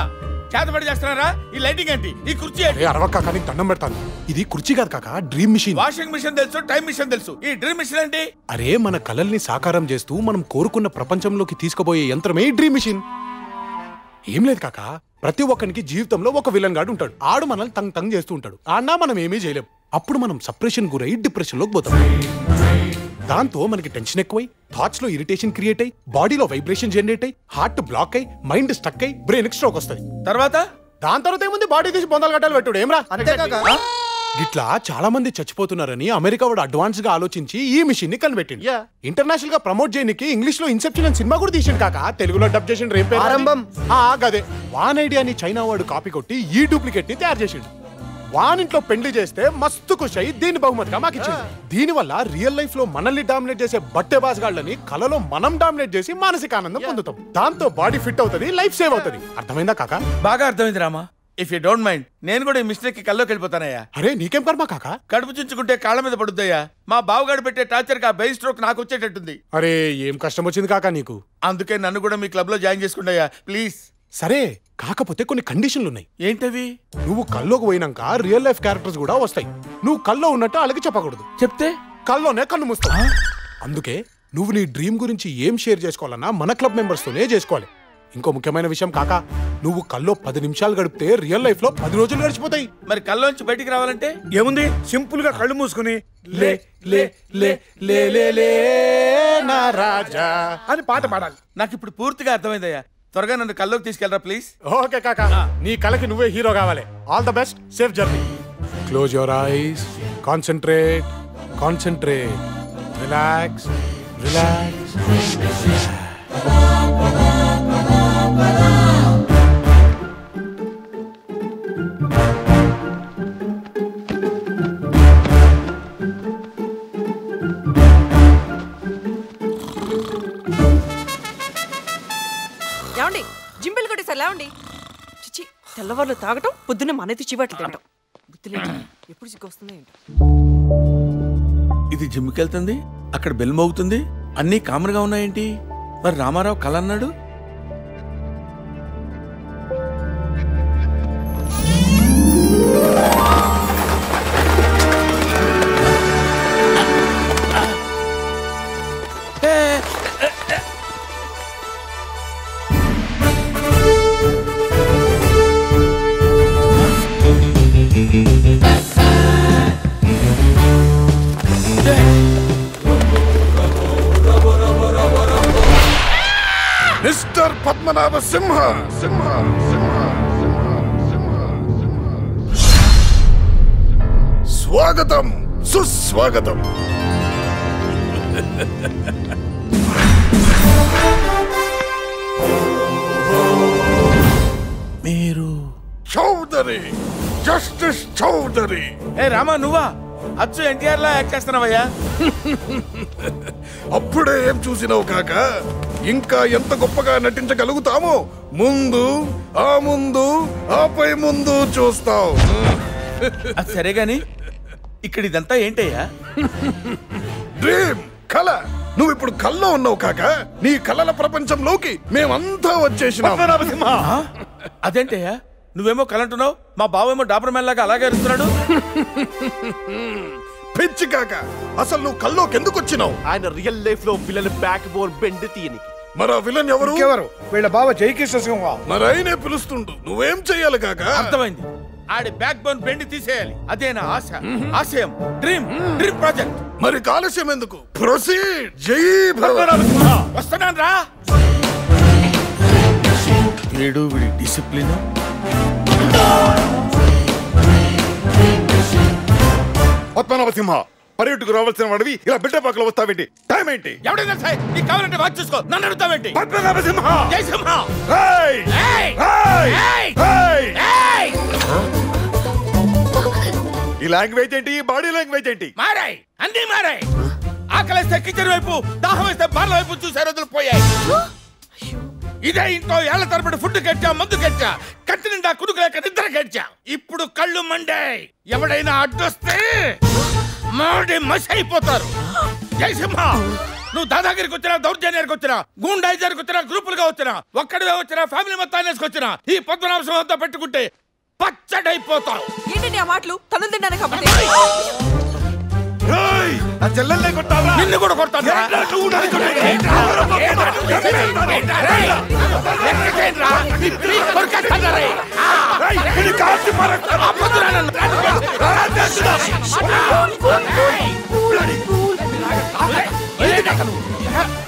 చేతబడి చేస్తున్నారా? ఈ లైటింగ్ ఏంటి? ఈ కుర్చీ ఏంటి? అరవక్క కానీ దండం పెడతాను. ఇది కుర్చీ కాదు కాక, డ్రీమ్ మిషన్. వాషింగ్ మిషన్ తెలుసు, టైం మిషన్ తెలుసు, ఈ డ్రీమ్ మిషన్ ఏంటి? అరే మన కలల్ని సాకారం చేస్తూ మనం కోరుకున్న ప్రపంచంలోకి తీసుకుపోయే యంత్రమే డ్రీమ్ మిషన్. ఏం లేదు కాక, ప్రతి ఒక్కరికి జీవితంలో ఒక విలన్ గాడు ఉంటాడు. ఆడు మనల్ని తంగ్ తంగ్ చేస్తూ ఉంటాడు. ఆడినా మనం ఏమీ చేయలేం. అప్పుడు మనం సప్రెషన్ గురై డిప్రెషన్ లోకి పోతాం. దాంతో మనకి టెన్షన్ ఎక్కువై, థాట్స్ లో ఇరిటేషన్ క్రియేట్ అయ్యి, బాడీలో వైబ్రేషన్ జనరేట్ అయ్యి, హార్ట్ బ్లాక్ అయ్యి, మైండ్ స్టక్ అయ్యి, బ్రెయిన్ స్ట్రోక్ వస్తుంది. దాని తర్వాత ఏముంది, బాడీ తీసి బొందలు గడ్డలు పెట్టుడు. ఏమ్రా గిట్లా చాలా మంది చచ్చిపోతున్నారని అమెరికా వాడు అడ్వాన్స్ గా ఆలోచించి ఈ మిషన్ ని కనిపెట్టింది. ఇంటర్నేషనల్ గా ప్రమోట్ చేయడానికి ఇంగ్లీష్ లో ఇన్సెప్షన్ అని సినిమా కూడా తీసిండు కాక, తెలుగులో డబ్ చేసిండు. రేపు గదే వాన్ ఐడియాని చైనా వాడు కాపీ కొట్టి ఈ డూప్లికేట్ ని తయారు చేసిండు. వానింట్లో పెళ్లి చేస్తే మస్తు ఖుషి అయ్యి దీన్ని బహుమతిగా మాకు ఇచ్చింది. దీని వల్ల రియల్ లైఫ్ లో మనల్ని డామినేట్ చేసే బట్టే బాస్గాళ్ళని కలలో మనం డామినేట్ చేసి మానసిక ఆనందం పొందుతాం. దాంతో బాడీ ఫిట్ అవుతుంది, లైఫ్ సేవ్ అవుతుంది. అర్థమైందా కాక? బాగా అర్థమైంది Rama. If you don't mind, నేను కూడా ఈ మిస్టేక్ కి కల్లోకి వెళ్ళిపోతానయ్యా. అరే నీకేం కర్మ కాక? కడుపు చుంచుకుంటే కాళ్ళ మీద పడుద్దయ్యా. మా బావగాడు పెట్టే టార్చర్ కి ఆ బెయిన్ స్ట్రోక్ నాకు వచ్చేటట్టుంది. అరే ఏం కష్టం వచ్చింది కాక నీకు? అందుకే నన్ను కూడా మీ క్లబ్ లో జాయిన్ చేసుకుంటాయా ప్లీజ్. సరే, కాకపోతే కొన్ని కండిషన్లు ఉన్నాయి. ఏంటవి? నువ్వు కల్లోకి పోయినాక రియల్ లైఫ్ క్యారెక్టర్స్ కూడా వస్తాయి. నువ్వు కల్లో ఉన్నట్టు అలాగే చెప్పకూడదు. చెప్తే కల్లోనే కన్ను మూస్తావు. అందుకే నువ్వు నీ డ్రీమ్ గురించి ఏం షేర్ చేసుకోవాలన్నా మన క్లబ్ మెంబర్స్ తోనే చేసుకోవాలి. ఇంకో ముఖ్యమైన విషయం కాక, నువ్వు కల్లో 10 నిమిషాలు గడిపితే రియల్ లైఫ్ లో 10 రోజులు గడిచిపోతాయి. మరి కల్లోంచి బయటికి రావాలంటే ఏముంది, సింపుల్ గా కళ్ళు మూసుకుని లే లే లే లే లే లే నా రాజా అని పాట పాడాలి. నాకు ఇప్పుడు పూర్తిగా అర్థమైందయ్యా. త్వరగా నన్ను కల్లోకి తీసుకెళ్ళరా ప్లీజ్. ఓకే కాకా, నీ కళకి నువ్వే హీరో కావాలి. All the best, safe journey. Close your eyes, concentrate, concentrate, relax, relax. ఏమండి జింబిల్ కొట్టేసారు లేవండి. చిచ్చి, తెల్లవాళ్ళు తాగటం, పొద్దున్నే మనైతే చివాట్లు తినటం. గుర్తులేదు, ఎప్పుడు సిగ్గు వస్తుంది ఏంటో. ఇది జిమ్కి వెళ్తుంది, అక్కడ బెల్ మోగుతుంది, అన్నీ కామన్ గా ఉన్నాయేంటి? మరి రామారావు కల అన్నాడు. మిస్టర్ పద్మనాభ సింహ, సింహ, సింహ, స్వాగతం, సుస్వాగతం. మీరు చౌదరి, జస్టిస్ చౌదరి. ఏ రామా, నువ్వా? అచ్చు ఎన్టీఆర్ లా యాక్ట్ చేస్తున్నావయ్యా. అప్పుడే ఏం చూసినావు కాక? ఇంకా ఎంత గొప్పగా నటించగలుగుతామో ముందు, ఆ ముందు, ఆపై ముందు చూస్తావు. అది సరే గాని ఇక్కడ ఇదంతా ఏంటయ్యా? డ్రీమ్, కళ. నువ్వు ఇప్పుడు కల్లో ఉన్నావు కాక, నీ కళల ప్రపంచంలోకి మేమంతా వచ్చేసినాం. అదేంటయ్యా, నువ్వేమో కలంటున్నావు, మా బావేమో డాబర్ మ్యాన్ లాగా అలాగే అరుస్తున్నాడు. పిచ్చి కాక, అసలు నువ్వు కల్లోకి ఎందుకు వచ్చినావు? ఆయన రియల్ లైఫ్ లో విలన్ బ్యాక్ బోన్ బెండ్ తీయనికి. మరి ఆ విలన్ ఎవరు? వీళ్ళ బావ జయకృష్ణ సింహ. మరి ఆయనే పిలుస్తుండు, నువ్వేం చెయ్యాలి కాక? అర్థమైంది, ఆడి బ్యాక్ బోన్ బెండ్ తీసేయాలి. అదే నా ఆశ, ఆశయం, డ్రీమ్ ప్రాజెక్ట్. మరి కాలుష్యం ఎందుకు? ప్రొసీడ్. జై భగవాన్. వస్తున్నాను రా. ఏడు వీడి డిసిప్లిన్. పద్మనాభసింహ పర్యటకు రావాల్సిన వాడివి ఇలా బిడ్డపాకలో వస్తావేంటి? టైం ఏంటి? ఎవడైనా సరే నీకు కావాలంటే వాచ్ చూసుకో, నన్ను అడుగుతావేంటి? పద్మనాభసింహ! జై సింహ! ఏయ్! ఏయ్! ఏయ్! ఏయ్! ఏయ్! ఈ లాంగ్వేజ్ ఏంటి? ఈ బాడీ లాంగ్వేజ్ ఏంటి? మారాయి, అన్నీ మారాయి. ఆకలిస్తే కిచెన్ వైపు, దాహం వేస్తే బార్ల వైపు చూసే రోజులు పోయాయి. ఇదే ఇంట్లో ఏళ్ల తరబడి ఫుడ్ గెచ్చా, మందు గెచ్చా, కత్తి నిండా కుదుకు లేక నిద్ర గెచ్చా. ఇప్పుడు కళ్ళు మండాయి. ఎవడైనా అడ్డొస్తే మాడి మసి అయిపోతారు. జయసింహ, నువ్వు దాదాగిరికి వచ్చినా, దౌర్జన్యానికి వచ్చినా, గూండాయిజానికి వచ్చినా, గ్రూపులుగా వచ్చినా, ఒక్కడివే వచ్చినా, ఫ్యామిలీ మొత్తాన్ని వేసుకొచ్చినా, ఈ పద్మనాభసింహంతో పెట్టుకుంటే పచ్చడైపోతావు. ఏంటండి ఆ మాటలు? తను తిన్నాను కాబట్టి నిన్ను కూడా కొడతాను.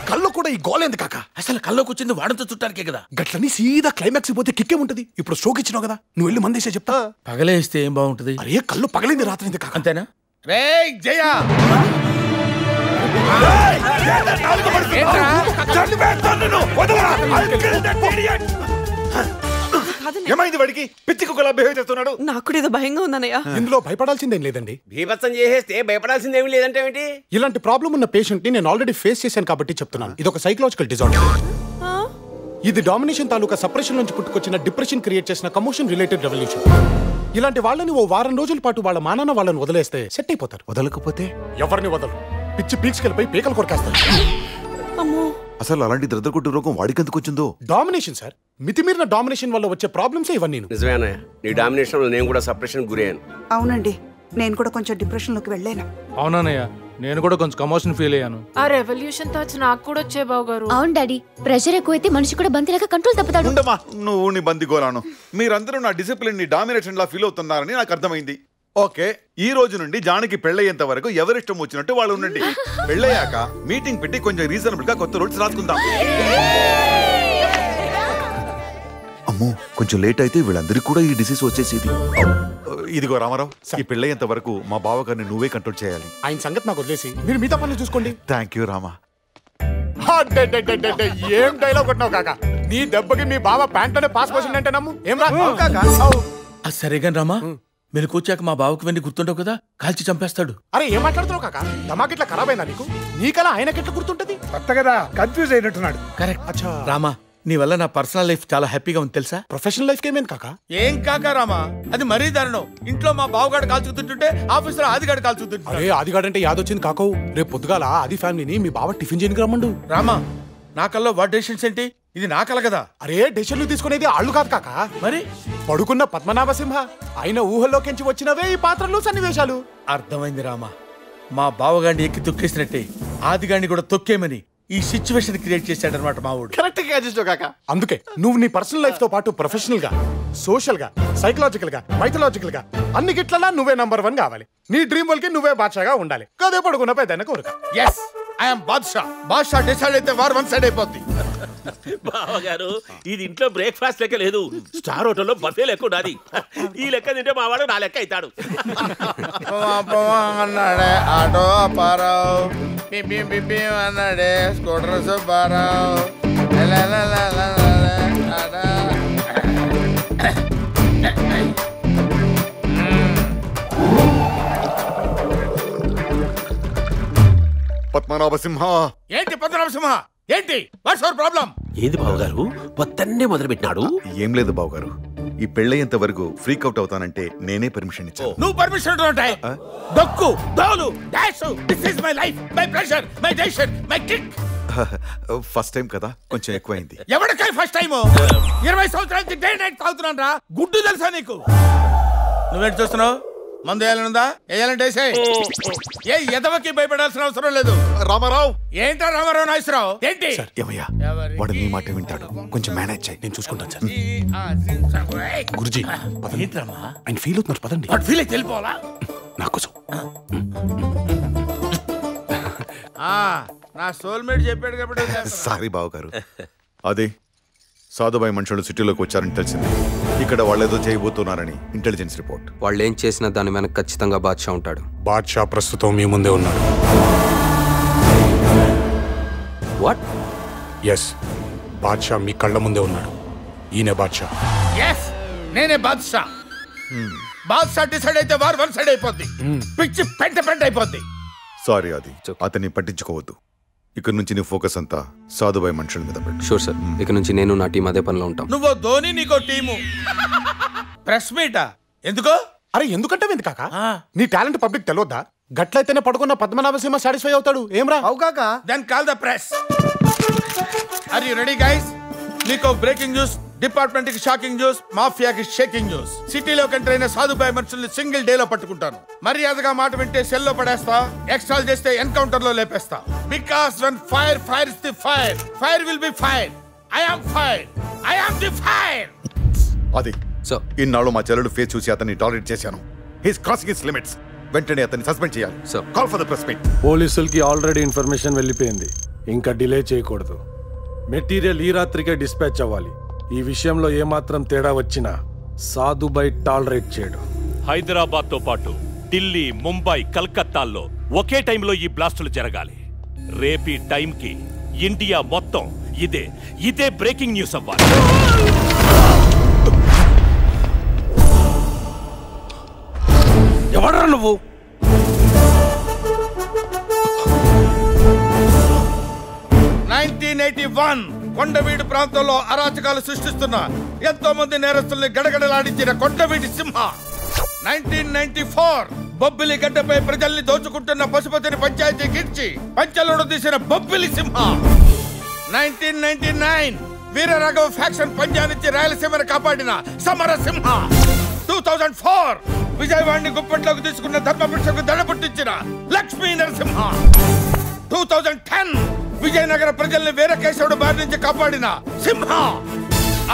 కళ్ళు కూడా ఈ గోల్ ఎందుకు కాక? అసలు కల్లోకి వచ్చింది వాడంతో చుట్టానికే కదా. గట్లని సీదా క్లైమాక్స్ పోతే కిక్కే ఉంటది. ఇప్పుడు స్ట్రోక్ ఇచ్చినావు కదా, నువ్వు వెళ్ళి మందేసే చెప్తా. పగలేస్తే ఏం బాగుంటది? అరే కళ్ళు పగలింది రాత్రి ఎందుకు కాక? అంతేనా? రే జయ, ఏమైంది వాడికి? పిచ్చి కుక్కలా బిహేవ్ చేస్తున్నాడు. నాకు కూడా ఏదో భయంగా ఉందన్నయ్య. ఇందులో భయపడాల్సిందేం లేదండి. బీభత్సం చేసేస్తే భయపడాల్సిందేమీ లేదంటే ఏంటి? ఇలాంటి ప్రాబ్లం ఉన్న పేషెంట్ ని నేను ఆల్రెడీ ఫేస్ చేశాను కాబట్టి చెప్తున్నాను. ఇది ఒక సైకలాజికల్ డిజార్డర్. ఇది డామినేషన్ తాలూకా సప్రెషన్ నుంచి పుట్టుకొచ్చిన డిప్రెషన్ క్రియేట్ చేసిన కమోషన్ రిలేటెడ్ రెవల్యూషన్. ఇలాంటి వాళ్ళని ఓ వారం రోజుల పాటు వాళ్ళ మానాన వాళ్ళని వదిలేస్తే సెట్ అయిపోతారు. వదలకపోతే ఎవరిని వదలరు, పిచ్చి పీక్స్కెళ్ళిపోయి పీకలు కొరకేస్తారు. అసలు అలాంటి దద్దకొట్టు రోగం వాడికి ఎందుకు వచ్చిందో? డామినేషన్ సార్, మితిమీరిన డామినేషన్ వల్ల వచ్చే ప్రాబ్లమ్స్ ఇవన్నీ. నిజమేనయ్య, నీ డామినేషన్ లో నేను కూడా సప్రెషన్ గురయ్యాను. అవునండి, నేను కూడా కొంచెం డిప్రెషన్ లోకి వెళ్ళాను. అవునన్నయ్య, నేను కూడా కొంచెం కమోషన్ ఫీల్ అయ్యాను. ఆ రెవల్యూషన్ థాట్స్ నాకు కూడా వచ్చే బావు గారు. అవును డాడీ, ప్రెషర్ ఎక్కువైతే మనిషి కూడా బంతిలాగా కంట్రోల్ తప్పుతాడు. ఉండమా నువ్వు నీ బందిగోరాను. మీరందరూ నా డిసిప్లిన్ ని డామినేషన్ లా ఫీల్ అవుతున్నారని నాకు అర్థమైంది. ఓకే, ఈ రోజు నుండి జానికి పెళ్ళయ్యేంత వరకు ఎవరిష్టం వచ్చినట్టు వాళ్ళు ఉండండి. పెళ్ళయ్యాక మీటింగ్ పెట్టి కొంచెం రీజనబుల్ గా కొత్త రూల్స్ రాసుకుందాం. అమ్మో, కొంచెం లేట్ అయితే వీళ్ళందరికీ కూడా ఈ డిసీజ్ వచ్చేసేది. ఇదిగో రామారావు, ఈ పెళ్ళయ్యేంత వరకు మా బావగారిని నువ్వే కంట్రోల్ చేయాలి. ఆయన సంగతి నాకు వదిలేసి మీరు మిగతా పనులు చూసుకోండి. Thank you Rama. ఏం డైలాగ్ కొట్టినావు కాక? నీ దెబ్బకి మీ బావ ప్యాంట్ లోనే పాస్ పోసింది అంటే నమ్ము. ఏం రా అది సరేగాని రామా, మీరు కూర్చాక మా బావకు వెండి గుర్తుండవు కదా, కాల్చి చంపేస్తాడు. అరే ఏం మాట్లాడుతున్నావు కాక? దమాకిట్లా ఖరాబ్ అయిందా నీకు? నీకలా ఆయనకెట్లా గుర్తుంటది? కొత్త కదా, కన్ఫ్యూజ్ అయినట్టున్నాడు. కరెక్ట్. అచ్చా రామా, నీ వల్ల నా పర్సనల్ లైఫ్ చాలా హ్యాపీగా ఉంది తెలుసా? ప్రొఫెషనల్ లైఫ్ ఏమేం కాక? ఏం కాక రామా, అది మరీ దారుణం. ఇంట్లో మా బావగాడు కాల్చుతుంటుంటే ఆఫీసులో ఆదిగాడు కాల్చుతుంటే. అరే ఆదిగాడంటే యాదొచ్చింది కాకవు. రేపు పొద్దుగాల ఆది ఫ్యామిలీని మీ బావ టిఫిన్ చేయడానికి రమ్మండు. రామా, నా కల్లో వాట్ డెసిషన్స్ ఏంటి? ఇది నా కల కదా. అరే డెసిషన్లు తీసుకునేది ఆళ్ళు కాదు కాక, మరి పడుకున్న పద్మనాభసింహ ఆయన ఊహల్లోకించి వచ్చినవే ఈ పాత్రలు సన్నివేశాలు. అర్థమైంది రామా, మా బావగాడిని ఎక్కి తొక్కేసినట్టే ఆదిగాడిని కూడా తొక్కేమని ఈ సిచ్యువేషన్ క్రియేట్ చేశాడనమాట మా ఊడు. కరెక్ట్ గా చేసావు కాక. అందుకే నువ్వు నీ పర్సనల్ లైఫ్ తో పాటు ప్రొఫెషనల్ గా, సోషల్ గా, సైకలాజికల్ గా, మైథలాజికల్ గా అన్ని గిట్లలా నువ్వే నంబర్ 1 కావాలి. నీ డ్రీమ్ వల్కి నువ్వే బాద్షాగా ఉండాలి. కదే పడుకున్న పెద్ద కోరిక. Yes, I'm Badshah. Badshah decide అయితే వార్ వన్ సైడ్ అయిపోద్ది. బావగారు, ఇది ఇంట్లో బ్రేక్ఫాస్ట్ లెక్క లేదు, స్టార్ హోటల్లో బఫే లెక్క ఉన్నది. ఈ లెక్క తింటే మా వాడు నా లెక్క అవుతాడు. అన్నాడే ఆటో అప్పారావు, పిపి పిపి అన్నాడే స్కూటర్ సుబ్బారావు. పద్మనాభసింహ. ఏంటి పద్మనాభసింహ? ఏంటి వాట్స్ యువర్ ప్రాబ్లం? ఏది బావగారు, పొద్దున్నే మొదలు పెట్టినాడు? ఏం లేదు బావగారు, ఈ పెళ్ళయ్యేంత వరకు ఫ్రీక్ అవుట్ అవుతానంటే నేనే పర్మిషన్ ఇచ్చాను. నువ్వు పర్మిషన్ ఉంటాయి? దొక్కు దోలు dash, this is my life, my pressure, my decision, my kick. First time కదా, కొంచెం ఎక్కువైంది. ఎవరికై ఫస్ట్ టైం? 20 సంవత్సరాల నుంచి డే నైట్ తాగుతున్నాను రా. గుడ్డు తెలుసా నీకు? నువ్వేంటి చూస్తున్నావు? మందు వేయాలనుందా? వేయాలంటే ఏ ఎదవకి భయపడాల్సిన అవసరం లేదు. రామారావు. ఏంటా రామారావు నాగేశ్వరరావు? ఏంటి? ఏమయ్యా, వాడు నీ మాట వింటాడు, కొంచెం మేనేజ్ చేయి. నేను చూసుకుంటాను సార్. గురుజీ ఏంటమ్మా ఆయన ఫీల్ అవుతున్నారు, పదండి. వాడు ఫీల్ అయితే వెళ్ళిపోవాలా? నాకోసం నా సోల్మేట్ చెప్పాడు కాబట్టి. సారీ బావగారు. అదే సాధుబాయి మనుషులు సిటీలోకి వచ్చారని తెలిసింది. ఇక్కడ వాళ్ళేదో చేయబోతున్నారని ఇంటెలిజెన్స్ రిపోర్ట్. వాళ్ళు ఏం చేసినా దాని వెనక ఖచ్చితంగా బాద్షా ఉంటాడు. బాద్షా ప్రస్తుతం మీ ముందే ఉన్నాడు. వాట్? ఎస్, బాద్షా మీ కళ్ళ ముందే ఉన్నాడు. ఈయనే బాద్షా. ఎస్, నేనే బాద్షా. బాద్షా డిసైడ్ అయితే వార్ వన్ సైడ్ అయిపోద్ది. పిచ్చి పెంట అయిపోద్ది. సారీ అది, అతన్ని పట్టించుకోవద్దు. ఇక్కడ నుంచి నీ ఫోకస్ అంతా సాధుబాయి మనుషుల మీద పెట్టు. షూర్ సార్, ఇక నుంచి నేను నా టీం అదే పనిలో ఉంటాం. నువ్వు ధోని, నీకో టీము. ప్రెస్ మీటా ఎందుకో? అరే ఎందుకంటే వింది కాక, నీ టాలెంట్ పబ్లిక్ తెలియద్దా? గట్లయితేనే పడుకున్న పద్మనాభ సింహ సాటిస్ఫై అవుతాడు. ఏమ్రా? అవు కాక. Then call the press. Are you ready guys? మీకు బ్రేకింగ్ న్యూస్, డిపార్ట్మెంట్ కి షాకింగ్ న్యూస్, మాఫియాకి షేకింగ్ న్యూస్. సిటీలో కంట్రైన సాధుబాయి మనుషుల్ని సింగిల్ డే లో పట్టుకుంటాను. మర్యాదగా మాట వింటే సెల్లో పడేస్తా, ఎక్స్ట్రాల్ చేస్తే ఎన్కౌంటర్ లో లేపేస్తా. Because when fire is the fire will be fire. I am the fire. అది సో ఇన్నాళ్ళు మా చెల్లెలు ఫేస్ చూసి అతన్ని టాలరేట్ చేశాను. He's crossing his limits. వెంటనే అతన్ని సస్పెండ్ చేయాలి. So call for the press meet. పోలీసులకి ఆల్రెడీ ఇన్ఫర్మేషన్ వెళ్ళిపోయింది. ఇంకా డిలే చేయకూడదు. మెటీరియల్ ఈ రాత్రికే డిస్పాచ్ అవ్వాలి. ఈ విషయంలో ఏమాత్రం తేడా వచ్చినా సాధుబాయి టాలరేట్ చేయడు. హైదరాబాద్ తో పాటు ఢిల్లీ, ముంబై, కలకత్తాల్లో ఒకే టైంలో ఈ బ్లాస్టులు జరగాలి. రేపీ టైంకి ఇండియా మొత్తం ఇదే బ్రేకింగ్ న్యూస్ అవ్వాలి. ఎవడరా నువ్వు? కొండవీడు ప్రాంతంలో అరాచకాలు సృష్టిస్తున్న ఎంతో మంది నేరస్తుల్ని గడగడలాడించిన కొండవీడి సింహ. 1994 బొబ్బిలి గడ్డపై ప్రజల్ని దోచుకుంటున్న పశుపతిని పంచాయతీ గిడ్చి పంచలోడు తీసిన బొబ్బిలి సింహ. 1999 వీరరాఘవ ఫ్యాక్షన్ పంజానిచ్చి రాయలసీమను కాపాడిన సమర సింహ. 2004 విజయవాడిని గుప్పట్లోకి తీసుకున్న ధర్మపురుషకు దడ పుట్టించిన లక్ష్మీ నరసింహ. 2010 విజయనగర ప్రజల్ని వీరకేశవుడు బారి నుంచి కాపాడిన సింహ.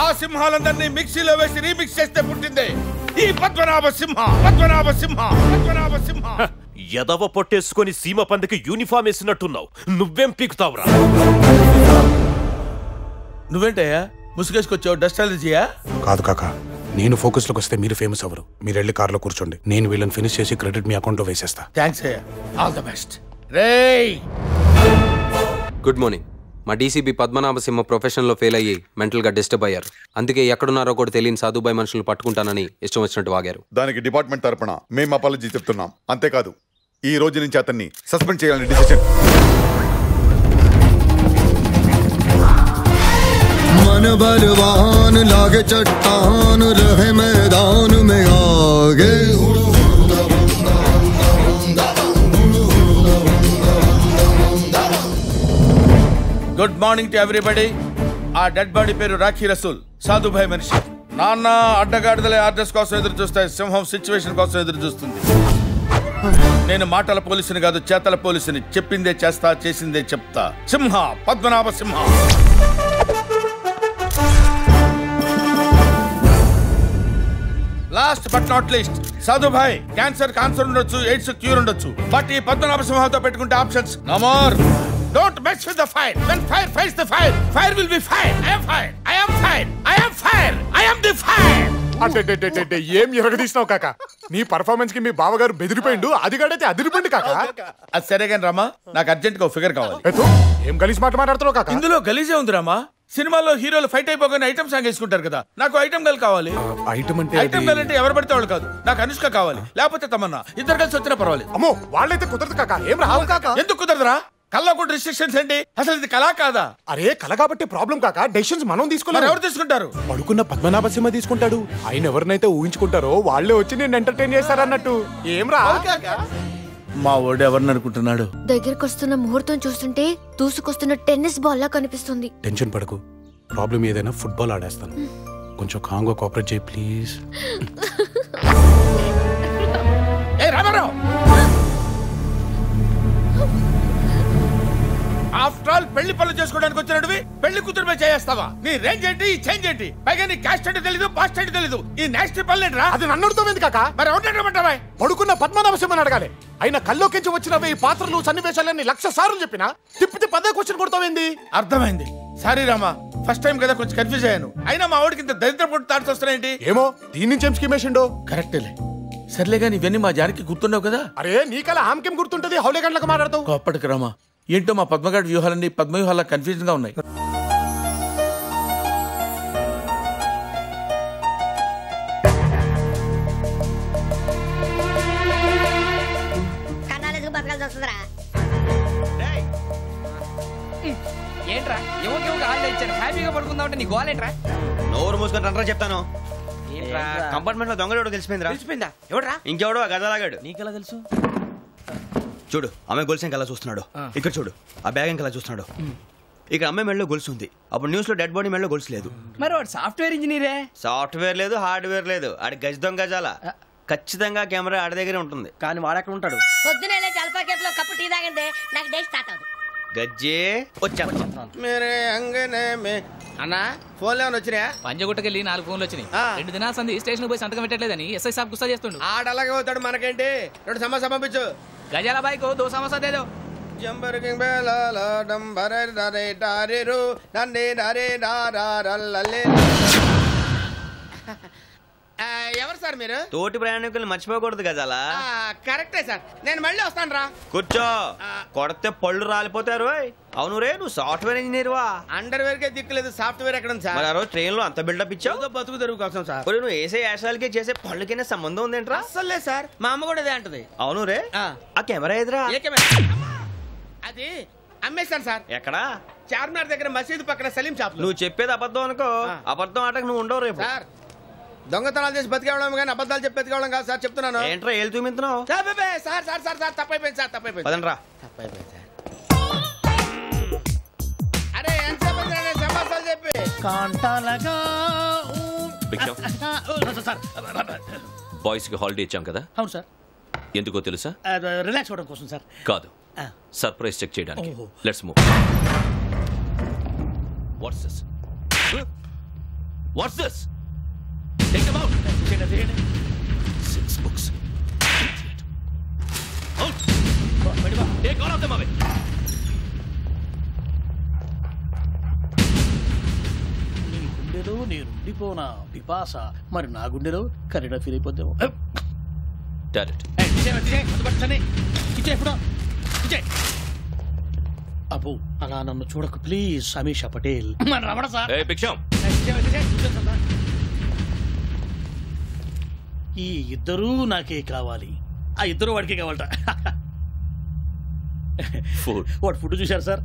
ఆ సింహాలందరినీ మిక్సీలో వేసి రీమిక్స్ చేస్తే పుట్టిందే ఈ పద్మనాభ సింహ. ఎదవ పొట్టేసుకొని సీమ పందికి యూనిఫామ్ వేసినట్టున్నావు. నువ్వేం పీకుతావురా? నువ్వేంటయ్యా ముసుగేసుకొచ్చావు? డస్ట్ అలర్జీయా? కాదు కాక, నేను ఫోకస్ లోకి వస్తే మీరు ఫేమస్ అవ్వరు. మీరు వెళ్ళి కార్లో కూర్చోండి, నేను వీళ్ళని ఫినిష్ చేసి క్రెడిట్ మీ అకౌంట్ లో వేసేస్తా. థ్యాంక్స్ అయ్యా, ఆల్ ద బెస్ట్. రేయ్ గుడ్ మార్నింగ్. మా డీసీపీ పద్మనాభ సింహ ప్రొఫెషన్లో ఫెయిల్ అయ్యి మెంటల్గా డిస్టర్బ్ అయ్యారు. అందుకే ఎక్కడున్నారో కూడా తెలియని సాధుబాయి మనుషులను పట్టుకుంటానని ఇష్టం వచ్చినట్టు వాగారు. దానికి డిపార్ట్మెంట్ తరపున మేము అపాలజీ చెప్తున్నాం. అంతేకాదు, ఈ రోజు నుంచి అతన్ని సస్పెండ్ చేయాలని డిసిషన్. मन बलवान लागे चट्टान रहे मैदान में आगे. Good morning to everybody. ఆ డెడ్ బాడీ పేరు రాఖీ రసూల్, సాధుభాయ్ మనిషి. నాన్న అడ్డగాడిదలే ఆర్డర్స్ కోసం ఎదురు చూస్తాయి, సింహం సిచ్యువేషన్ కోసం ఎదురు చూస్తుంది. నేను మాటల పోలీసుని కాదు, చేతల పోలీసుని. చెప్పిందే చేస్తా, చేసిందే చెప్తా. Simha, Padmanabha Simha. Last but not least, Sadhubhai cancer ఉండొచ్చు, ఎయిడ్స్ క్యూర్ ఉండొచ్చు. బట్ ఈ పద్మనాభ సింహంతో పెట్టుకుంటే options no more. Don't mess with the fire. When fire fights the fire, fire will be fire. I am fire. I am fire. I am fire. I am the fire. అంటే ఏం ఎరగదీసినావు కాక? నీ performance కి మీ బావగారు బెదిరిపోయిండు. అది గడైతే అదిరిపోయింది కాక. అది సరే కానీ రామా, నాకు అర్జెంట్ గా ఫిగర్ కావాలి. ఏం గలీజ్ మాట మాట్లాడుతున్నావు కాక? ఇందులో గలీజే ఉంది రామా. సినిమాలో హీరోలు ఫైట్ అయిపోగానే ఐటమ్ సాంగ్ వేసుకుంటారు కదా, నాకు ఐటమ్ గర్ల్ కావాలి. ఐటమ్ గర్ల్ అంటే ఎవరు పడితే వాళ్ళు కాదు, నాకు అనుష్క కావాలి, లేకపోతే తమన్నా. ఇద్దరు కలిసి వచ్చినా పర్వాలేదు. అమ్మో, వాళ్ళైతే కుదరదు కాక. ఏం రావు కాక? ఎందుకు కుదరదురా? కళ్ళ కూడా రిస్ట్రిక్షన్స్ ఏంటి? అసలు ఇది కళ కాదా? అరే కళ కాబట్టి ప్రాబ్లం కాక, డెసిషన్స్ మనం తీసుకోవాలి. ఎవరు తీసుకుంటారు? పడుకున్న పద్మనాభ సింహ తీసుకుంటాడు. ఆయన ఎవరినైతే ఊహించుకుంటారో వాళ్ళే వచ్చి నేను ఎంటర్టైన్ చేస్తారన్నట్టు. ఏం రా? మా ఓడు ఎవరిని అనుకుంటున్నాడు? దగ్గరకు వస్తున్న ముహూర్తం చూస్తుంటే దూసుకొస్తున్న టెన్నిస్ బాల్ లా కనిపిస్తుంది. టెన్షన్ పడకు, ప్రాబ్లం ఏదైనా ఫుట్బాల్ ఆడేస్తాను. కొంచెం కాంగో కోఆపరేట్ చేయి ప్లీజ్. ఆఫ్టర్ ఆల్ పెళ్లి పనులు చేసుకోవడానికి వచ్చినవి పెళ్లి కూతురు చేస్తావా? నీ రేంజ్ ఏంటి, ఈ చేంజ్ ఏంటి? పైగా నీ క్యాస్ట్ అంటే తెలీదు, పాస్ట్ అంటే తెలీదు. ఈ నేషనల్ పనులు ఏంట్రా? అది నన్ను అడుగుతావేంది కాక? మరి ఎవరినమంటావా? పడుకున్న పద్మనాభ సింహని అడగాలి. అయినా కల్లోకించి వచ్చినవి ఈ పాత్రలు సన్నివేశాలన్నీ 1,00,000 సార్లు చెప్పినా తిప్పితే 10 క్వశ్చన్ కొడతావేంది? అర్థమైంది. సారీ రామా, ఫస్ట్ టైం కదా కొంచెం కన్ఫ్యూజ్ అయ్యాను. అయినా మా వాడికి ఇంత దరిద్ర పొట్టు థాట్స్ వస్తున్నాయేంటి? ఏమో దీని నుంచి ఏం స్కీమ్ వేసిండో. కరెక్టేలే. సర్లే కానీ ఇవన్నీ మా జానికి గుర్తుండవు కదా. అరే నీకలా ఆమెకేం గుర్తుంటది? హౌలే గంటలకు మాట్లాడతావు. అప్పటికి రామా, ఏంటో మా పద్మగాడి వ్యూహాలన్నీ పద్మవ్యూహాల కన్ఫ్యూజన్ గా ఉన్నాయి. ఏంట్రా ఎవరికి హాలిడే ఇచ్చారు, హ్యాపీగా పడుకుందామంటే నీ గోలేంట్రా? నోరు మూసుకొని రండ్రా చెప్తాను. కంపార్ట్మెంట్ లో దొంగడు తెలిసిపోయిందిరా. తెలిసిపోయిందా? ఎవడ్రా? ఇంకెవడో ఆ గదలాగాడు. నీకెలా తెలుసు? చూడు, ఆమె గొలుసు ఇంకలా చూస్తున్నాడు. ఇక్కడ చూడు, ఆ బ్యాగ్ ఇంకలా చూస్తున్నాడు. ఇక్కడ అమ్మాయి మెడలో గొలుసు ఉంది. అప్పుడు న్యూస్ లో డెడ్ బాడీ మెడలో గొలుసు లేదు. మరి వాడు సాఫ్ట్వేర్ ఇంజనీరే. సాఫ్ట్వేర్ లేదు, హార్డ్వేర్ లేదు. ఆడి గజ దొంగ గజాల. ఖచ్చితంగా కెమెరా ఆడి దగ్గరే ఉంటుంది. కానీ వాడెక్కడ ఉంటాడు? పొద్దునే జలపా కేఫ్ లో కప్పు టీ తాగండి, నాకు డే స్టార్ట్ అవుతుంది. గజ్జే వచ్చా మేరే అంగనే మే. అన్నా ఫోన్ లో వచ్చినా? పంజగుట్టకెళ్ళి 4 ఫోన్లు వచ్చినాయి. 2 దినాల సంది స్టేషన్ పోయి సంతకం పెట్టలేదని ఎస్ఐ సాబ్ గుస్తా చేస్తుండు. ఆడలాగే పోతాడు, మనకేంటి? 2 సమస్య పంపించు. గజాల బైక్ 2 సమస్య దేదో. జంబరకింగ్ బేలాల డంబరే డరే డారేరు నన్నే డరే డారారల్లలే. ఎవరు సార్ మీరు? తోటి ప్రయాణికుల్ని మర్చిపోకూడదు గజాల. కరెక్టే సార్, నేను మళ్ళీ వస్తాను రా. కూర్చో, కొడితే పళ్ళు రాలిపోతారు. అవును రే, నువ్వు సాఫ్ట్వేర్ ఇంజనీర్ వా? అండర్వేర్ కే దిక్కులేదు, సాఫ్ట్వేర్ ఎక్కడ ఉంది సార్? మరి ఆ రోజు ట్రైన్ లో అంత బిల్డప్ ఇచ్చావు. బతుకు తెరుగు కోసం సార్. నువ్వు వేసే యాశాలకి చేసే పళ్ళకైనా సంబంధం ఉందేంట్రా? అస్సలు లేదు సార్, మా అమ్మ కూడా అదే అంటది. అవును రే, ఆ కెమెరా ఎదురా? ఏ కెమెరా? అది అమ్మేశాను సార్. ఎక్కడా? చార్మినార్ దగ్గర మసీదు పక్కన సలీం షాప్. నువ్వు చెప్పేది అబద్ధం అనుకో. అబద్ధం ఆటకు నువ్వు ఉండవు రేపు. సార్ దొంగతనాలు చేసి బతికేవడం కానీ అబద్ధాలు చెప్పి బతికేవడం కాదు సార్, చెప్తున్నాను. ఏంట్రా ఏళ్ళు చూపించున్నావు? సార్ సార్ సార్ సార్ తప్పైపోయింది సార్, తప్పైపోయింది. పదండ్రా. తప్పైపోయింది సార్. అరే ఎంతసేపు సమాసాలు చెప్పి కాంటాలగా. బాయ్స్ కి హాలిడే ఇచ్చాం కదా? అవును సార్. ఎందుకో తెలుసా? రిలాక్స్ అవ్వడం కోసం సార్. కాదు, సర్ప్రైజ్ చెక్ చేయడానికి. Let's move. What's this? What's this? Take them out. 6 books. Out. Take all of them away. నీ గుండెలో నేను ఉండిపోనా పిపాస, మరి నా గుండెలో కరీడా ఫీల్ అయిపోద్దాము. అబ్బో అలా నన్ను చూడకు ప్లీజ్. సమీషా పటేల్. రమణ సార్. ఈ ఇద్దరూ నాకే కావాలి, ఆ ఇద్దరు వాడికే కావాలట. వాడు ఫుడ్ చూశారు సార్,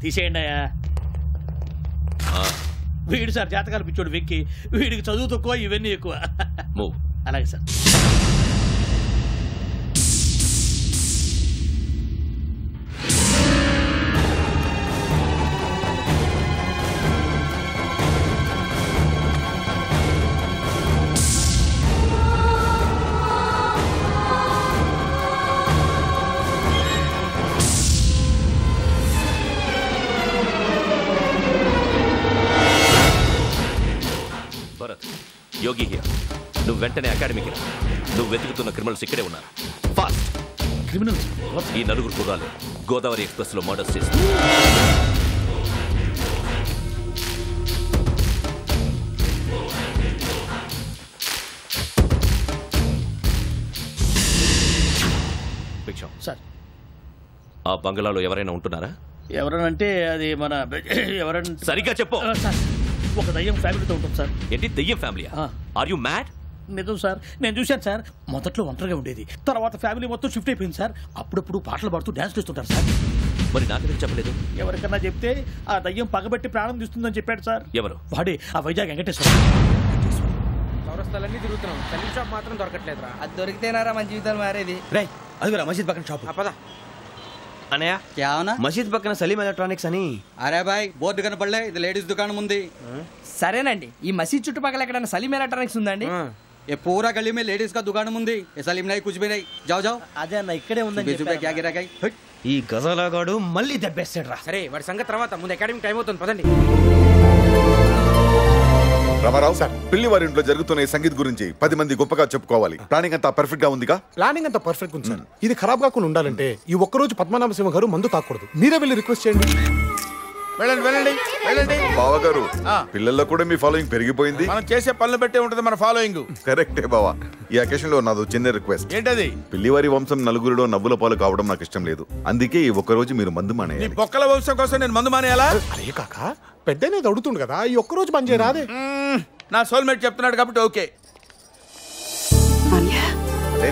తీసేయండి అయ్యా. వీడు సార్ జాతకాలు పిచ్చోడు వెక్కి, వీడికి చదువు తక్కువ, ఇవన్నీ ఎక్కువ. అలాగే సార్. Yogi here. నువ్వు వెంటనే అకాడమీకి రా. నువ్వు వెతుకుతున్న క్రిమినల్స్ ఇక్కడే ఉన్నారు. ఫాస్ట్. క్రిమినల్స్? ఈ 4 కుర్రాలు గోదావరి ఎక్స్ప్రెస్ లో మర్డర్స్ చేస్తారు. సార్ ఆ బంగ్లాలో ఎవరైనా ఉంటున్నారా? ఎవరనంటే అది మన ఎవరంటే సరిగ్గా చెప్పు. ఒక దయ్యం ఫ్యామిలీతో ఉంటుంది సార్. ఏంటి దయ్యం ఫ్యామిలీ? Are you mad? నిజం సార్, నేను చూశాను సార్. మొదట్లో ఒంటరిగా ఉండేది, తర్వాత ఫ్యామిలీ మొత్తం షిఫ్ట్ అయిపోయింది సార్. అప్పుడప్పుడు పాటలు పాడుతూ డాన్స్ చేస్తుంటారు సార్. మరి నాకెందుకు చెప్పలేదు? ఎవరికన్నా చెప్తే ఆ దయ్యం పగబెట్టి ప్రాణం తీస్తుందని చెప్పాడు సార్. ఎవరు? వాడే, ఆ వైజాగ్ వెంకటేశ్వర. చౌరస్తాలన్నీ తిరుగుతున్నాం, సలీం షాప్ మాత్రం దొరకట్లేదురా. అది దొరికితేనారా మన జీవితాలు మారేది. రే అదిగురా మసీద్ పక్కన షాప్. పదా అనయా क्या होना? మసీద్ పక్కన సలీం ఎలక్ట్రానిక్స్ అని. అరే బాయ్ బోర్డు కనపడలే, ఇది లేడీస్ దుకాణం ఉంది. సరేనండి, ఈ మసీద్ చుట్టుపక్కల ఎక్కడైనా సలీం ఎలక్ట్రానిక్స్ ఉందండి? ये पूरा गली में लेडीज का दुकान मुंदी, ये सलीम नहीं कुछ भी नहीं. जाओ जाओ. అదే అన్న ఇక్కడే ఉందని చెప్పాను. क्या गिरा गई? ఈ గజాలగాడు మళ్ళీ దెబ్బేస్తాడు రా. సరే వాడి సంగతి తర్వాత, ముందు అకాడమీ టైం అవుతుంది, పదండి. రామారావు సార్, పిల్లి వారి ఇంట్లో జరుగుతున్న ఈ సంగీత్ గురించి 10 మంది గొప్పగా చెప్పుకోవాలి. ప్లానింగ్ అంతా పర్ఫెక్ట్ గా ఉందిగా? ప్లానింగ్ అంతా పర్ఫెక్ట్ ఉంది సార్. ఇది ఖరాబ్ కాకుండా ఉండాలంటే ఈ ఒక్కరోజు పద్మనాభ సింహ గారు మందు తాకూడదు. మీరే వెళ్ళి రిక్వెస్ట్ చేయండి. వెళ్ళండి వెళ్ళండి వెళ్ళండి. బావగారు పిల్లల్లో కూడా మీ ఫాలోయింగ్ పెరిగిపోయింది. మనం చేసే పనులు బట్టే ఉంటుంది మన ఫాలోయింగ్. కరెక్టే బావా. ఈ అకేషన్ లో నాది చిన్న రిక్వెస్ట్. ఏంటది? పిల్లివారి వంశం నలుగురిలో నవ్వుల పాలు కావడం నాకు ఇష్టం లేదు. అందుకే ఈ ఒక్క రోజు మీరు మందు మానేయాలి. బొక్కల వంశం కోసం నేను మందు మానేయాలా? అరే కాకా పెద్దనే అడుగుతుండు కదా, ఈ ఒక్క రోజు బంద్ చేయరాదే. నా సోల్మేట్ చెప్తున్నాడు కాబట్టి ఓకే.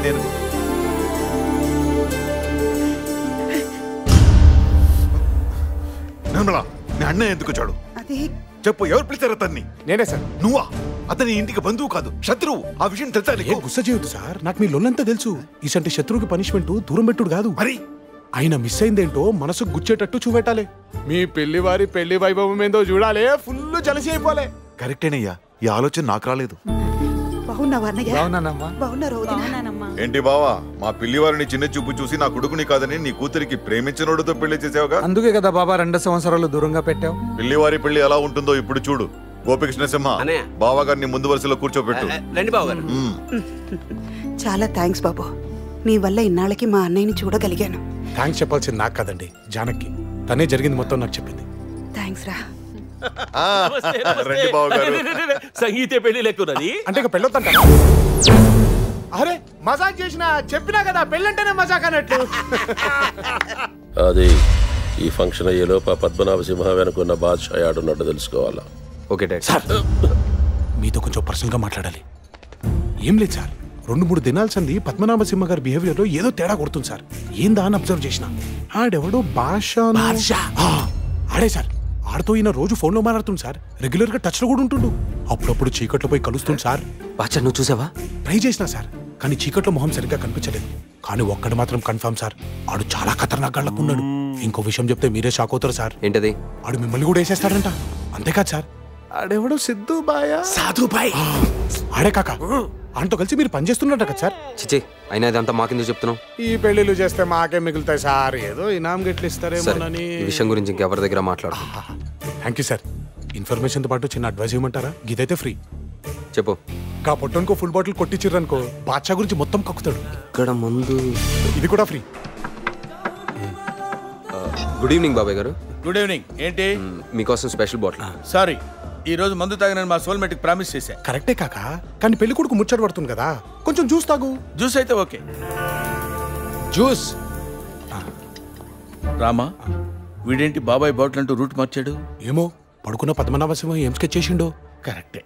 నేను నిర్మలా, నీ అన్నయ్య ఎందుకు వచ్చాడు చెప్పు. ఎవరు పిలిచారు అతన్ని? నేనే సార్. నువ్వా? అతని ఇంటికి బంధువు కాదు, శత్రువు. ఆ విషయం తెలుసా నీకు? గుస్స చేయొద్దు సార్, నాకు మీ లొల్లంతా తెలుసు. ఇసంటి శత్రువుకి పనిష్మెంట్ దూరం పెట్టుడు కాదు. మరి ఆయన మిస్ అయిందేంటో మనసు గుచ్చేటట్టు చూపెట్టాలి. మీ పెళ్లివారి పెళ్లి వైభవం ఏందో చూడాలి. ఫుల్ జలసి అయిపోలే. కరెక్టేనయ్యా, ఈ ఆలోచన నాకు రాలేదు. ఏంటి బావా, మా పిల్లివారిని చిన్న చూపు చూసి నా కొడుకుని కాదని నీ కూతురికి ప్రేమించినోడుతో పెళ్లి చేసావుగా? అందుకే కదా బాబా 2 సంవత్సరాలు దూరంగా పెట్టావు. పిల్లివారి పెళ్లి ఎలా ఉంటుందో ఇప్పుడు చూడు. గోపికృష్ణ సింహ, బావా గారిని ముందు వరుసలో కూర్చోబెట్టు. రండి బావగారు. చాలా థ్యాంక్స్ బాబు, నీ వల్ల ఇన్నాళ్ళకి మా అన్నయ్యని చూడగలిగాను. థ్యాంక్స్ చెప్పాల్సింది నాకు కాదండి, జానకి. తనే జరిగింది మొత్తం నాకు చెప్పింది. థ్యాంక్స్ రా. రండి బావగారు. సంగీతే పెళ్లి లెక్కున్నది అంటే ఇక పెళ్ళొద్దంట. అరే మజాక్ చేసిన, చెప్పినా కదా పెళ్ళంటేనే మజాక్ అన్నట్టు. అది ఈ ఫంక్షన్ అయ్యేలోపు పద్మనాభ సింహ వెనుకున్న బాద్షా ఆడున్నట్టు తెలుసుకోవాలా? Okay dad. సార్ మీతో కొంచెం పర్సనల్ గా మాట్లాడాలి. ఏం లేదు సార్, 2-3 దినాల సంది పద్మనాభ సింహ గారి బిహేవియర్ లో ఏదో తేడా కొడుతుంది సార్. ఏందా అని అబ్జర్వ్ చేసిన. ఆడెవడో బాషా ఆడే సార్. ఆడుతో ఈయన రోజు ఫోన్ లో మాట్లాడుతుంది సార్. రెగ్యులర్ గా టచ్ లో కూడా ఉంటుండు. అప్పుడప్పుడు చీకట్లో పోయి కలుస్తుంది సార్. బాచా నువ్వు చూసావా? ట్రై చేసినా సార్, కానీ చీకట్లో మొహం సరిగ్గా కనిపించలేదు. కానీ ఒక్కడు మాత్రం కన్ఫర్మ్ సార్, ఆడు చాలా ఖతర్నాక్ గళ్ళకున్నాడు. ఇంకో విషయం చెప్తే మీరే షాక్ అవుతారు సార్. ఏంటది? ఆడు మిమ్మల్ని కూడా వేసేస్తాడంట. అంతేకాదు సార్, ఆడెవడో సిద్ధు బాయ్. సాధుబాయ్ ఆడే కాక. ఆయనతో కలిసి మీరు పని చేస్తున్నట్ట కదా సార్? చిచి, అయినా ఇదంతా మాకెందుకు చెప్తున్నావు? ఈ పెళ్లిళ్ళు చేస్తే మాకే మిగులుతాయి సార్. ఏదో ఇనాం గెట్లు సరే, ఇస్తారేమోనని. ఈ విషయం గురించి ఇంకెవరి దగ్గర మాట్లాడు. Thank you sir. ఇన్ఫర్మేషన్ తో పాటు చిన్న అడ్వైజ్ ఇవ్వమంటారా? గీదైతే ఫ్రీ. చెప్పు. కా పొట్టనుకో ఫుల్ బాటిల్ కొట్టించిర్రనుకో, బాద్షా గురించి మొత్తం కక్కుతాడు. ఇక్కడ ముందు ఇది కూడా ఫ్రీ. గుడ్ ఈవినింగ్ బాబాయ్ గారు. Good evening. ఏంటి? మీకోసం స్పెషల్ బాటిల్. సారీ, ఈ రోజు మందు తాగిన మా సోల్మేట్ కి ప్రామిస్ చేశా. కరెక్టే కాక, కానీ పెళ్లి కొడుకు ముచ్చట పడుతుంది కదా, కొంచెం జ్యూస్ తాగు. జ్యూస్ అయితే ఓకే. జ్యూస్. రామా, వీడేంటి బాబాయ్ బాటిల్ అంటూ రూట్ మార్చాడు? ఏమో, పడుకున్న పద్మనాభ సింహ ఏం స్కెచ్ చేసిండో. కరెక్టే.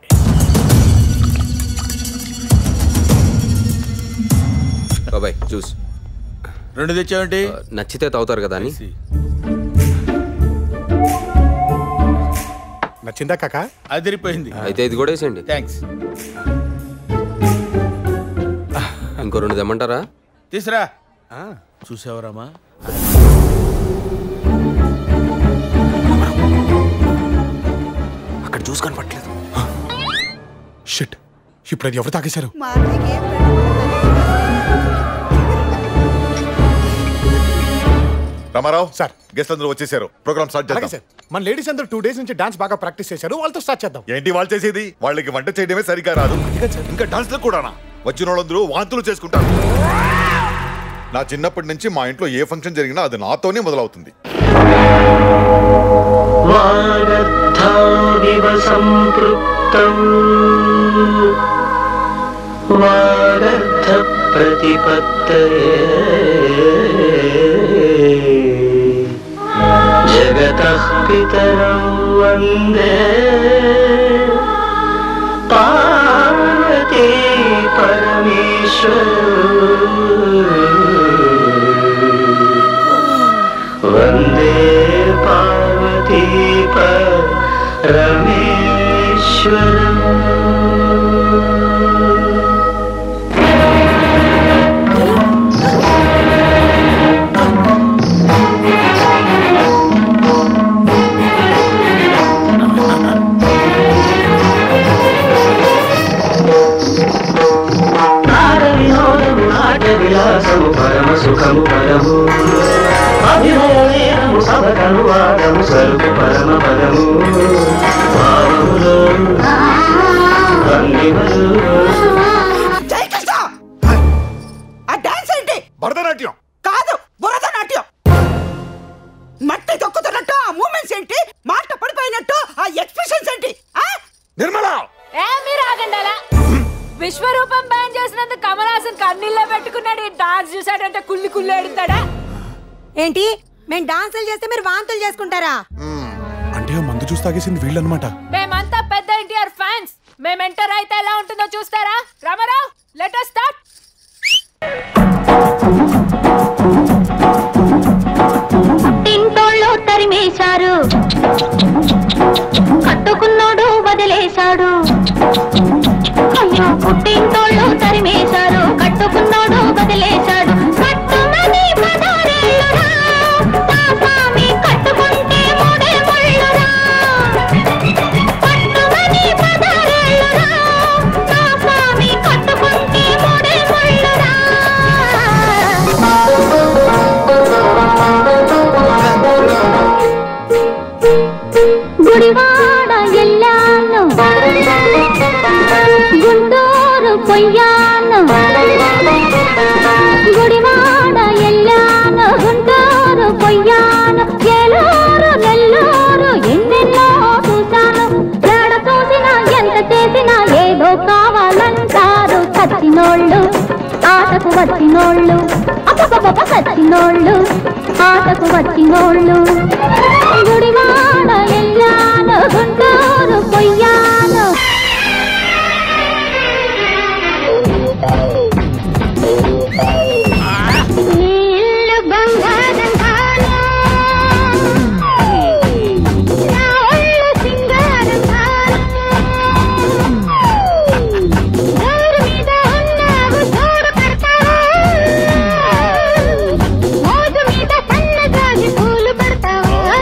బాబాయ్ జ్యూస్ 2 తెచ్చావేంటి? నచ్చితే తాగుతారు కదా అని. నచ్చిందా కాక? అదిరిపోయింది. అయితే ఇది కూడా వేసేయండి. థ్యాంక్స్. ఇంకో 2 తెమ్మంటారా? తీసురా. చూసావరామా? అక్కడ జ్యూస్ కనపట్లేదు. షిట్, ఇప్పుడు అది ఎవరు తాగేశారు? రామారావు సార్, గెస్ట్ అందరూ వచ్చేసారు. ప్రోగ్రామ్ స్టార్ట్ చేద్దాం. సార్, మన లేడీస్ అందరూ 2 డేస్ నుంచి డాన్స్ బాగా ప్రాక్టీస్ చేశారు, వాళ్ళతో స్టార్ట్ చేద్దాం. ఏంటి వాళ్ళు చేసేది? వాళ్ళకి వంట చేయడమే సరిగ్గా రాదు, ఇంకా డాన్స్ లో కూడానా? వచ్చిన వాళ్ళందరూ వాంతులు చేసుకుంటారు. నా చిన్నప్పటి నుంచి మా ఇంట్లో ఏ ఫంక్షన్ జరిగినా అది నాతోనే మొదలవుతుంది. జగతః పితరం వందే పార్వతీ పరమేశ్వరం వందే పార్వతీ పరమేశ్వరం. విలాసము పరమ సుఖము పరము అభినయము సభకనువాదము సరుకు పరమ పదము భావములో భరతనాట్యం కాదు, భరతనాట్యం. మట్టి తొక్కుతున్నట్టు ఆ మూమెంట్స్ ఏంటి? విశ్వరూపం బ్యాన్ చేసినందుకు కమల్ హాసన్ కన్నీళ్ళే పెట్టుకున్నాడు. ఈ డాన్స్ చూసాడంటే కుళ్ళి కుళ్ళి ఎడుతాడా ఏంటి? మేము డాన్సులు చేస్తే మీరు వాంతులు చేసుకుంటారా? అంటే ఆ మందు చూసి తాగేసింది వీళ్ళనమాట. మేమంతా పెద్ద ఎన్టీఆర్ ఫ్యాన్స్. మేము ఎంటర్ అయితే ఎలా ఉంటుందో చూస్తారా? Rama Rao, let us start. పుట్టింటోళ్ళు తరిమేశారు, కట్టుకున్నోడు వదిలేశాడు. అయ్యో పుట్టింటోళ్ళు తరిమేశారు, కట్టుకున్నోడు వదిలేశాడు. కట్టుమని పదారేళ్ళురా, నా స్వామి కట్టుకుంటే మూడే ముళ్ళురా. కట్టుమని పదారేళ్ళురా, నా స్వామి కట్టుకుంటే మూడే ముళ్ళురా. గుడివాడ ఎల్లాను, గుంటూరు పొయ్యాను. గుడివాడ ఎల్లాను, గుంటూరు పొయ్యాను. ఏలూరు నెల్లూరు ఎన్నెన్నో చూశాను. ఎడ చూసినా ఎంత చేసినా ఏదో కావాలంటారు. సచ్చినోళ్ళు ఆటకు వచ్చినోళ్ళు, అప్ప సచ్చినోళ్ళు ఆటకు వచ్చినోళ్ళు. గుడివాడ ఎల్లాను, గుంటూరు పొయ్యాను. నీళ్ళు బంగారం కాను, నా ఒళ్ళు సింగారం కాను. ఎవరి మీద ఉన్నావు చూడు పెడతావా, మోజు మీద సన్నజాజి పూలు పెడతావా.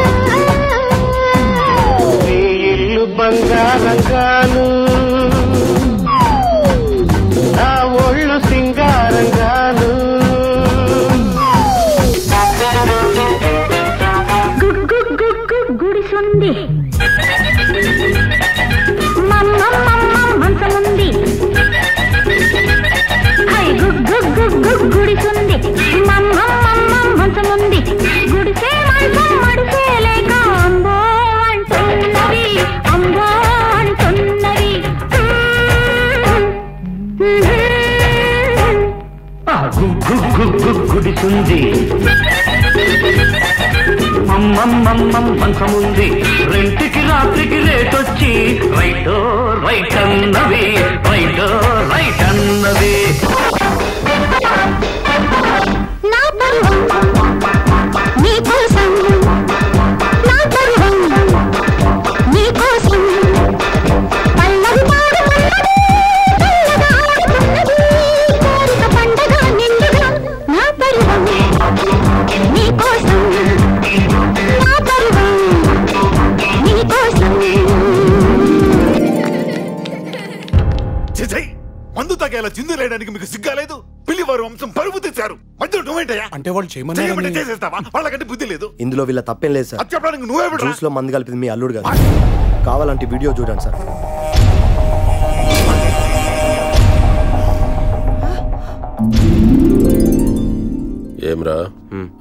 నీ ఇల్లు బంగారం కాను, నా ఒళ్ళు సింగారం కాను. గుడిసుంది, మంచముంది. గుడిసుంది, మంచముంది. గుడిసే మంచం మడిసే లేక అంబో అంటున్నది, అంబో అంటున్నది. గుడిసుంది, మంచముంది. రెంటికి రాత్రికి రేటొచ్చి రైటో రైట్ అన్నవి, రైటో రైట్ అన్నవి. నా పరువం నీకోసం, నా పరువం నీకోసం. పల్లవి పాడుతున్నది, చల్లగా ఆడుతున్నది, కోరిక పండగ నిండుగా. నా పరువం నీకోసం, నా పరువం నీకోసం. మందు తాగేలా చిందు లేయడానికి మీకు సిగ్గాలేదు? పిల్లివారు వంశం పరువు తెచ్చారు, మధ్యలో నువ్వేంటయ్యా? అంటే వాళ్ళు చేయమంటే చేసేస్తావా? వాళ్ళకంటే బుద్ధి లేదు. ఇందులో వీళ్ళ తప్పేం లేదు సార్. అది చెప్పడానికి నువ్వే జ్యూస్ లో మందు కలిపింది మీ అల్లుడు గారు. కావాలంటే వీడియో చూడండి సార్. ఏమ్రా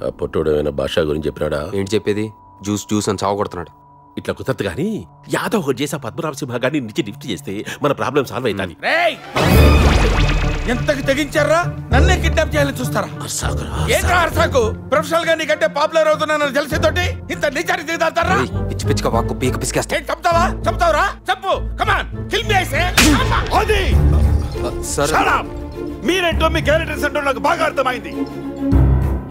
ఆ పొట్టోడు ఏమైనా భాష గురించి చెప్పినాడా? ఏంటి చెప్పేది? జ్యూస్ జ్యూస్ అని చావగొడుతున్నాడు. ఇట్లా కుదరదు గానీ యాదవ్ ఒకటి చేసి పద్మనాభ సింహ గారిని నుంచి లిఫ్ట్ చేస్తే మన ప్రాబ్లం సాల్వ్ అవుతుంది. ఎంతకి తెగించారా? నన్నే కిడ్నాప్ చేయాలని చూస్తారా? ఏంట్రా అర్సాకు? ప్రొఫెషనల్ గా నీకంటే పాపులర్ అవుతున్నానని తెలిసేతోటి ఇంత నిజానికి దిగుతారా? పిచ్చి పిచ్చిగా వాక్కు పీక పిసికేస్తా. ఏం చంపుతావా? చంపుతావురా? చంపు. కమాన్ కిల్ మీ ఐసే. అది సర్ మీరేంటో మీ క్యారెక్టర్స్ ఏంటో నాకు బాగా అర్థమైంది.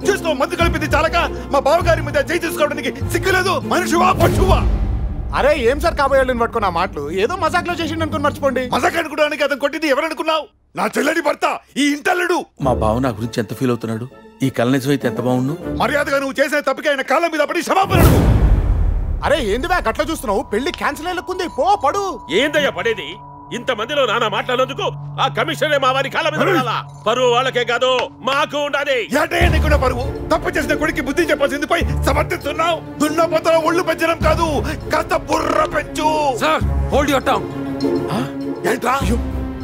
చూస్తూ మందు కలిపింది చాలక మా బావగారి మీద చేయి తీసుకోవడానికి సిగ్గులేదు. మనిషివా పశువా? అరే ఏం సార్ కాబోయేళ్ళని పట్టుకున్న మాటలు ఏదో మజాక్ లో చేసిండు అనుకుని మర్చిపోండి. మజాక్ అనుకోవడానికి అతను కొట్టింది ఎవరనుకున్నావు? నా చెల్లెడి భర్త, ఈ ఇంటల్లుడు. మా బావ నా గురించి ఎంత ఫీల్ అవుతున్నాడు? ఈ కళ నిజం అయితే ఎంత బాగుండు. మర్యాదగా నువ్వు చేసిన తప్పికి ఆయన కాళ్ళ మీద పడి క్షమాపణలు. అరే ఏంది బ్యాగ్ అట్లా చూస్తున్నావు? పెళ్లి క్యాన్సిల్ అయ్యేకుంది, పో పడు. ఏందయ్యా పడేది? ఇంత మందిలో నానా మాట్లాడినందుకు ఆ కమిషనరే మా వారి కాళ్ళ మీద పడాలా? పరువు వాళ్ళకే కాదు మాకు ఉండాలి. ఏటయ్యా పరువు? తప్పు చేసిన కొడుకు బుద్ధి చెప్పాల్సింది పోయి సమర్థిస్తున్నావు. దున్నపోతల ఒళ్ళు పెంచడం కాదు, కాస్త బుర్ర పెంచు. Sir hold your tongue. ఏంట్రా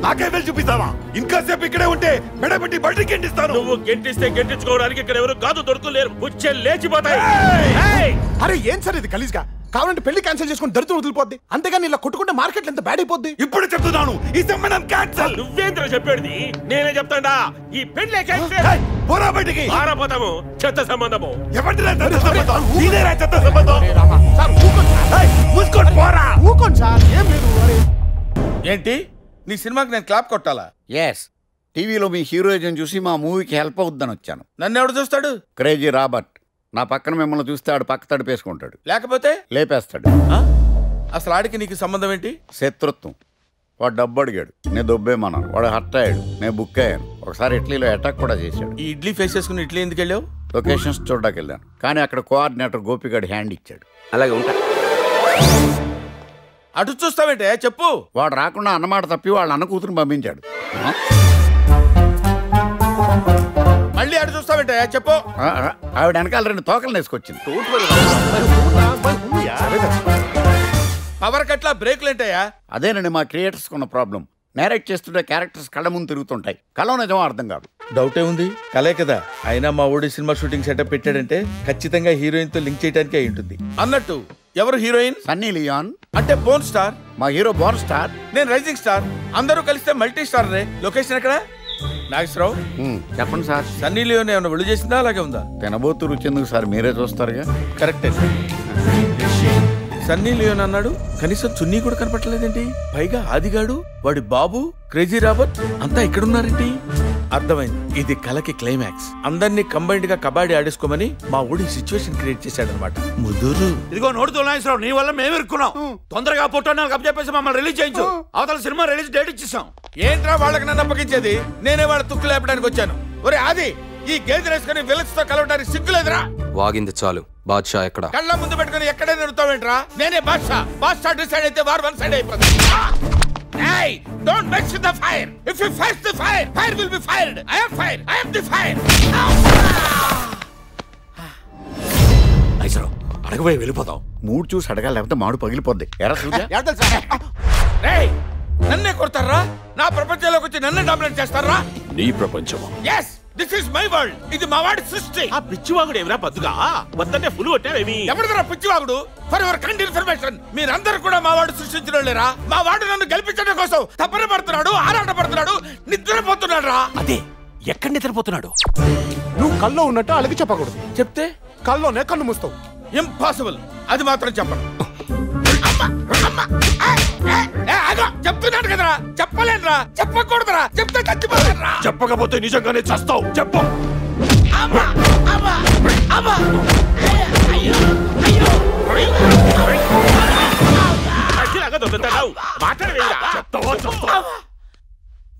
నాకే వెళ్ళి చూపిస్తావా? ఇంకా సేపు ఇక్కడే ఉంటే మెడబెట్టి బయటికి గెంటిస్తాను. నువ్వు గెంటిస్తే గెంటించుకోవడానికి ఇక్కడ ఎవరు కాదు దొరకలేరు. పుచ్చే లేచిపోతాయి. అరే ఏం సార్ ఇది గలీజ్గా? కావాలంటే పెళ్లి క్యాన్సిల్ చేసుకుని దరిద్రం వదిలిపోద్ది. అంతేగాని ఇలా కొట్టుకుంటే మార్కెట్ ఎంత బ్యాడ్ అయిపోద్ది. ఇప్పుడు చెప్తున్నాను ఈ సంబంధం క్యాన్సిల్. నువ్వేంద్ర చెప్పేది? నేనే చెప్తాడా ఈ పెళ్లి క్యాన్సిల్. పోరా బయటికి. పారపోతాము. చెత్త సంబంధము. ఎవరిదిరా చెత్త సంబంధం? ఇదేరా చెత్త సంబంధం. సార్ మూసుకొని పోరా. ఊకోండి సార్, ఏం లేదు. ఏంటి నీ సినిమాకి నేను క్లాప్ కొట్టాలా? ఎస్, టీవీలో మీ హీరోయిజం చూసి మా మూవీకి హెల్ప్ అవుద్దని వచ్చాను. నన్ను ఎవడు చూస్తాడు? Crazy Robert. నా పక్కన మిమ్మల్ని చూస్తే ఆడు పక్క తడిపేసుకుంటాడు, లేకపోతే లేపేస్తాడు. అసలు ఆడికి నీకు సంబంధం ఏంటి? శత్రుత్వం. వాడు డబ్బు అడిగాడు, నేను దొబ్బేమన్నాను. వాడు హర్ట్ అయ్యాడు, నేను బుక్ అయ్యాను. ఒకసారి ఇడ్లీలో అటాక్ కూడా చేశాడు. ఈ ఇడ్లీ ఫేస్ చేసుకుని ఇడ్లీ ఎందుకు వెళ్ళావు? లొకేషన్స్ చూడడానికి వెళ్ళాను, కానీ అక్కడ కోఆర్డినేటర్ గోపిగాడు హ్యాండ్ ఇచ్చాడు. అలాగే ఉంటా. అటు చూస్తావేంటే చెప్పు. వాడు రాకుండా అన్నమాట తప్పి వాళ్ళ అన్న కూతురుని పంపించాడు. మళ్ళీ అటు చూస్తావేంటే చెప్పు. ఆవిడ వెనకాల 2 తోకలు వేసుకొచ్చింది. పవర్ కట్లా బ్రేక్లు ఏంటయ్యా? అదేనండి మా క్రియేటర్స్ ఉన్న ప్రాబ్లం. నేరేట్ చేస్తుంటే క్యారెక్టర్స్ కళ్ళ ముందు తిరుగుతుంటాయి, కళ నిజమో అర్థం కాదు. డౌటే ఉంది, కలే కదా. అయినా మా ఊడి సినిమా షూటింగ్ సెటప్ పెట్టాడంటే ఖచ్చితంగా హీరోయిన్ తో లింక్ చేయడానికి అయి ఉంటుంది. అన్నట్టు ఎవరు హీరోయిన్? Sunny Leone. అంటే బోన్ స్టార్. మా హీరో బోన్ స్టార్, నేను రైజింగ్ స్టార్. అందరూ కలిస్తే మల్టీ స్టార్ రే. లొకేషన్ ఎక్కడ? నాగేశ్వరరావు చెప్పండి సార్. సన్నీ లియోన్ ఏమైనా విడుదల చేసిందా అలాగే ఉందా? తినబోతు రుచి ఎందుకు సార్, మీరే చూస్తారుగా. కరెక్టే. సన్నీ లియోన్ అన్నాడు, కనీసం చున్నీ కూడా కనపట్టలేదేంటి? పైగా ఆదిగాడు, వాడి బాబు, క్రేజీ రాబర్ట్ అంతా ఇక్కడున్నారేంటి? అర్థమైంది, ఇది కలకి క్లైమాక్స్. అందరినీ కంబైన్డ్ గా కబాడీ ఆడేసుకోమని మా ఊడి సిచ్యువేషన్ క్రియేట్ చేశాడనమాట. ముదురు ఇదిగో నోడుతో నాగేశ్వరరావు, నీ వల్ల మేము ఇరుక్కున్నాం. తొందరగా ఫోటో చెప్పేసి మమ్మల్ని రిలీజ్ చేయించు. అవతల సినిమా రిలీజ్ డేట్ ఇచ్చేసాం. ఏంట్రా వాళ్ళకి నన్ను అప్పగించేది? నేనే వాళ్ళ తుక్కు లేపడానికి వచ్చాను. ఒరే ఆది, ఈ గేదె వేసుకుని విలన్స్ తో కలవడానికి సిగ్గులేదురా? వాగింది చాలు. బాద్షా ఎక్కడ? కళ్ళ ముందు పెట్టుకుని ఎక్కడే నిరుతావేంట్రా? నేనే బాద్షా. బాద్షా డిసైడ్ అయితే వార్ వన్ సైడ్ అయిపోతుంది. Hey, don't mess with the fire. If you face the fire, fire will be fired. I am fire. I am the fire. నైసరావు, అడగబోయి వెళ్ళిపోతాం. మూడు చూసి అడగాలి, లేకపోతే మాడు పగిలిపోద్ది. నన్నే కొడతారా? నా ప్రపంచంలోకి వచ్చి నన్నే డామినేట్ చేస్తారా? నీ ప్రపంచమా? Yes, this is my world. ఇది మా వాడి సృష్టి. ఆ పిచ్చివాగుడు ఏమిరా పద్దుగా? వద్దంటే ఫుల్ కొట్టావేమి? ఎవరిదరా పిచ్చివాగుడు? ఫర్ యువర్ కైండ్ ఇన్ఫర్మేషన్, మీరందరూ కూడా మా వాడు సృష్టించిన లేరా? మా వాడు నన్ను గెలిపించడం కోసం తపన పడుతున్నాడు, ఆరాట పడుతున్నాడు, నిద్రపోతున్నాడు రా. అదే, ఎక్కడ నిద్రపోతున్నాడు? నువ్వు కల్లో ఉన్నట్టు అలాగే చెప్పకూడదు. చెప్తే కల్లోనే కన్ను మూస్తావు. ఇంపాసిబుల్. అది మాత్రం చెప్పను. చెప్తున్నాను కదరా, చెప్పలేనురా, చెప్పకూడదురా. చెప్తే చచ్చిపోతారా? చెప్పకపోతే నిజంగానే చస్తావు. చెప్పు.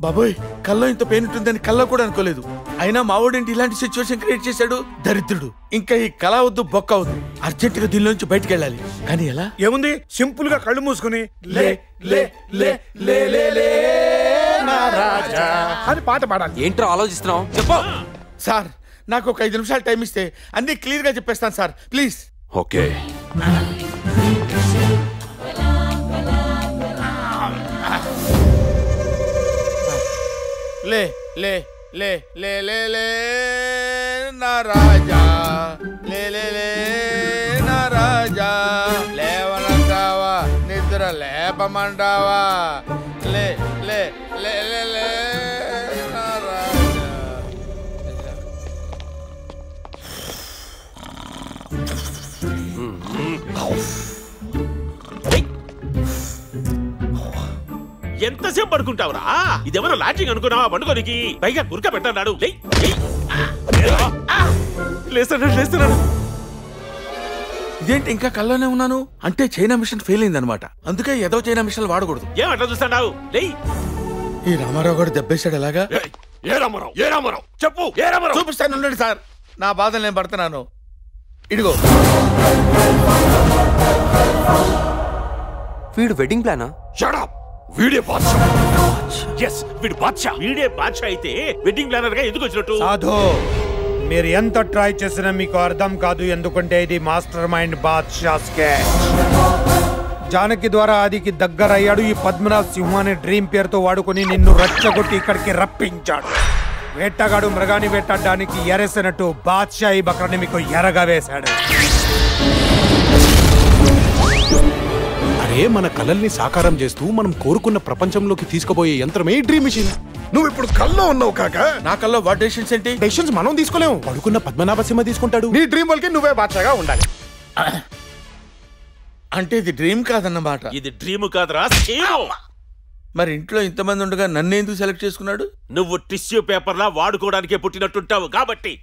బాబోయ్, కల్లో ఇంత పెయిన్ ఉంటుందని కల్లో కూడా అనుకోలేదు. అయినా మావోడేంటి ఇలాంటి సిచ్యువేషన్ క్రియేట్ చేశాడు? దరిద్రుడు. ఇంకా ఈ కళ వద్దు, బొక్క వద్దు. అర్జెంట్ గా దీనిలోంచి బయటికి వెళ్ళాలి. కానీ ఎలా? ఏముంది, సింపుల్ గా కళ్ళు మూసుకుని లే లే లే లే లే లే నా రాజా అని పాట పాడాలి. ఏంట్రా ఆలోచిస్తున్నావు? చెప్పు సార్. నాకు ఒక 5 నిమిషాలు టైం ఇస్తే అన్ని క్లియర్ గా చెప్పేస్తాను సార్, ప్లీజ్. ఓకే. లే లే లే లే లే లే నా రాజా, లే లే లే నా రాజా. లేవనంటావా, నిద్ర లేపమంటావా? లే లే లే లే లే నా రాజా. ఎంతసేపు పడుకుంటావురా? ఇదేమన్నా లాడ్జింగ్ అనుకున్నావా పండుగనికి? పైగా గురక పెట్టన్నాడు. లేస్తున్నాడు. ఇదేంటి ఇంకా కల్లోనే ఉన్నాను? అంటే చైనా మిషన్ ఫెయిల్ అయింది అనమాట. అందుకే ఏదో చైనా మిషన్ వాడకూడదు. ఏమంటా చూస్తాడావు? ఈ రామారావు గారు దెబ్బేశాడు. ఎలాగా? ఏ రామారావు చెప్పు. ఏ రామారావు? చూపిస్తాను, ఉండండి సార్. నా బాధలు నేను పడుతున్నాను. ఇదిగో. వీడు వెడ్డింగ్ ప్లానా? Shut up. వీడే బాద్షా. yes, వీడు బాద్షా. వీడే బాద్షా అయితే వెడ్డింగ్ ప్లానర్ గా ఎందుకు వచ్చినట్టు? సాధు, మీరు ఎంత ట్రై చేసినా మీకు అర్థం కాదు. ఎందుకంటే ఇది mastermind Badshah sketch. Janaki ద్వారా ఆదికి దగ్గర అయ్యాడు. ఈ పద్మనాభ సింహాన్ని డ్రీమ్ పేరుతో వాడుకొని నిన్ను రచ్చగొట్టి ఇక్కడికి రప్పించాడు. వేటగాడు మృగాన్ని వేటాడడానికి ఎరేసినట్టు బాద్షా ఈ బక్రాన్ని మీకు ఎరగా వేశాడు. అంటే మన కలల్ని సాకారం చేస్తూ మనం కోరుకున్న ప్రపంచంలోకి తీసుకుపోయే యంత్రమే డ్రీమ్ మిషన్. నువ్వు ఇప్పుడు కల్లో ఉన్నావు కాక. నా కల్లో వాట్ డెసిషన్స్ ఏంటి? డెసిషన్స్ మనం తీసుకోలేము, పడుకున్న పద్మనాభ సింహ తీసుకుంటాడు. నీ డ్రీమ్ వాళ్ళకి నువ్వే బాద్షాగా ఉండాలి. అంటే ఇది డ్రీమ్ కాదన్నమాట. ఇది డ్రీమ్ కాదురా, స్కీము. మరి ఇంట్లో ఇంతమంది ఉండగా నన్ను ఎందుకు సెలెక్ట్ చేసుకున్నాడు? నువ్వు టిష్యూ పేపర్లా వాడుకోవడానికే పుట్టినట్టుంటావు కాబట్టి.